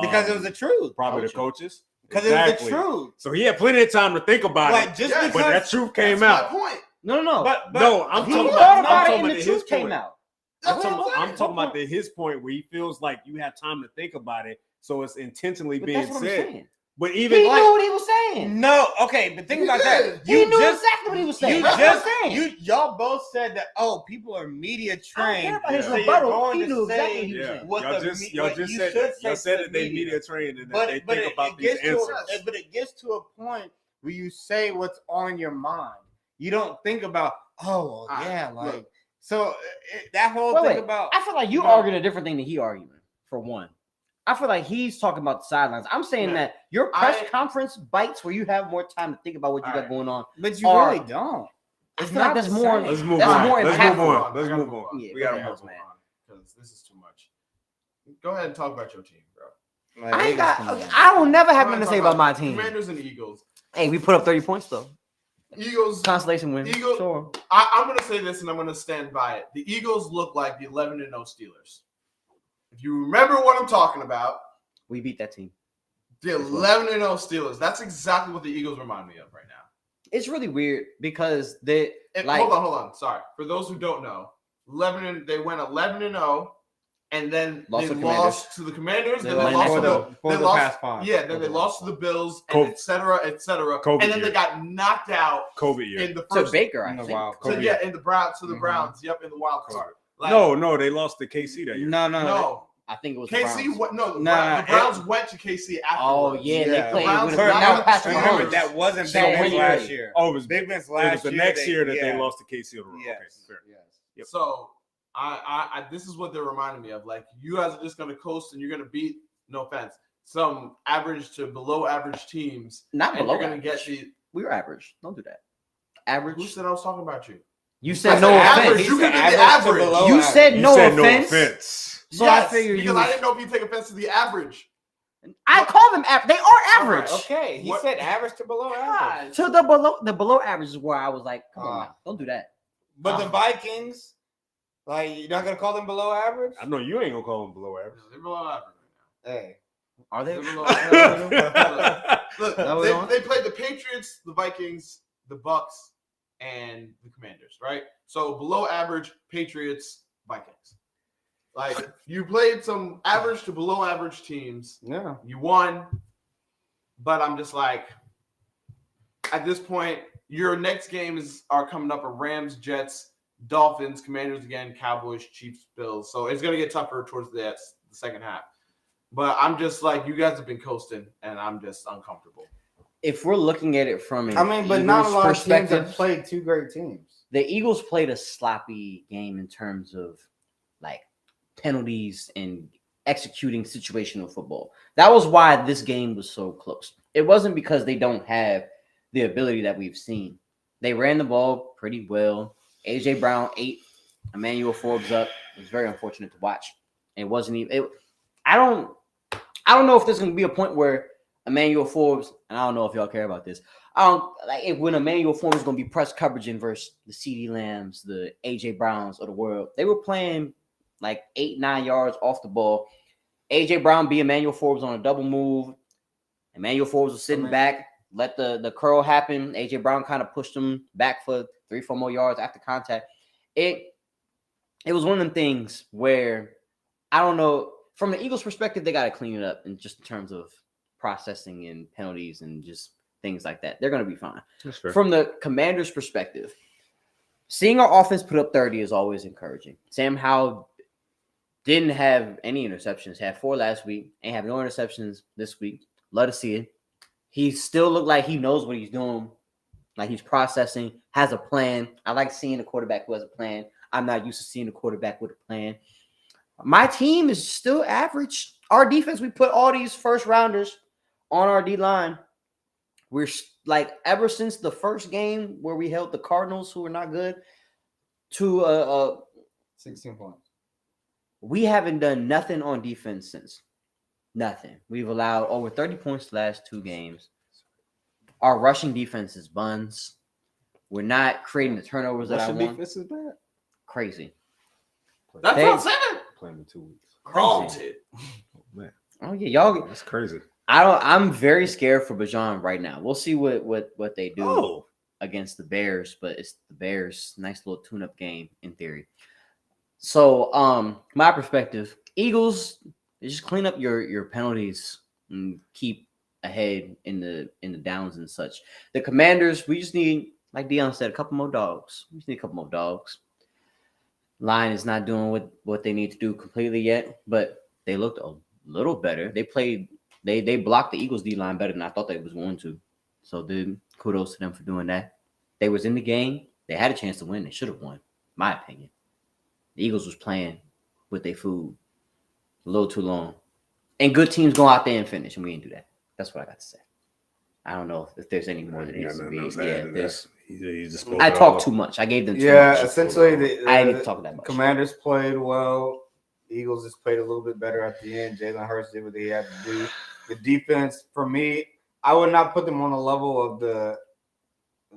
Speaker 3: Because it was the truth.
Speaker 2: Probably the
Speaker 1: Coaching.
Speaker 2: coaches.
Speaker 3: Because it was the truth.
Speaker 2: So he had plenty of time to think about
Speaker 3: Like
Speaker 2: it.
Speaker 3: just
Speaker 4: Yes,
Speaker 3: because
Speaker 2: But that truth came
Speaker 4: That's
Speaker 2: out.
Speaker 4: my point.
Speaker 1: No.
Speaker 3: but
Speaker 2: No, I'm
Speaker 1: He
Speaker 2: talking
Speaker 1: thought
Speaker 2: about.
Speaker 1: about
Speaker 2: I'm
Speaker 1: it
Speaker 2: talking
Speaker 1: and
Speaker 2: about
Speaker 1: the
Speaker 2: his
Speaker 1: truth came
Speaker 2: point.
Speaker 1: out.
Speaker 4: That's what I'm saying.
Speaker 2: I'm talking about his point where he feels like you have time to think about it, so it's intentionally
Speaker 1: But
Speaker 2: being
Speaker 1: that's what I'm
Speaker 2: said.
Speaker 1: saying.
Speaker 2: But
Speaker 1: He
Speaker 2: even
Speaker 1: knew
Speaker 2: like,
Speaker 1: what he was saying.
Speaker 3: no, okay, but think
Speaker 4: He
Speaker 3: about
Speaker 4: did.
Speaker 3: that.
Speaker 1: He knew exactly what he was saying.
Speaker 3: You
Speaker 1: That's
Speaker 3: just
Speaker 1: what I'm saying.
Speaker 3: y'all both said that. Oh, people are media
Speaker 1: I don't
Speaker 3: trained.
Speaker 1: care about his
Speaker 2: Yeah.
Speaker 3: so you're
Speaker 1: rebuttal.
Speaker 3: going
Speaker 1: He
Speaker 3: to
Speaker 1: knew
Speaker 3: say
Speaker 1: exactly what he was
Speaker 2: yeah,
Speaker 1: saying.
Speaker 3: what
Speaker 2: y'all
Speaker 3: the
Speaker 2: just
Speaker 3: me-
Speaker 2: y'all
Speaker 3: what
Speaker 2: just
Speaker 3: you
Speaker 2: said
Speaker 3: should
Speaker 2: that. Y'all
Speaker 3: say
Speaker 2: said
Speaker 3: to
Speaker 2: that they
Speaker 3: the media.
Speaker 2: media trained and that
Speaker 3: But
Speaker 2: they
Speaker 3: but
Speaker 2: think about
Speaker 3: it
Speaker 2: these
Speaker 3: gets to
Speaker 2: answers.
Speaker 3: but it gets to a point where you say what's on your mind. You don't think about
Speaker 4: All right,
Speaker 3: yeah,
Speaker 4: look.
Speaker 3: like so that whole
Speaker 1: Wait,
Speaker 3: thing
Speaker 1: wait.
Speaker 3: about
Speaker 1: I feel like you
Speaker 3: No.
Speaker 1: arguing a different thing than he arguing. For one, I feel like he's talking about the sidelines. I'm saying
Speaker 4: Man,
Speaker 1: that your press
Speaker 4: I-
Speaker 1: conference bites where you have more time to think about what you got
Speaker 4: Alright.
Speaker 1: going on.
Speaker 3: but you
Speaker 1: Or-
Speaker 3: really don't.
Speaker 1: I
Speaker 3: It's
Speaker 1: feel like
Speaker 3: not
Speaker 1: that's
Speaker 3: the
Speaker 1: more.
Speaker 3: same.
Speaker 2: Let's move
Speaker 1: That's
Speaker 2: on.
Speaker 1: more
Speaker 2: Let's
Speaker 1: impactful.
Speaker 2: move on. Let's
Speaker 4: I gotta
Speaker 2: move on.
Speaker 1: Yeah,
Speaker 4: We
Speaker 1: go
Speaker 4: gotta
Speaker 1: ahead,
Speaker 4: move
Speaker 1: man.
Speaker 4: on because this is too much. Go ahead and talk about your team, bro.
Speaker 3: Like,
Speaker 1: I ain't
Speaker 3: they just
Speaker 1: got.
Speaker 3: come
Speaker 1: I will never have
Speaker 4: Go ahead
Speaker 1: nothing to
Speaker 4: and
Speaker 1: say
Speaker 4: talk
Speaker 1: about my team.
Speaker 4: Commanders and Eagles.
Speaker 1: Hey, we put up 30 points though.
Speaker 4: Eagles.
Speaker 1: Consolation win.
Speaker 4: Eagles-
Speaker 1: Sure.
Speaker 4: I'm going to say this and I'm going to stand by it. The Eagles look like the 11-0 Steelers. If you remember what I'm talking about,
Speaker 1: We beat that team.
Speaker 4: the 11-0 Steelers. That's exactly what the Eagles remind me of right now.
Speaker 1: It's really weird because they
Speaker 4: And
Speaker 1: like.
Speaker 4: hold on. Sorry. For those who don't know, they went 11-0 and then
Speaker 1: Lost
Speaker 4: they
Speaker 1: to
Speaker 4: lost to the Commanders.
Speaker 1: They
Speaker 4: Then they
Speaker 1: lost
Speaker 4: lost
Speaker 3: for
Speaker 4: to
Speaker 3: the
Speaker 4: the
Speaker 3: for
Speaker 4: they
Speaker 3: the
Speaker 4: lost-
Speaker 3: past five.
Speaker 4: Yeah, then they lost to the Bills, and
Speaker 2: COVID.
Speaker 4: et cetera, et cetera.
Speaker 2: COVID
Speaker 4: And then
Speaker 2: year.
Speaker 4: they got knocked out
Speaker 2: COVID year.
Speaker 4: in the
Speaker 1: To
Speaker 4: first.
Speaker 1: Baker, I
Speaker 3: in the
Speaker 1: think.
Speaker 3: wild
Speaker 4: So
Speaker 3: card.
Speaker 4: yeah, in the Browns to the
Speaker 3: Mhm.
Speaker 4: Browns. Yep, in the wild card. Like,
Speaker 2: No, they lost to KC that year.
Speaker 4: no.
Speaker 1: I think it was the
Speaker 4: KC
Speaker 1: Browns.
Speaker 4: went no. The
Speaker 3: Nah,
Speaker 4: Browns went to KC after.
Speaker 1: Oh yeah,
Speaker 3: Yeah.
Speaker 1: they played
Speaker 4: Browns
Speaker 1: with
Speaker 4: got
Speaker 1: now
Speaker 4: out
Speaker 1: Patrick
Speaker 4: of
Speaker 3: Remember,
Speaker 1: Mahomes.
Speaker 3: that wasn't
Speaker 1: So
Speaker 3: Big
Speaker 1: when
Speaker 3: Ben's
Speaker 1: you-
Speaker 3: last year.
Speaker 2: Oh, it was
Speaker 3: Big Ben's
Speaker 2: it
Speaker 3: last
Speaker 2: was the
Speaker 3: year.
Speaker 2: next year that
Speaker 3: yeah.
Speaker 2: they lost to KC on the road.
Speaker 3: Yes.
Speaker 2: Okay, fair.
Speaker 3: Yes.
Speaker 2: Yep.
Speaker 4: So I this is what they're reminding me of. Like, you guys are just gonna coast and you're gonna beat, no offense, some average to below average teams.
Speaker 1: Not
Speaker 4: And
Speaker 1: below
Speaker 4: you're gonna
Speaker 1: average.
Speaker 4: get the.
Speaker 1: We were average. Don't do that. Average.
Speaker 4: Who said I was talking about you?
Speaker 1: You
Speaker 4: I
Speaker 1: said
Speaker 4: said
Speaker 1: no
Speaker 4: average.
Speaker 1: offense.
Speaker 4: You can
Speaker 3: said
Speaker 4: be the
Speaker 3: average to
Speaker 4: average.
Speaker 3: below
Speaker 1: You
Speaker 3: average.
Speaker 1: said
Speaker 2: You
Speaker 1: no
Speaker 2: said
Speaker 1: offense.
Speaker 2: no offense.
Speaker 1: So
Speaker 4: Yes,
Speaker 1: I figure
Speaker 4: because
Speaker 1: you.
Speaker 4: I didn't know if you take offense to the average.
Speaker 1: I call them average. They are average.
Speaker 3: Okay, he
Speaker 4: What-
Speaker 3: said average to below average.
Speaker 1: To the below average is where I was like, come on, now. Don't do that.
Speaker 3: But the Vikings, Like, you're not gonna call them below average?
Speaker 2: I know you ain't gonna call them below average.
Speaker 4: They're below average right
Speaker 3: Hey,
Speaker 1: Are they?
Speaker 4: now. They're below average. Look,
Speaker 1: No, we don't.
Speaker 4: they played the Patriots, the Vikings, the Bucks, and the Commanders, right? So below average Patriots, Vikings. Like, you played some average to below average teams.
Speaker 3: yeah.
Speaker 4: You won, but I'm just like, at this point, your next games are coming up: Rams, Jets, Dolphins, Commanders again, Cowboys, Chiefs, Bills. So it's gonna get tougher towards the second half. But I'm just like, you guys have been coasting, and I'm just uncomfortable.
Speaker 1: If we're looking at it from an
Speaker 3: I mean, but not a
Speaker 1: Eagles
Speaker 3: lot of teams
Speaker 1: perspective,
Speaker 3: have played two great teams.
Speaker 1: the Eagles played a sloppy game in terms of like penalties and executing situational football. That was why this game was so close. It wasn't because they don't have the ability that we've seen. They ran the ball pretty well. AJ Brown ate Emmanuel Forbes up. It was very unfortunate to watch. It wasn't even. I don't know if there's going to be a point where Emmanuel Forbes, and I don't know if y'all care about this. I don't like when Emmanuel Forbes is going to be press coverage in versus the CeeDee Lambs, the AJ Browns of the world. They were playing like 8-9 yards off the ball. AJ Brown beat Emmanuel Forbes on a double move. Emmanuel Forbes was sitting back, let the curl happen. AJ Brown kind of pushed him back for 3-4 more yards after contact. It was one of them things where I don't know. From the Eagles' perspective, they got to clean it up in just in terms of processing and penalties and just things like that. They're going to be fine.
Speaker 2: That's fair.
Speaker 1: From the Commanders' perspective, seeing our offense put up 30 is always encouraging. Sam Howell didn't have any interceptions. Had 4 last week. Ain't have no interceptions this week. Love to see it. He still looked like he knows what he's doing. Like he's processing, has a plan. I like seeing a quarterback who has a plan. I'm not used to seeing a quarterback with a plan. My team is still average. Our defense, we put all these first rounders on our D line. We're like, ever since the first game where we held the Cardinals, who were not good, to
Speaker 3: 16 points.
Speaker 1: we haven't done nothing on defense since. Nothing. We've allowed over 30 points the last 2 games. Our rushing defense is buns. We're not creating the turnovers that I want.
Speaker 3: Defense is bad.
Speaker 1: Crazy.
Speaker 4: That's what I'm saying.
Speaker 2: Playing in 2 weeks.
Speaker 4: Crazy.
Speaker 2: Oh, man,
Speaker 1: Oh yeah, y'all.
Speaker 2: that's crazy.
Speaker 1: I'm very scared for Bijan right now. We'll see what they do
Speaker 2: Oh,
Speaker 1: against the Bears, but it's the Bears. Nice little tune-up game in theory. So, my perspective, Eagles, just clean up your penalties and keep ahead in the downs and such. The Commanders, we just need, like Dion said, a couple more dogs. We just need a couple more dogs. Line is not doing what they need to do completely yet, but they looked a little better. They blocked the Eagles D line better than I thought they was going to. So kudos to them for doing that. They was in the game. They had a chance to win. They should have won, my opinion. The Eagles was playing with their food a little too long. And good teams go out there and finish, and we didn't do that. That's what I got to say. I don't know if there's any more that needs to be. I talked too much. I gave them too much.
Speaker 3: Essentially,
Speaker 1: I didn't talk that much.
Speaker 3: Commanders played well. Eagles just played a little bit better at the end. Jalen Hurts did what he had to do. The defense, for me, I would not put them on the level of the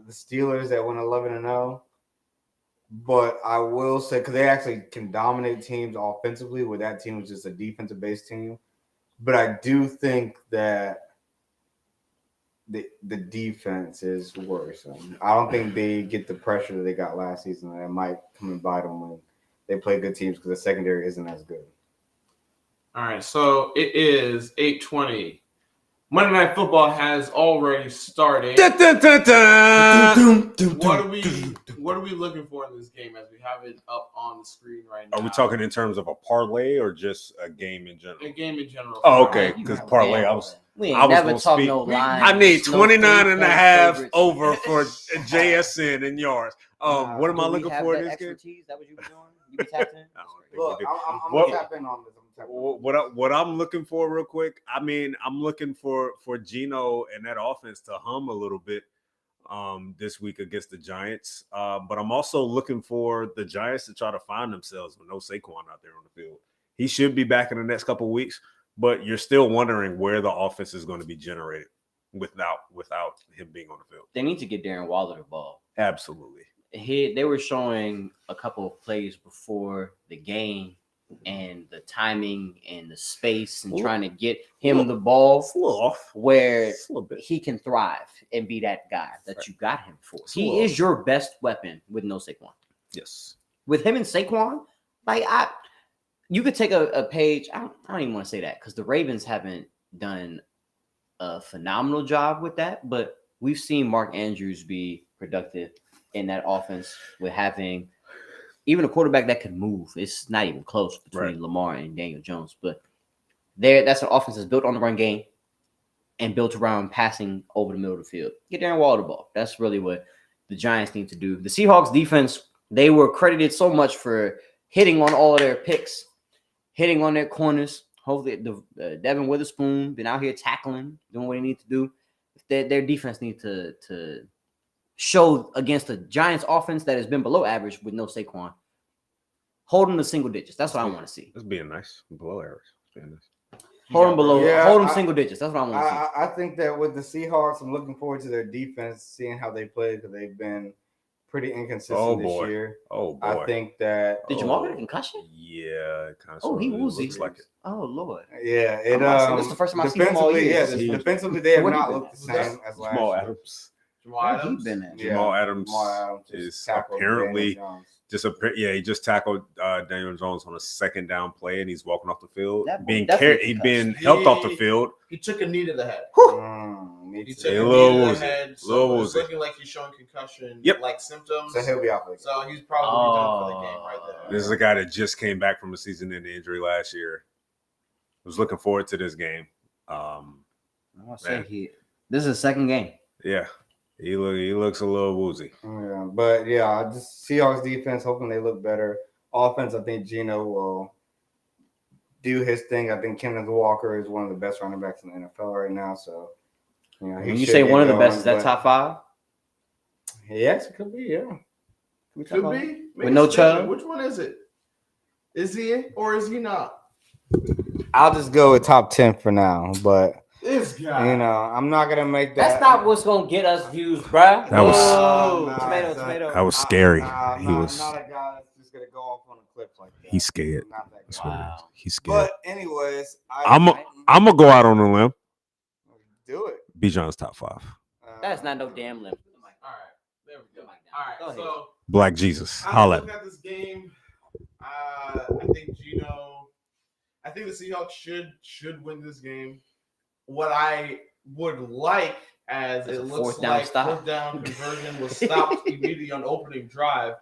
Speaker 3: Steelers that went 11-0. But I will say, because they actually can dominate teams offensively, where that team was just a defensive-based team. But I do think that the defense is worse. I don't think they get the pressure that they got last season. That might come and bite them when they play good teams because the secondary isn't as good.
Speaker 4: All right, so it is 8:20. Monday Night Football has already started. What are we looking for in this game as we have it up on the screen right now?
Speaker 2: Are we talking in terms of a parlay or just a game in general?
Speaker 4: A game in general.
Speaker 2: Oh, okay. Because parlay, I was
Speaker 1: never
Speaker 2: gonna
Speaker 1: talk
Speaker 2: speak.
Speaker 1: no lines.
Speaker 2: I need 29.5
Speaker 1: favorites.
Speaker 2: over for JSN in yards. What am I looking for in this game?
Speaker 1: Expertise? That what you be doing? You be tapped in?
Speaker 3: Look, I'm going to tap in on this.
Speaker 2: What I'm looking for real quick, I mean, I'm looking for Geno and that offense to hum a little bit this week against the Giants. But I'm also looking for the Giants to try to find themselves with no Saquon out there on the field. He should be back in the next couple of weeks, but you're still wondering where the offense is going to be generated without him being on the field.
Speaker 1: They need to get Darren Waller the ball.
Speaker 2: Absolutely.
Speaker 1: they were showing a couple of plays before the game and the timing and the space and trying to get him the ball where he can thrive and be that guy that you got him for. He is your best weapon with no Saquon.
Speaker 2: Yes.
Speaker 1: With him and Saquon, like you could take a page. I don't even want to say that because the Ravens haven't done a phenomenal job with that, but we've seen Mark Andrews be productive in that offense with having even a quarterback that can move. It's not even close between Lamar and Daniel Jones, but that's an offense that's built on the run game and built around passing over the middle of the field. Get Darren Waller the ball. That's really what the Giants need to do. The Seahawks defense, they were credited so much for hitting on all of their picks, hitting on their corners. Hopefully, Devin Witherspoon been out here tackling, doing what he needs to do. Their defense needs to show against the Giants offense that has been below average with no Saquon, holding the single digits. That's what I want to see.
Speaker 2: That's being nice. Below average. Being nice.
Speaker 1: Hold them single digits. That's what I want to see.
Speaker 3: I think that with the Seahawks, I'm looking forward to their defense, seeing how they play because they've been pretty inconsistent this year.
Speaker 2: Oh boy!
Speaker 3: I think that
Speaker 1: did Jamal get a concussion?
Speaker 2: Yeah, it kind of.
Speaker 1: Oh, he woozy.
Speaker 2: Looks like it.
Speaker 1: Oh Lord!
Speaker 3: Yeah,
Speaker 1: this is the first time I've seen him all year.
Speaker 3: Yeah, defensively they have not looked the same as last
Speaker 2: Jamal
Speaker 3: year.
Speaker 2: Adams.
Speaker 4: Jamal
Speaker 2: Adams is apparently he just tackled Daniel Jones on a second down play, and he's walking off the field, being helped off the field.
Speaker 4: He took a knee to the head. He took a knee to the head, so it's looking like he's showing concussion like symptoms.
Speaker 3: So he'll be out.
Speaker 4: So he's probably done for the game right there.
Speaker 2: This is a guy that just came back from a season-ending injury last year. I was looking forward to this game.
Speaker 1: This is his second game.
Speaker 2: Yeah. He looks a little woozy.
Speaker 3: Yeah, but just Seahawks defense, hoping they look better. Offense, I think Geno will do his thing. I think Kenneth Walker is one of the best running backs in the NFL right now. So,
Speaker 1: when you say one of the best, is that top 5?
Speaker 3: Yes, it could be. Yeah,
Speaker 4: could be.
Speaker 1: With no Chubb.
Speaker 4: Which one is it? Is he or is he not?
Speaker 3: I'll just go with top 10 for now, but.
Speaker 4: This guy.
Speaker 3: I'm not gonna make that.
Speaker 1: That's not what's gonna get us views, bruh.
Speaker 2: That was
Speaker 1: tomato.
Speaker 2: That was scary.
Speaker 3: He was not a guy that's just gonna go off on a cliff like that.
Speaker 2: He's scared.
Speaker 3: Not that
Speaker 2: That's
Speaker 3: guy.
Speaker 2: what it is. He's scared.
Speaker 3: But anyways,
Speaker 2: I'm gonna go out on a limb.
Speaker 3: Do it.
Speaker 2: Bijan's top 5.
Speaker 1: That's not no damn limb.
Speaker 4: All right, there we go. All right, so
Speaker 2: Black Jesus.
Speaker 4: I
Speaker 2: Holla.
Speaker 4: look at this game. I think the Seahawks should win this game. What I would like, as it looks like fourth down conversion was stopped immediately on opening drive.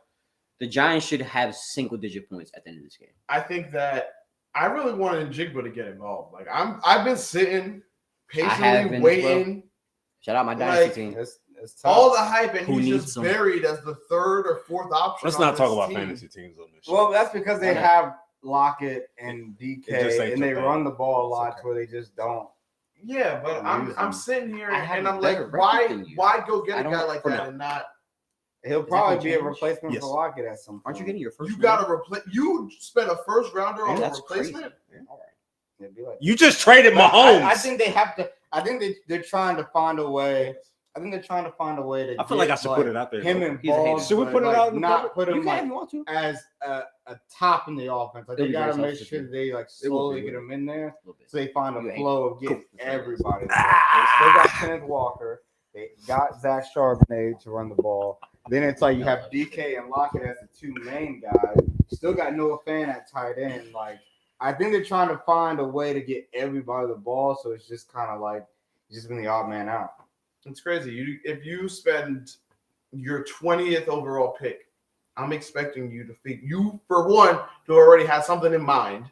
Speaker 1: The Giants should have single-digit points at the end of this game.
Speaker 4: I think that I really wanted Jigba to get involved. Like I've been sitting patiently waiting.
Speaker 1: Shout out my dynasty team.
Speaker 3: It's
Speaker 4: all the hype, and he's just buried as the third or fourth option.
Speaker 2: Let's not talk about fantasy teams on this show.
Speaker 3: Well, that's because they have Lockett and DK, and they run the ball a lot where they just don't.
Speaker 4: Yeah, but I'm sitting here and I'm like, why go get a guy like that and not?
Speaker 3: He'll probably be a replacement for Lockett at some point.
Speaker 1: Aren't you getting your first?
Speaker 4: You got to replace. You spent a first rounder on a replacement.
Speaker 3: All right.
Speaker 2: You just traded Mahomes.
Speaker 3: I think they have to. I think they're trying to find a way. I think they're trying to find a way to.
Speaker 2: I feel like I should put it out there.
Speaker 3: Him and Ball.
Speaker 2: Should we put it out?
Speaker 3: Not put him
Speaker 1: you
Speaker 3: as a top in the offense. Like they gotta make sure that they slowly get him in there, so they find a flow of getting everybody. They still got Kenneth Walker. They got Zach Charbonnet to run the ball. Then it's like you have DK and Lockett as the two main guys. Still got Noah Fant at tight end. Like I think they're trying to find a way to get everybody the ball, so it's just kind of like just been the odd man out.
Speaker 4: It's crazy. If you spend your 20th overall pick, I'm expecting you for one to already have something in mind,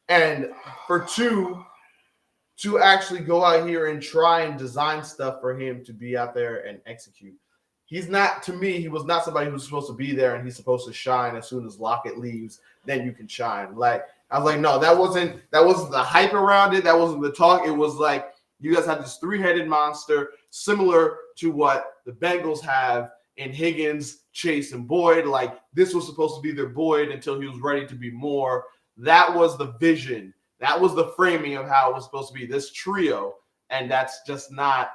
Speaker 4: and for two to actually go out here and try and design stuff for him to be out there and execute. He's not, to me, he was not somebody who's supposed to be there and he's supposed to shine as soon as Lockett leaves, then you can shine. Like I was like, no, that wasn't the hype around it. That wasn't the talk. It was like you guys have this three-headed monster similar to what the Bengals have in Higgins, Chase, and Boyd. Like this was supposed to be their Boyd until he was ready to be more. That was the vision. That was the framing of how it was supposed to be, this trio. And that's just not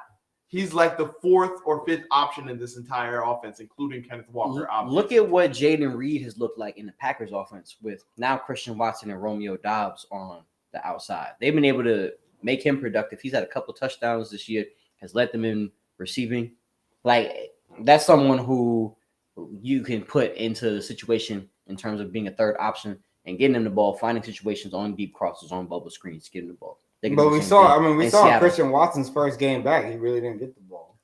Speaker 4: he's like the fourth or fifth option in this entire offense, including Kenneth Walker.
Speaker 1: Look at what Jaden Reed has looked like in the Packers offense with now Christian Watson and Romeo Doubs on the outside. They've been able to make him productive. He's had a couple touchdowns this year, has led them in receiving. Like, that's someone who you can put into the situation in terms of being a third option and getting him the ball, finding situations on deep crosses, on bubble screens, getting the ball.
Speaker 3: But we saw Christian Watson's first game back. He really didn't get the ball.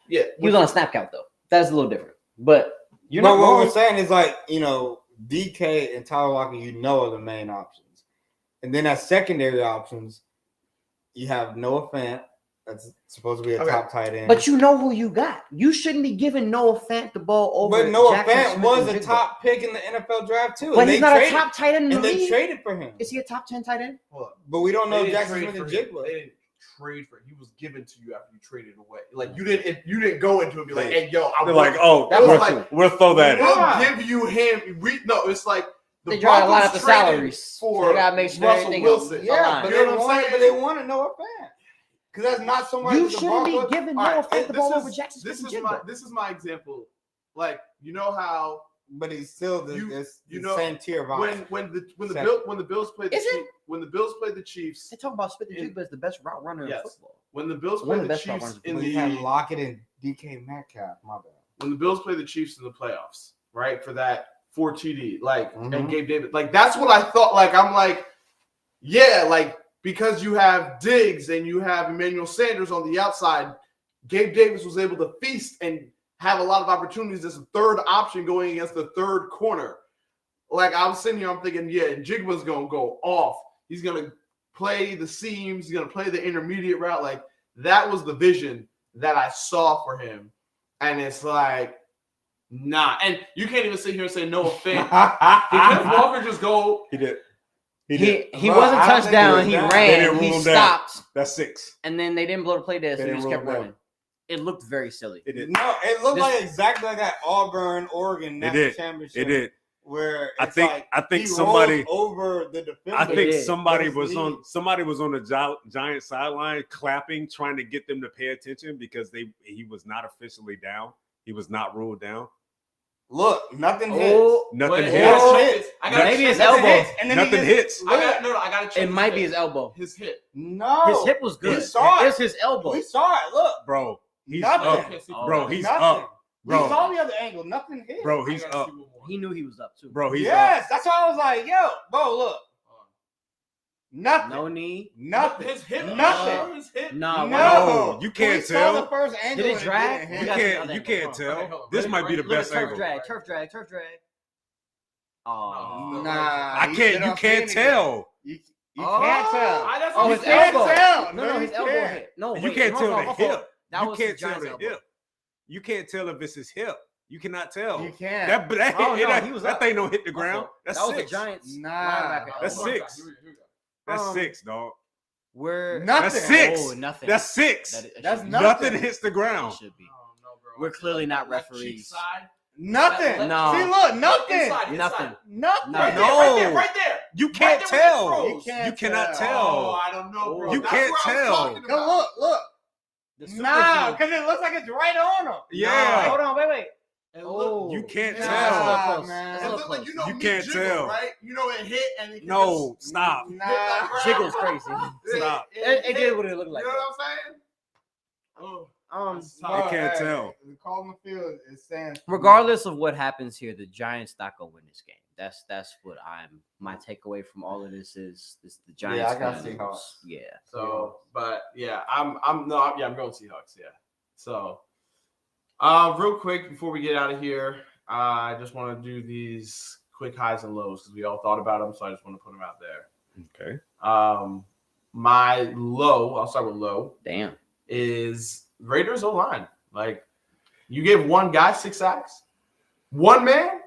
Speaker 1: Yeah, he was on a snap count though. That's a little different. But
Speaker 3: what we're saying is like, DK and Tyler Lockett, are the main options, and then as secondary options, you have Noah Fant. That's supposed to be a top tight end.
Speaker 1: But you know who you got. You shouldn't be giving Noah Fant the ball over.
Speaker 3: But Noah Fant was a top pick in the NFL draft too.
Speaker 1: But he's not a top tight end in the league.
Speaker 3: They traded for him.
Speaker 1: Is he a top 10 tight end?
Speaker 3: But we don't know Jackson Smith and Jigba.
Speaker 4: They didn't trade for him. He was given to you after you traded away. Like you didn't go into it and be like, hey, yo,
Speaker 2: they're like, oh, we'll throw that.
Speaker 4: We'll give you him. No, it's like
Speaker 1: they try to line up the salaries
Speaker 4: for
Speaker 1: they gotta make sure
Speaker 4: Russell Wilson.
Speaker 3: Yeah, but they want to Noah Fant. Because that's not someone
Speaker 1: you shouldn't be giving Noah Fant the ball over Jackson Smith and Jigba.
Speaker 4: This is my example. Like, you know how,
Speaker 3: but he's still the same tier of
Speaker 4: when the Bills played the Chiefs.
Speaker 1: They talk about Smith and Jigba as the best route runner in football.
Speaker 4: When the Bills played the Chiefs
Speaker 3: we had Lockett and DK Metcalf. My bad.
Speaker 4: When the Bills played the Chiefs in the playoffs, right, for that 4 TD, and Gabe Davis, like that's what I thought. Like I'm like, yeah, like. Because you have Diggs and you have Emmanuel Sanders on the outside, Gabe Davis was able to feast and have a lot of opportunities as a third option going against the third corner. Like I was sitting here, I'm thinking, yeah, Jigba's going to go off. He's going to play the seams. He's going to play the intermediate route. Like that was the vision that I saw for him. And it's like, nah. And you can't even sit here and say no offense. Did Kenneth Walker just go?
Speaker 2: He did.
Speaker 1: He wasn't touchdown. He ran. He stopped.
Speaker 2: That's 6.
Speaker 1: And then they didn't blow the play there, so he just kept running. It looked very silly.
Speaker 2: It did.
Speaker 3: No, it looked like exactly like that Auburn, Oregon national championship.
Speaker 2: It did.
Speaker 3: Where
Speaker 2: I think somebody
Speaker 3: over the defender.
Speaker 2: I think somebody was on the Giant sideline clapping, trying to get them to pay attention because he was not officially down. He was not ruled down.
Speaker 3: Look, nothing hits.
Speaker 2: Nothing hits.
Speaker 1: Maybe his elbow.
Speaker 2: Nothing hits.
Speaker 4: I got to check.
Speaker 1: It might be his elbow.
Speaker 4: His hip.
Speaker 3: No.
Speaker 1: His hip was good.
Speaker 3: We saw it.
Speaker 1: It's his elbow.
Speaker 3: We saw it. Look.
Speaker 2: Bro. He's
Speaker 3: nothing.
Speaker 2: Up. Bro, he's
Speaker 3: nothing.
Speaker 2: up. Bro.
Speaker 3: We saw the other angle. Nothing hit.
Speaker 2: Bro, he's up.
Speaker 1: He knew he was up too.
Speaker 2: Bro, he's
Speaker 3: up.
Speaker 2: Up.
Speaker 3: That's why I was like, yo, bro, look. Nothing.
Speaker 1: No knee.
Speaker 3: Nothing.
Speaker 4: His hip.
Speaker 3: Nothing.
Speaker 4: His hip.
Speaker 2: No. You can't tell.
Speaker 3: The first angle
Speaker 1: did it drag?
Speaker 2: You can't tell. This might be the best angle.
Speaker 1: Turf drag. Oh,
Speaker 3: nah.
Speaker 2: You can't tell.
Speaker 3: You can't tell.
Speaker 1: Oh, his elbow. No, his elbow hit. No,
Speaker 2: you can't tell the hip.
Speaker 1: You can't tell
Speaker 2: the hip. You can't tell if it's his hip. You cannot tell.
Speaker 3: You can't.
Speaker 2: That thing don't hit the ground. That's 6.
Speaker 1: That was the Giants.
Speaker 3: Nah.
Speaker 2: That's 6. That's 6, dog.
Speaker 3: We're
Speaker 2: nothing. That's 6.
Speaker 1: Oh, nothing.
Speaker 2: That's 6.
Speaker 3: That's
Speaker 2: nothing hits the ground.
Speaker 1: It should be. We're clearly not referees.
Speaker 3: Nothing.
Speaker 1: No.
Speaker 3: See, look, nothing.
Speaker 1: Nothing.
Speaker 3: Nothing.
Speaker 4: Right there.
Speaker 2: You can't tell.
Speaker 3: You
Speaker 2: cannot tell.
Speaker 4: Oh, I don't know, bro.
Speaker 2: You can't tell.
Speaker 3: No, look. Nah, because it looks like it's right on him.
Speaker 2: Yeah.
Speaker 1: Hold on, wait.
Speaker 2: Oh, you can't tell.
Speaker 3: Man.
Speaker 2: You can't tell.
Speaker 4: Right? You know it hit and it
Speaker 2: stop.
Speaker 3: Nah.
Speaker 1: Jiggle's crazy.
Speaker 2: Stop.
Speaker 1: It did what it looked like.
Speaker 4: You know what I'm saying?
Speaker 2: You can't tell.
Speaker 3: The call on the field is saying.
Speaker 1: Regardless of what happens here, the Giants not gonna win this game. That's what my takeaway from all of this is the Giants.
Speaker 3: Yeah, I got Seahawks.
Speaker 1: Yeah.
Speaker 4: So, but yeah, I'm going Seahawks. Yeah. So, real quick before we get out of here, I just want to do these quick highs and lows because we all thought about them, so I just want to put them out there.
Speaker 2: Okay.
Speaker 4: My low, I'll start with low.
Speaker 1: Damn.
Speaker 4: Is Raiders O-line. Like, you gave one guy 6 sacks? One man?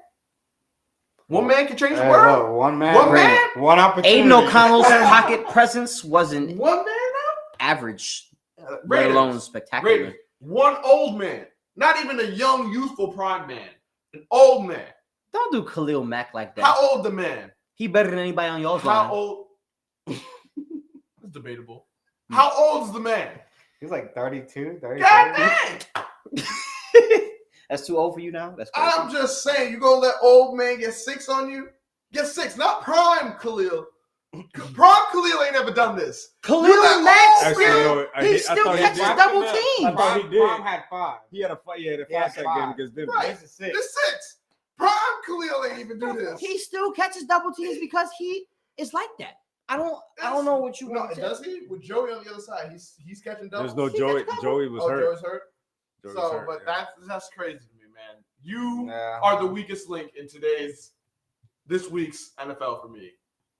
Speaker 4: One man can change the world?
Speaker 3: Look, one man.
Speaker 4: One
Speaker 3: opportunity.
Speaker 1: Aiden O'Connell's pocket presence wasn't
Speaker 4: one man now?
Speaker 1: Average,
Speaker 4: Raiders.
Speaker 1: let alone spectacular.
Speaker 4: Raiders. One old man. Not even a young, youthful prime man. An old man.
Speaker 1: Don't do Khalil Mack like that.
Speaker 4: How old the man?
Speaker 1: He better than anybody on y'all's line.
Speaker 4: How old? It's debatable. How old is the man?
Speaker 3: He's like 32, 33.
Speaker 4: God dang!
Speaker 1: That's too old for you now? That's crazy.
Speaker 4: I'm just saying, you gonna let old man get 6 on you? Get 6, not prime Khalil. Prime Khalil ain't never done this.
Speaker 1: Khalil
Speaker 4: let
Speaker 1: Mack
Speaker 4: old
Speaker 1: still,
Speaker 4: man-
Speaker 1: he still catches double
Speaker 2: I
Speaker 1: teams.
Speaker 2: thought he did.
Speaker 3: Prime had 5.
Speaker 2: He had a 5-sack game against Denver.
Speaker 4: Right.
Speaker 3: This is 6.
Speaker 4: It's 6. Prime Khalil ain't even do this.
Speaker 1: He still catches double teams because he is like that. I don't know what you
Speaker 4: No,
Speaker 1: want to
Speaker 4: does he? With Joey on the other side, he's catching doubles.
Speaker 2: There's no
Speaker 1: He
Speaker 2: Joey.
Speaker 1: gets
Speaker 2: Joey was hurt.
Speaker 4: Joey's hurt.
Speaker 2: Joey was
Speaker 4: So,
Speaker 2: hurt,
Speaker 4: but
Speaker 2: yeah.
Speaker 4: that's crazy to me, man. You
Speaker 3: Yeah.
Speaker 4: are the weakest link in this week's NFL for me.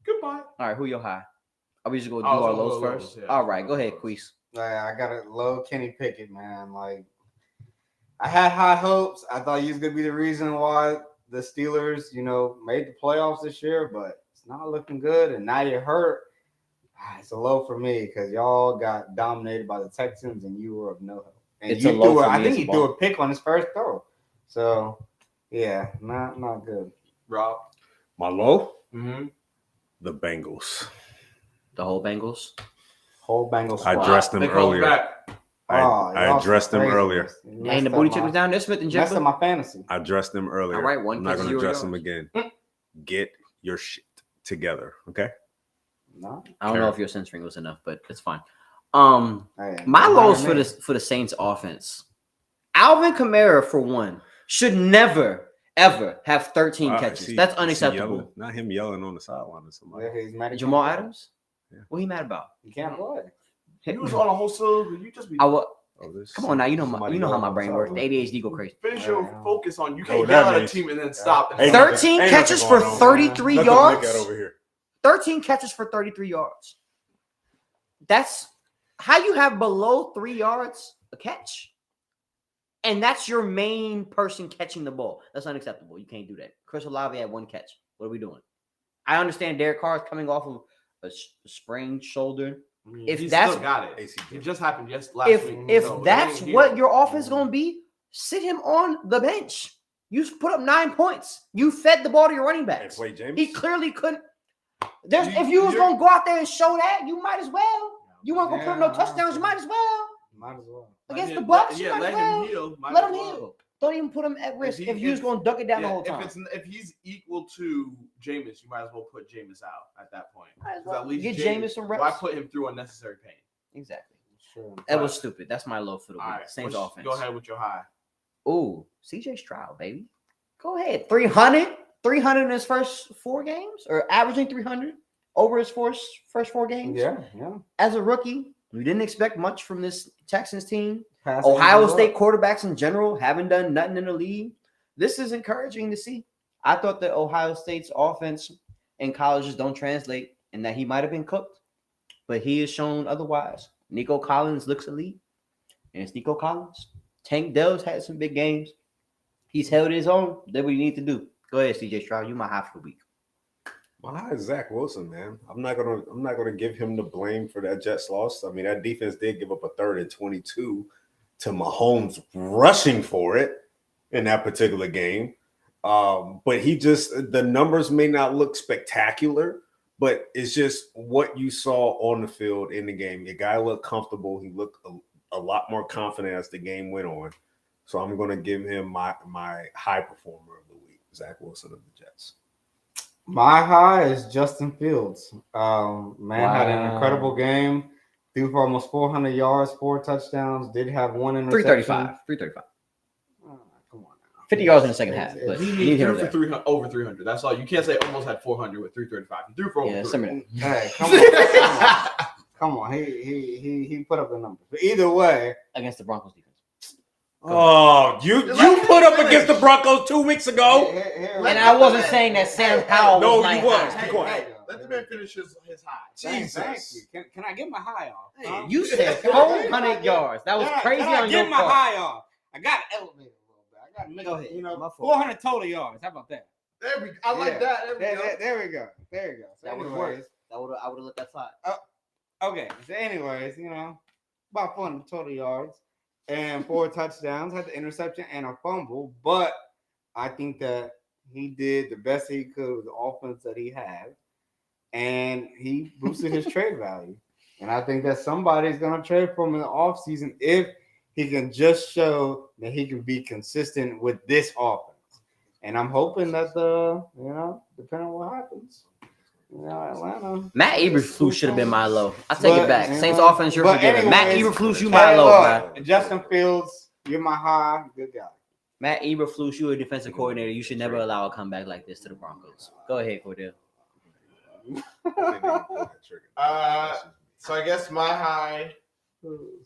Speaker 4: Goodbye.
Speaker 1: All right, who your high? Are we just going to
Speaker 4: I
Speaker 1: do
Speaker 4: was
Speaker 1: our
Speaker 4: gonna
Speaker 1: lows
Speaker 4: go
Speaker 1: first?
Speaker 4: lows, yeah.
Speaker 1: All right, go ahead,
Speaker 4: Lows.
Speaker 1: Queese.
Speaker 3: I got a low Kenny Pickett, man. Like, I had high hopes. I thought he was gonna be the reason why the Steelers, made the playoffs this year, but it's not looking good. And now you're hurt. It's a low for me because y'all got dominated by the Texans, and you were of no help. And
Speaker 1: It's a low for me
Speaker 3: I think
Speaker 1: as
Speaker 3: he threw a pick on his first throw. So, yeah, not good.
Speaker 4: Rob.
Speaker 2: My low,
Speaker 4: Mm-hmm.
Speaker 2: the Bengals.
Speaker 1: The whole Bengals.
Speaker 3: Whole Bengals
Speaker 2: I
Speaker 3: squad.
Speaker 2: addressed them
Speaker 4: They called
Speaker 2: earlier.
Speaker 4: back.
Speaker 2: I
Speaker 3: y'all
Speaker 2: addressed them
Speaker 3: crazy.
Speaker 2: earlier.
Speaker 3: You
Speaker 1: Dang, the
Speaker 3: messed
Speaker 1: booty
Speaker 3: up
Speaker 1: chick was
Speaker 3: my-
Speaker 1: down there, Smith and
Speaker 3: messed up
Speaker 1: Jibba.
Speaker 3: my fantasy.
Speaker 2: I addressed them earlier.
Speaker 1: All right, one
Speaker 2: I'm not
Speaker 1: catch,
Speaker 2: going to
Speaker 1: 0
Speaker 2: address them
Speaker 1: yards.
Speaker 2: again. Get your shit together, okay?
Speaker 3: No.
Speaker 1: I don't know if your censoring was enough, but it's fine.
Speaker 3: Hey,
Speaker 1: My
Speaker 3: don't
Speaker 1: lows
Speaker 3: hire
Speaker 1: for
Speaker 3: me.
Speaker 1: the Saints offense. Alvin Kamara, for one, should never ever have 13
Speaker 2: Wow,
Speaker 1: catches.
Speaker 2: see-
Speaker 1: That's
Speaker 2: you see
Speaker 1: unacceptable.
Speaker 2: yelling? Not him yelling on the sideline or somebody.
Speaker 3: Yeah, he's mad he
Speaker 1: Jamal
Speaker 3: can't play.
Speaker 1: Adams?
Speaker 2: Yeah.
Speaker 1: What he mad about?
Speaker 3: He can't play.
Speaker 4: You was on a whole syllable. You just be
Speaker 1: I will,
Speaker 2: Oh, this-
Speaker 1: come on now, you know
Speaker 2: somebody
Speaker 1: how
Speaker 2: yelling
Speaker 1: my
Speaker 2: on
Speaker 1: brain
Speaker 2: the
Speaker 1: works. The
Speaker 2: sideline.
Speaker 1: ADHD go crazy.
Speaker 4: finish your
Speaker 3: Yeah.
Speaker 4: focus on. You
Speaker 2: Oh,
Speaker 4: can't
Speaker 2: that
Speaker 4: yell at a
Speaker 2: means-
Speaker 4: team and then stop.
Speaker 2: Ain't
Speaker 1: 13
Speaker 2: nothing
Speaker 1: catches for
Speaker 2: going on.
Speaker 1: 33
Speaker 2: Nothing to
Speaker 1: yards.
Speaker 2: look at over here.
Speaker 1: 13 catches for 33 yards. That's how you have below 3 yards a catch. And that's your main person catching the ball. That's unacceptable. You can't do that. Chris Olave had 1 catch. What are we doing? I understand Derek Carr is coming off of a sprained shoulder. If
Speaker 4: he
Speaker 1: that's
Speaker 4: still got it.
Speaker 2: ACT.
Speaker 4: It just happened last
Speaker 1: if
Speaker 4: week.
Speaker 1: if
Speaker 4: So,
Speaker 1: that's
Speaker 4: it ain't
Speaker 1: what
Speaker 4: healed.
Speaker 1: your offense is going to be, sit him on the bench. You put up 9 points. You fed the ball to your running
Speaker 2: And
Speaker 1: backs.
Speaker 2: play James.
Speaker 1: He clearly couldn't.
Speaker 4: You-
Speaker 1: If you was
Speaker 4: you're-
Speaker 1: going to go out there and show that, you might as well. You weren't going to put up no
Speaker 3: Yeah,
Speaker 1: touchdowns. You might as well.
Speaker 3: Might as well.
Speaker 1: Against the
Speaker 4: Let-
Speaker 1: Bucks, you
Speaker 4: yeah,
Speaker 1: might
Speaker 4: let
Speaker 1: as well.
Speaker 4: him heal. Might
Speaker 1: Let
Speaker 4: as
Speaker 1: him
Speaker 4: well.
Speaker 1: heal. Don't even put him at risk
Speaker 4: he-
Speaker 1: if you was
Speaker 4: if-
Speaker 1: going to duck it down the
Speaker 4: Yeah,
Speaker 1: whole time.
Speaker 4: if he's equal to Jameis, you might as well put Jameis out at that point.
Speaker 1: Might as
Speaker 4: 'Cause
Speaker 1: well.
Speaker 4: at least
Speaker 1: Get Jameis some reps.
Speaker 4: Why put him through unnecessary pain?
Speaker 1: Exactly.
Speaker 3: Sure.
Speaker 1: That was stupid. That's my low for the week.
Speaker 4: All right,
Speaker 1: Saints
Speaker 4: what's-
Speaker 1: offense.
Speaker 4: Go ahead with your high.
Speaker 1: Ooh, CJ Stroud, baby. Go ahead. 300 in his first 4 games, or averaging 300 over his first 4 games.
Speaker 3: Yeah.
Speaker 1: As a rookie, we didn't expect much from this Texans team.
Speaker 3: Passing
Speaker 1: Ohio
Speaker 3: as
Speaker 1: State
Speaker 3: well.
Speaker 1: quarterbacks in general haven't done nothing in the league. This is encouraging to see. I thought that Ohio State's offense in colleges don't translate and that he might have been cooked, but he has shown otherwise. Nico Collins looks elite, and it's Nico Collins. Tank Dell's had some big games. He's held his own. Did what you need to do. Go ahead, CJ Stroud. You my high for the week.
Speaker 2: My high is Zach Wilson, man. I'm not gonna give him the blame for that Jets loss. I mean, that defense did give up a 3rd and 22 to Mahomes rushing for it in that particular game. But the numbers may not look spectacular, but it's just what you saw on the field in the game. The guy looked comfortable. He looked a lot more confident as the game went on. So I'm going to give him my high performer of the week, Zach Wilson of the Jets.
Speaker 3: My high is Justin Fields. Had an
Speaker 1: Wow.
Speaker 3: incredible game. Threw for almost 400 yards, 4 touchdowns. Did have 1 interception.
Speaker 1: 335.
Speaker 3: Come on now.
Speaker 1: 50 yards in the second half.
Speaker 3: It's-
Speaker 1: But
Speaker 4: He
Speaker 1: need him
Speaker 4: threw for
Speaker 1: there.
Speaker 4: 300, over 300. That's all. You can't say almost had 400 with 335. He threw for over
Speaker 1: Yeah,
Speaker 4: 300.
Speaker 1: simmer down.
Speaker 3: Hey, come on. Come on. He put up the numbers. But either way,
Speaker 1: Against the Broncos defense.
Speaker 2: Oh, you put up against the Broncos 2 weeks ago.
Speaker 3: here-
Speaker 1: And I wasn't saying that Sam Howell
Speaker 2: No,
Speaker 1: was my
Speaker 2: you was.
Speaker 1: high.
Speaker 2: Be quiet.
Speaker 4: Hey, let the man finish his high.
Speaker 3: Thank
Speaker 2: Jesus.
Speaker 3: you. Can I get my high off?
Speaker 4: Hey,
Speaker 1: You said 400 yards. That was crazy
Speaker 3: Can I
Speaker 1: on
Speaker 3: get
Speaker 1: your
Speaker 3: my
Speaker 1: part.
Speaker 3: high off? I got to elevate it a little bit. I got to make
Speaker 1: Go ahead. My fault.
Speaker 3: 400 total yards. How about that?
Speaker 4: There we go. I like
Speaker 3: Yeah.
Speaker 4: that. There we go.
Speaker 3: There we go. There we go. So
Speaker 1: That would've
Speaker 3: anyways,
Speaker 1: I would have let that slide.
Speaker 3: okay. So anyways, about 400 total yards and 4 touchdowns. Had the interception and a fumble, but I think that he did the best he could with the offense that he had, and he boosted his trade value. And I think that somebody's going to trade for him in the offseason if he can just show that he can be consistent with this offense. And I'm hoping that depending on what happens, Atlanta.
Speaker 1: Matt Eberflus should have been my low. I take it back. Saints offense, you're
Speaker 3: but
Speaker 1: forgiven. Matt
Speaker 3: anyways,
Speaker 1: Eberflus, you my low, man.
Speaker 3: Justin Fields, you're my high. Good guy.
Speaker 1: Matt Eberflus, you're a defensive coordinator. You should never allow a comeback like this to the Broncos. Go ahead, Cordell.
Speaker 4: So I guess my high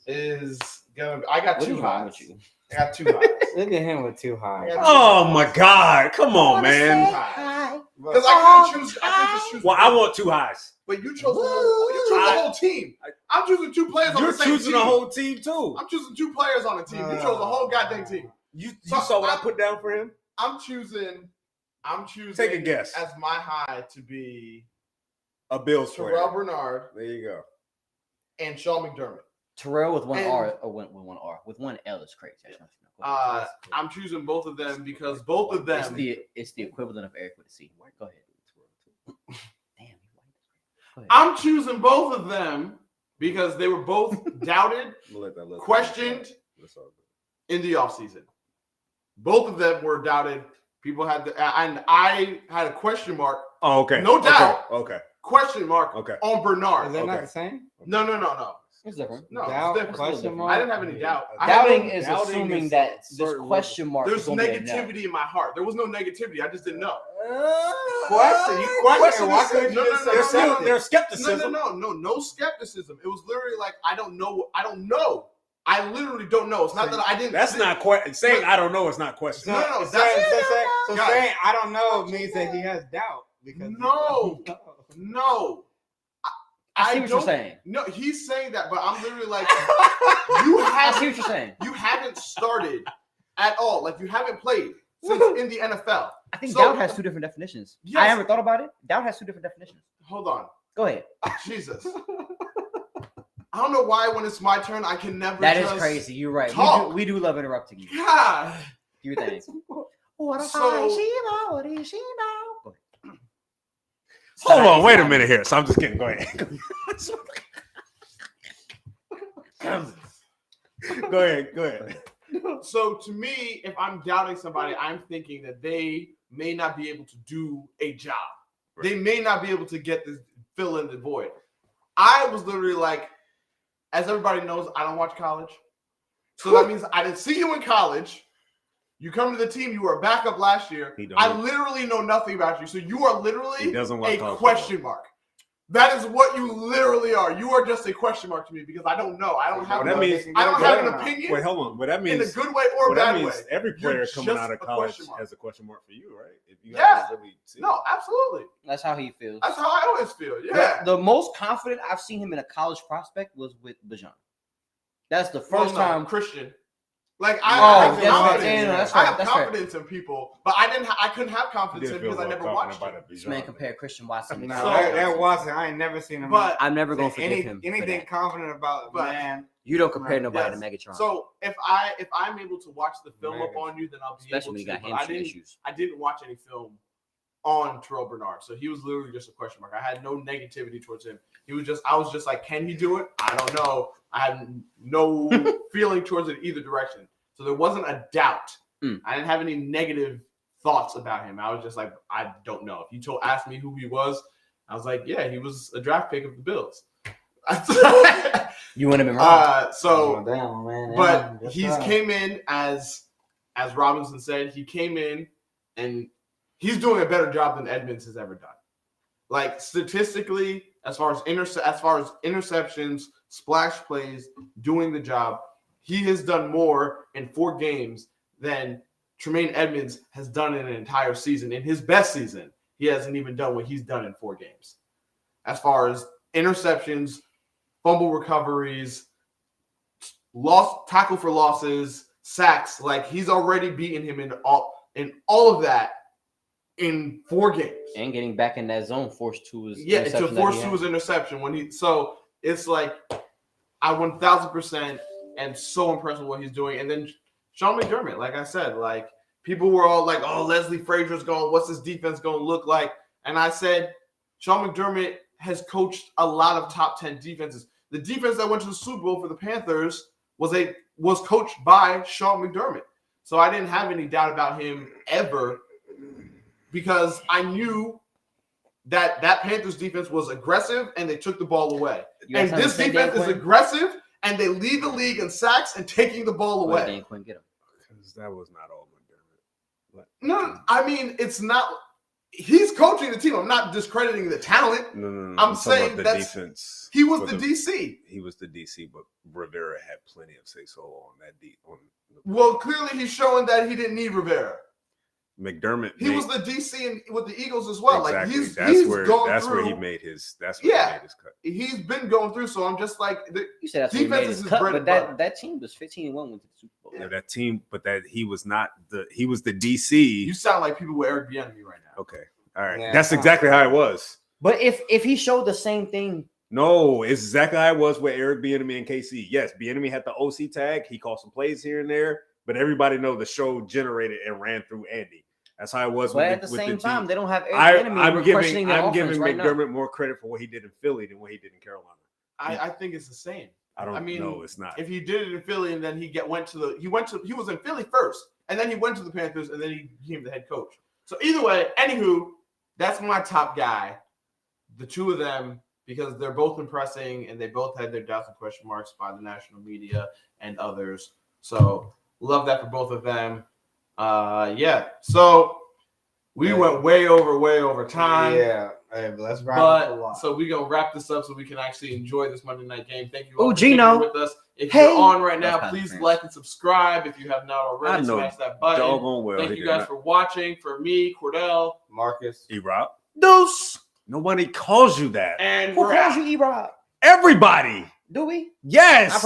Speaker 4: is gonna. I got
Speaker 1: What
Speaker 4: two
Speaker 1: is wrong
Speaker 4: highs.
Speaker 1: with you?
Speaker 4: I got 2 highs.
Speaker 3: Look at him with 2 highs.
Speaker 2: Oh my God! Come on, man.
Speaker 4: Because I can choose. I can just choose.
Speaker 2: Well, I want 2 highs.
Speaker 4: But you chose the whole team. I'm choosing 2 players on
Speaker 2: You're
Speaker 4: the same
Speaker 2: choosing
Speaker 4: team.
Speaker 2: a whole team too.
Speaker 4: I'm choosing 2 players on the team. You chose the whole goddamn team.
Speaker 2: You
Speaker 4: So
Speaker 2: saw what I put down for him?
Speaker 4: I'm choosing.
Speaker 2: Take a guess.
Speaker 4: As my high to be
Speaker 2: A Bills player.
Speaker 4: Terrell Bernard
Speaker 2: There you go.
Speaker 4: and Sean McDermott.
Speaker 1: Terrell with one
Speaker 4: And-
Speaker 1: R or with one R. With one L is crazy.
Speaker 4: I'm choosing both of them because both of
Speaker 1: It's
Speaker 4: them.
Speaker 1: the equivalent of Eric with a C. Go ahead. Damn. Go ahead.
Speaker 4: I'm choosing both of them because they were both doubted, questioned in the offseason. Both of them were doubted. People had and I had a question mark.
Speaker 2: Oh, okay.
Speaker 4: No doubt.
Speaker 2: Okay.
Speaker 4: Question mark
Speaker 2: Okay.
Speaker 4: on Bernard.
Speaker 3: Is that not
Speaker 2: Okay.
Speaker 3: the same?
Speaker 4: No.
Speaker 1: It's different.
Speaker 4: No,
Speaker 3: Doubt,
Speaker 4: it's different.
Speaker 3: question mark?
Speaker 4: I didn't have any doubt.
Speaker 1: Doubting is
Speaker 2: doubting
Speaker 1: assuming
Speaker 2: is
Speaker 1: that this
Speaker 2: certain
Speaker 1: question mark
Speaker 4: There's
Speaker 1: is going to be a no.
Speaker 4: negativity in my heart. There was no negativity. I just didn't know.
Speaker 3: Question. You question. Why couldn't you
Speaker 4: No,
Speaker 3: just
Speaker 4: no,
Speaker 3: say
Speaker 4: no,
Speaker 3: something?
Speaker 2: There's skepticism.
Speaker 4: No skepticism. It was literally like I don't know. I literally don't know. It's not that I didn't.
Speaker 2: That's not saying I don't know. It's not question.
Speaker 4: No,
Speaker 3: So
Speaker 4: Guys.
Speaker 3: saying I don't know means that he has doubt. Because
Speaker 4: No. No.
Speaker 1: I see what you're saying.
Speaker 4: No, he's saying that, but I'm literally like,
Speaker 1: I see what you're saying.
Speaker 4: you haven't started at all. Like you haven't played since in the NFL.
Speaker 1: I think
Speaker 4: So-
Speaker 1: doubt has 2 different definitions.
Speaker 4: Yes.
Speaker 1: I haven't thought about it. Doubt has 2 different definitions.
Speaker 4: Hold on.
Speaker 1: Go ahead.
Speaker 4: Jesus. I don't know why when it's my turn, I can never
Speaker 1: That is
Speaker 4: just
Speaker 1: crazy. You're right.
Speaker 4: talk.
Speaker 1: We do love interrupting you.
Speaker 4: God.
Speaker 1: Do your thing.
Speaker 2: Hold on. Wait a minute here. So I'm just kidding. Go ahead. Go ahead.
Speaker 4: So to me, if I'm doubting somebody, I'm thinking that they may not be able to do a job.
Speaker 2: Right.
Speaker 4: They may not be able to get this fill in the void. I was literally like, as everybody knows, I don't watch college. So that means I didn't see you in college. You come to the team, you were a backup last year. I literally know nothing about you. So you are literally a question mark. That is what you literally are. You are just a question mark to me because I don't know. I don't have. I don't have an opinion.
Speaker 2: Wait, hold on. But that means
Speaker 4: in a good way or
Speaker 2: that
Speaker 4: bad
Speaker 2: means
Speaker 4: way.
Speaker 2: every player
Speaker 4: You're
Speaker 2: coming
Speaker 4: just
Speaker 2: out of
Speaker 4: a
Speaker 2: college
Speaker 4: question mark.
Speaker 2: has a question mark for you, right? If you
Speaker 4: Yeah.
Speaker 2: really see
Speaker 4: No, absolutely.
Speaker 1: That's how he feels.
Speaker 4: That's how I always feel. Yeah.
Speaker 1: The most confident I've seen him in a college prospect was with Bajan. That's the first time.
Speaker 4: Christian. Like
Speaker 1: Oh,
Speaker 4: I
Speaker 1: that's
Speaker 4: have
Speaker 1: right.
Speaker 4: confidence.
Speaker 1: Yeah,
Speaker 4: I have
Speaker 1: that's right.
Speaker 4: confidence in people, but I couldn't have confidence in because I never watched him.
Speaker 1: This man compared Christian Watson to
Speaker 3: No,
Speaker 4: So-
Speaker 3: that Watson, I ain't never seen him.
Speaker 4: But
Speaker 1: I'm never going to forgive him. for
Speaker 3: anything
Speaker 1: that.
Speaker 3: confident about
Speaker 4: But-
Speaker 3: man.
Speaker 1: You don't compare
Speaker 3: Right,
Speaker 1: nobody
Speaker 4: yes.
Speaker 1: to Megatron.
Speaker 4: So if I'm able to watch the film up on you, then I'll be
Speaker 1: especially when
Speaker 4: able
Speaker 1: you
Speaker 4: to.
Speaker 1: got
Speaker 4: But I
Speaker 1: hamstring
Speaker 4: didn't.
Speaker 1: issues.
Speaker 4: I didn't watch any film on Terrell Bernard, so he was literally just a question mark. I had no negativity towards him. I was just like, can he do it? I don't know. I had no feeling towards it either direction. So there wasn't a doubt. I didn't have any negative thoughts about him. I was just like, I don't know. If you asked me who he was, I was like, yeah, he was a draft pick of the Bills.
Speaker 1: You wouldn't have been wrong.
Speaker 3: Damn, man.
Speaker 4: But he's came in as Robinson said, he came in and he's doing a better job than Edmonds has ever done. Like statistically, as far as interceptions, splash plays, doing the job, he has done more in 4 games than Tremaine Edmonds has done in an entire season. In his best season, he hasn't even done what he's done in 4 games. As far as interceptions, fumble recoveries, tackle for losses, sacks, like he's already beaten him in all of that in 4 games.
Speaker 1: And getting back in that zone forced to his
Speaker 4: interception so it's like I 1000% am so impressed with what he's doing. And then Sean McDermott, like I said, like people were all like, oh, Leslie Frazier's going, what's his defense going to look like? And I said, Sean McDermott has coached a lot of top 10 defenses. The defense that went to the Super Bowl for the Panthers was coached by Sean McDermott. So I didn't have any doubt about him ever because I knew that Panthers defense was aggressive and they took the ball away. And this defense is aggressive and they lead the league in sacks and taking the ball away.
Speaker 1: They couldn't get him.
Speaker 2: Because that was not all McDermott.
Speaker 4: No, I mean, it's not. He's coaching the team. I'm not discrediting the talent.
Speaker 2: No.
Speaker 4: I'm saying
Speaker 2: the
Speaker 4: that's
Speaker 2: defense.
Speaker 4: He was the DC.
Speaker 2: He was the DC, but Rivera had plenty of say-so on that.
Speaker 4: Well, clearly he's showing that he didn't need Rivera.
Speaker 2: McDermott.
Speaker 4: He was the DC with the Eagles as well.
Speaker 2: Exactly.
Speaker 4: Like
Speaker 2: that's where he made his. That's where he made his cut.
Speaker 4: He's been going through. So I'm just like,
Speaker 1: you said that's where he made his cut, but that team was 15-1 went to the Super Bowl.
Speaker 2: Yeah, that team, but that he was not the. He was the DC.
Speaker 4: You sound like people with Eric Bieniemy right now.
Speaker 2: Okay, all right,
Speaker 3: Yeah.
Speaker 2: that's exactly how it was.
Speaker 1: But if he showed the same thing.
Speaker 2: No, it's exactly how it was with Eric Bieniemy and KC. Yes, Bieniemy had the OC tag. He called some plays here and there, but everybody know the show generated and ran through Andy. That's how it was.
Speaker 1: But at the same time, they don't have Eric Bieniemy.
Speaker 2: I'm giving
Speaker 1: right
Speaker 2: McDermott
Speaker 1: now.
Speaker 2: more credit for what he did in Philly than what he did in Carolina.
Speaker 4: I think it's the same.
Speaker 2: I mean, no, it's not.
Speaker 4: If he did it in Philly and then he was in Philly first, and then he went to the Panthers, and then he became the head coach. So either way, anywho, that's my top guy. The two of them, because they're both impressing and they both had their doubts and question marks by the national media and others. So love that for both of them. Yeah. So we went way over time.
Speaker 3: Yeah. Hey, but let's wrap it up.
Speaker 4: So we're gonna wrap this up so we can actually enjoy this Monday night game. Thank you
Speaker 1: Oh,
Speaker 4: all for
Speaker 1: Gino.
Speaker 4: with us. If you're on right now,
Speaker 1: That's
Speaker 4: please
Speaker 1: kind of
Speaker 4: like and subscribe. If you have not already, smash that button.
Speaker 2: Well,
Speaker 4: Thank you guys for watching. For me, Cordell,
Speaker 3: Marcus,
Speaker 2: E-Rob.
Speaker 1: Deuce.
Speaker 2: Nobody calls you that.
Speaker 4: and
Speaker 1: Who
Speaker 4: we're
Speaker 1: calls
Speaker 4: out.
Speaker 1: you E-Rob?
Speaker 2: Everybody.
Speaker 1: Do we?
Speaker 2: Yes.